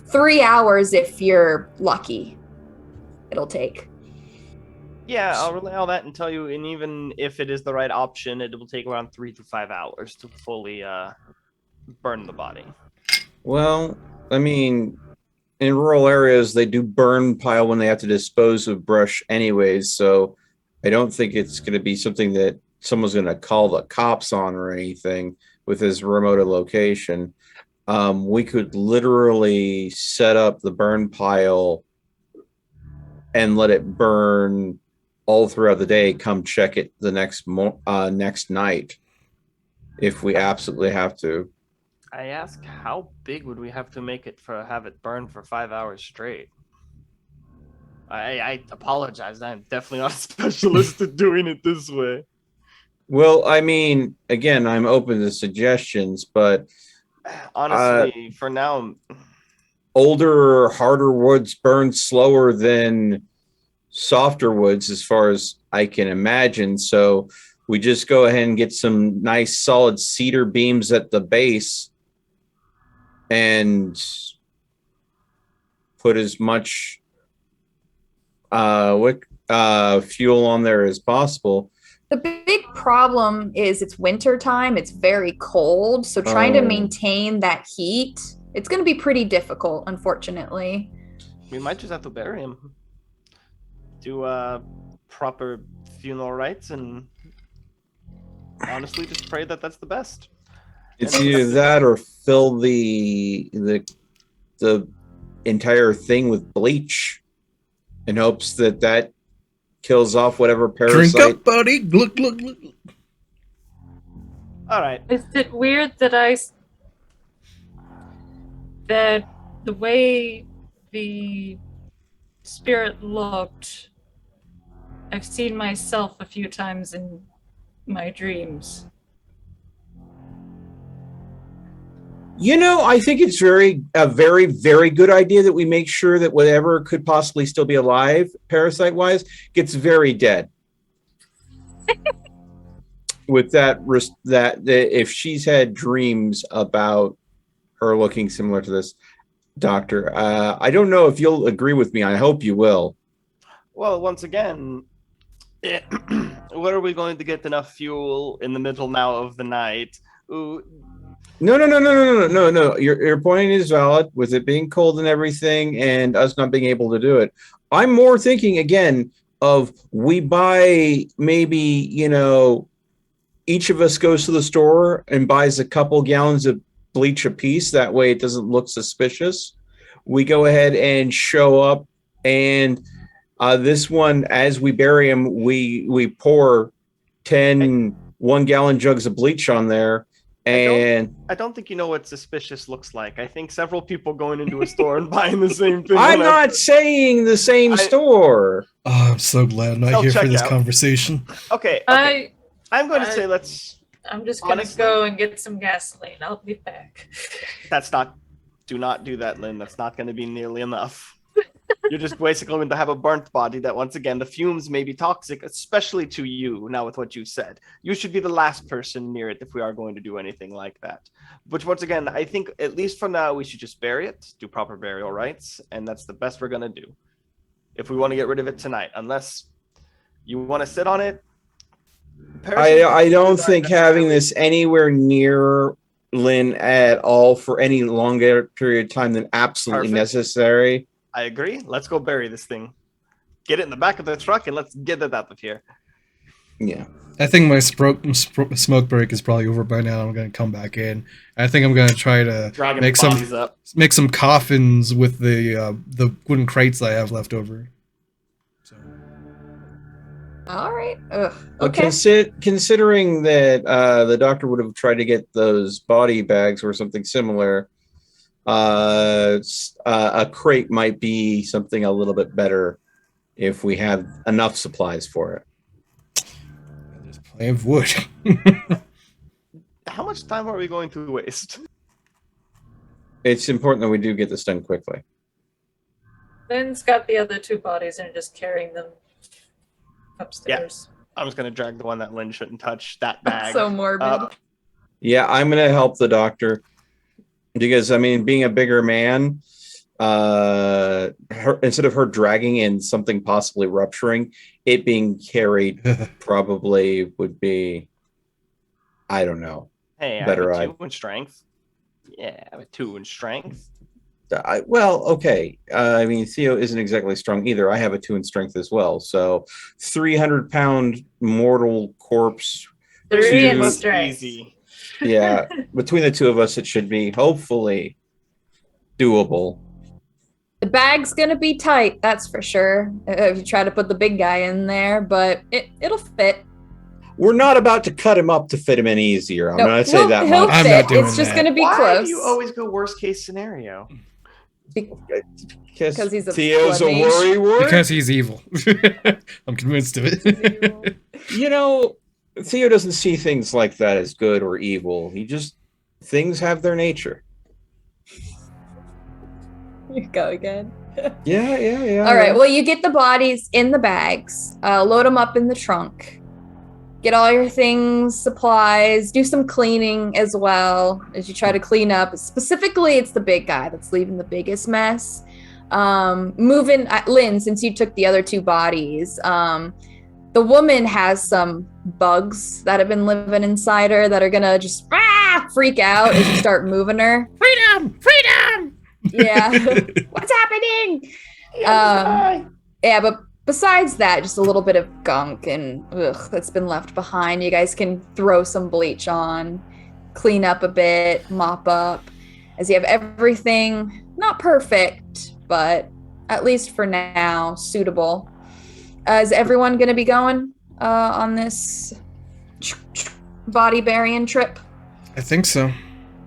3 hours if you're lucky, it'll take. Yeah, I'll relay all that and tell you, and even if it is the right option, it will take around 3 to 5 hours to fully burn the body. Well, I mean, in rural areas, they do burn pile when they have to dispose of brush anyways, so I don't think it's going to be something that someone's going to call the cops on or anything with this remote location. We could literally set up the burn pile and let it burn all throughout the day. Come check it the next night if we absolutely have to. I ask, how big would we have to make it have it burn for 5 hours straight? I apologize. I'm definitely not a specialist at doing it this way. Well, I mean, again, I'm open to suggestions, but honestly, for now, older, harder woods burn slower than softer woods, as far as I can imagine. So we just go ahead and get some nice solid cedar beams at the base and put as much fuel on there as possible. The big problem is it's winter time. It's very cold. So trying to maintain that heat, it's going to be pretty difficult, unfortunately. We might just have to bury him. Do proper funeral rites and honestly just pray that that's the best. It's either that or fill the entire thing with bleach in hopes that kills off whatever parasite. Drink up, buddy. Look. All right. Is it weird that that the way the spirit looked, I've seen myself a few times in my dreams. I think it's a very, very good idea that we make sure that whatever could possibly still be alive, parasite-wise, gets very dead. With that if she's had dreams about her looking similar to this doctor, I don't know if you'll agree with me. I hope you will. Well, once again, where are we going to get enough fuel in the middle now of the night? Ooh. No. Your point is valid with it being cold and everything and us not being able to do it. I'm more thinking again of we buy maybe, each of us goes to the store and buys a couple gallons of bleach apiece. That way it doesn't look suspicious. We go ahead and show up, and this one, as we bury him, we pour 10 1-gallon jugs of bleach on there. And I don't think you know what suspicious looks like. I think several people going into a store and buying the same thing. I'm not saying the same store. Oh, I'm so glad I'm not here for this conversation. Okay. I'm going to say I'm just going to go and get some gasoline. I'll be back. Do not do that, Lynn. That's not going to be nearly enough. You're just basically going to have a burnt body that, once again, the fumes may be toxic, especially to you, now with what you said. You should be the last person near it if we are going to do anything like that. But once again, I think, at least for now, we should just bury it, do proper burial rites, and that's the best we're going to do. If we want to get rid of it tonight, unless you want to sit on it. I don't think having this anywhere near Lynn at all for any longer period of time than absolutely necessary. I agree. Let's go bury this thing. Get it in the back of the truck and let's get it out of here. Yeah. I think my smoke break is probably over by now. I'm going to come back in. I think I'm going to try to make some coffins with the wooden crates I have left over. So. All right. Okay. Considering that the doctor would have tried to get those body bags or something similar, a crate might be something a little bit better if we have enough supplies for it. There's plenty of wood. How much time are we going to waste? It's important that we do get this done quickly. Lynn's got the other 2 bodies and just carrying them upstairs. Yeah. I'm just going to drag the one that Lynn shouldn't touch, that bag. So morbid. Yeah, I'm going to help the doctor. Because, being a bigger man, instead of her dragging and something possibly rupturing, it being carried probably would be, I don't know. Hey, better. I have a 2 in strength. Yeah, I have a 2 in strength. Okay. Theo isn't exactly strong either. I have a 2 in strength as well. So 300-pound mortal corpse. 3 in strength. Easy. Yeah, between the 2 of us, it should be hopefully doable. The bag's gonna be tight, that's for sure. If you try to put the big guy in there, but it'll fit. We're not about to cut him up to fit him any easier. I'm not say that he'll much. Fit. I'm not doing it's just that. gonna be Why close. do you always go worst case scenario? Because he's a Theo's a blood mage. worrywart. Because he's evil. I'm convinced of it. Theo doesn't see things like that as good or evil. Things have their nature. You go again. Yeah. All right. Well, you get the bodies in the bags, load them up in the trunk, get all your things, supplies, do some cleaning as well as you try to clean up. Specifically, it's the big guy that's leaving the biggest mess. Moving, Lynn, since you took the other 2 bodies, the woman has some bugs that have been living inside her that are gonna just freak out as you start moving her. Freedom! Yeah. What's happening? Yeah, but besides that, just a little bit of gunk and that's been left behind. You guys can throw some bleach on, clean up a bit, mop up, as you have everything not perfect, but at least for now, suitable. Is everyone going to be going on this body burying trip? I think so.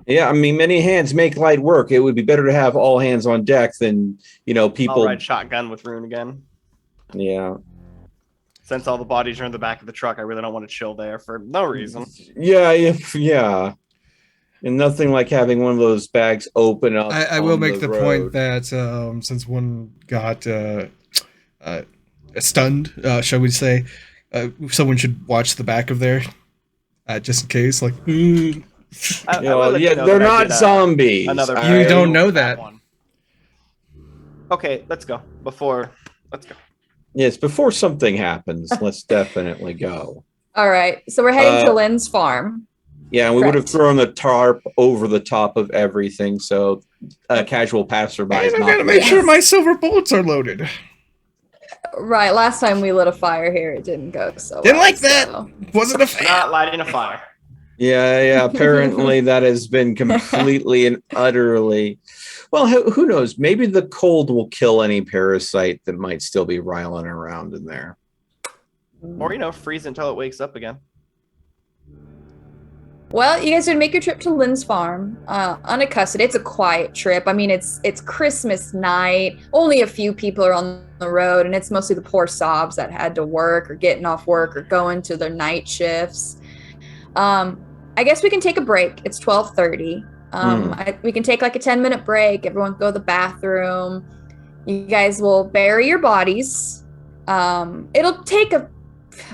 Yeah, many hands make light work. It would be better to have all hands on deck than, people. I'll ride shotgun with Rune again. Yeah. Since all the bodies are in the back of the truck, I really don't want to chill there for no reason. Yeah. And nothing like having one of those bags open up. I will on make the road. point that since one got stunned, shall we say, someone should watch the back of there, just in case. Like, Yeah, that they're I not did, zombies. Another You I- don't know that. one. Okay, let's go. Let's go. Yes, before something happens, let's definitely go. All right. So we're heading to Uh, Lynn's farm. Yeah, and we would have Correct. thrown the tarp over the top of everything, so a casual passerby is And I've not. got to make Yes. sure my silver bullets are loaded. Right. Last time we lit a fire here, it didn't go so Didn't well, like that. so- Wasn't a fan. Not lighting a fire. Yeah. Apparently, that has been completely and utterly. Well, who knows? Maybe the cold will kill any parasite that might still be riling around in there. Or, freeze until it wakes up again. Well, you guys would make your trip to Lynn's farm, unaccosted. It's a quiet trip. I mean, it's Christmas night. Only a few people are on the road, and it's mostly the poor sobs that had to work or getting off work or going to their night shifts. I guess we can take a break. It's 12:30. We can take like a 10-minute break. Everyone go to the bathroom. You guys will bury your bodies. It'll take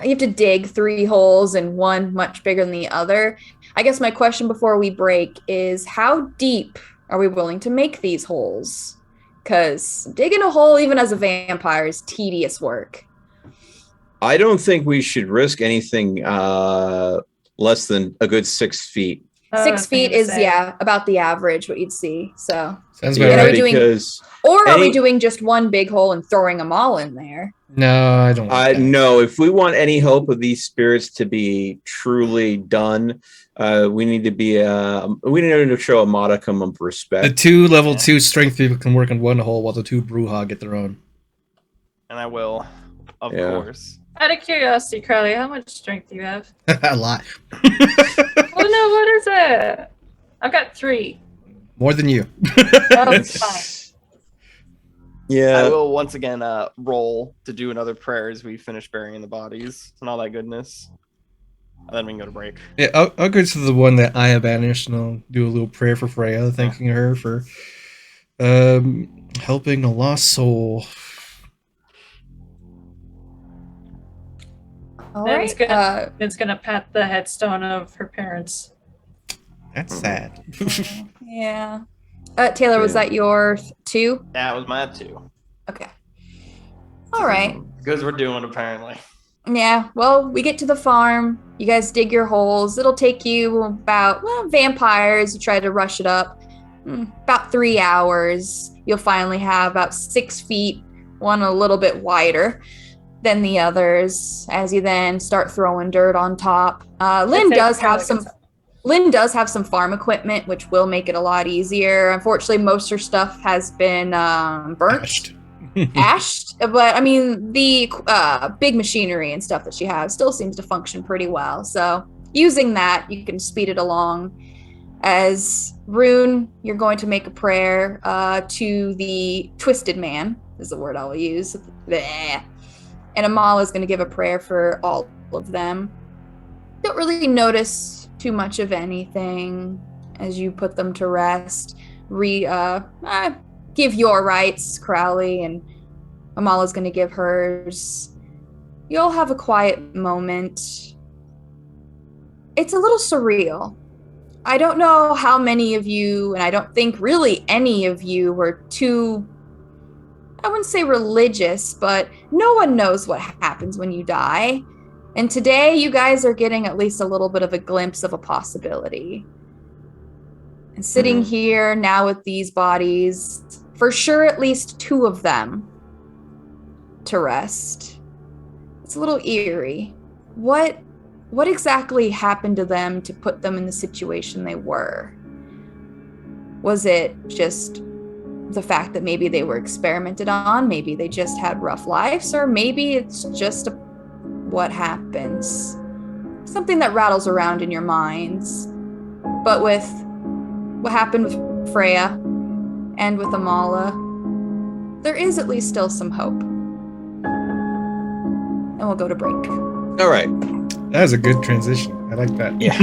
you have to dig 3 holes and one much bigger than the other. I guess my question before we break is, how deep are we willing to make these holes? Because digging a hole, even as a vampire, is tedious work. I don't think we should risk anything less than a good 6 feet. 6 feet is, about the average, what you'd see. So, Sounds Yeah, about are right. we doing- Because or are we doing just one big hole and throwing them all in there? No, I don't. Like that. no, if we want any hope of these spirits to be truly done, we need to show a modicum of The respect. 2 level 2 strength people can work in one hole, while the 2 Bruja get their own. And I will, of Yeah. course. Out of curiosity, Crowley, how much strength do you have? A lot. Oh no, what is it? I've got 3. More than you. Oh, it's fine. I Yeah, will once again roll to do another prayer as we finish burying the bodies and all that goodness. And then we can go to break. Yeah, I'll go to the one that I have banished, and I'll do a little prayer for Freya, thanking her for helping a lost soul. All Lynn's right. Lynn's gonna pat the headstone of her parents. That's sad. Yeah. Taylor, was that your 2? That was my 2. Okay. All right. Because we're doing apparently. Yeah, well, we get to the farm. You guys dig your holes. It'll take you about, vampires, you try to rush it up, about 3 hours. You'll finally have about 6 feet, one a little bit wider than the others, as you then start throwing dirt on top. Lynn does have some farm equipment, which will make it a lot easier. Unfortunately, most of her stuff has been burnt. Ashed, but I mean the big machinery and stuff that she has still seems to function pretty well, so using that you can speed it along. As Rune, you're going to make a prayer to the Twisted Man, is the word I'll use. Bleh. And Amala is going to give a prayer for all of them. Don't really notice too much of anything as you put them to rest. Give your rights, Crowley, and Amala's going to give hers. You'll have a quiet moment. It's a little surreal. I don't know how many of you, and I don't think really any of you were too, I wouldn't say religious, but no one knows what happens when you die. And today you guys are getting at least a little bit of a glimpse of a possibility. And sitting here now with these bodies, for sure at least 2 of them to rest. It's a little eerie. What exactly happened to them to put them in the situation they were? Was it just the fact that maybe they were experimented on, maybe they just had rough lives, or maybe it's just what happens? Something that rattles around in your minds. But with what happened with Freya and with Amala, there is at least still some hope. And we'll go to break. all right. That was a good transition. I like that. Yeah.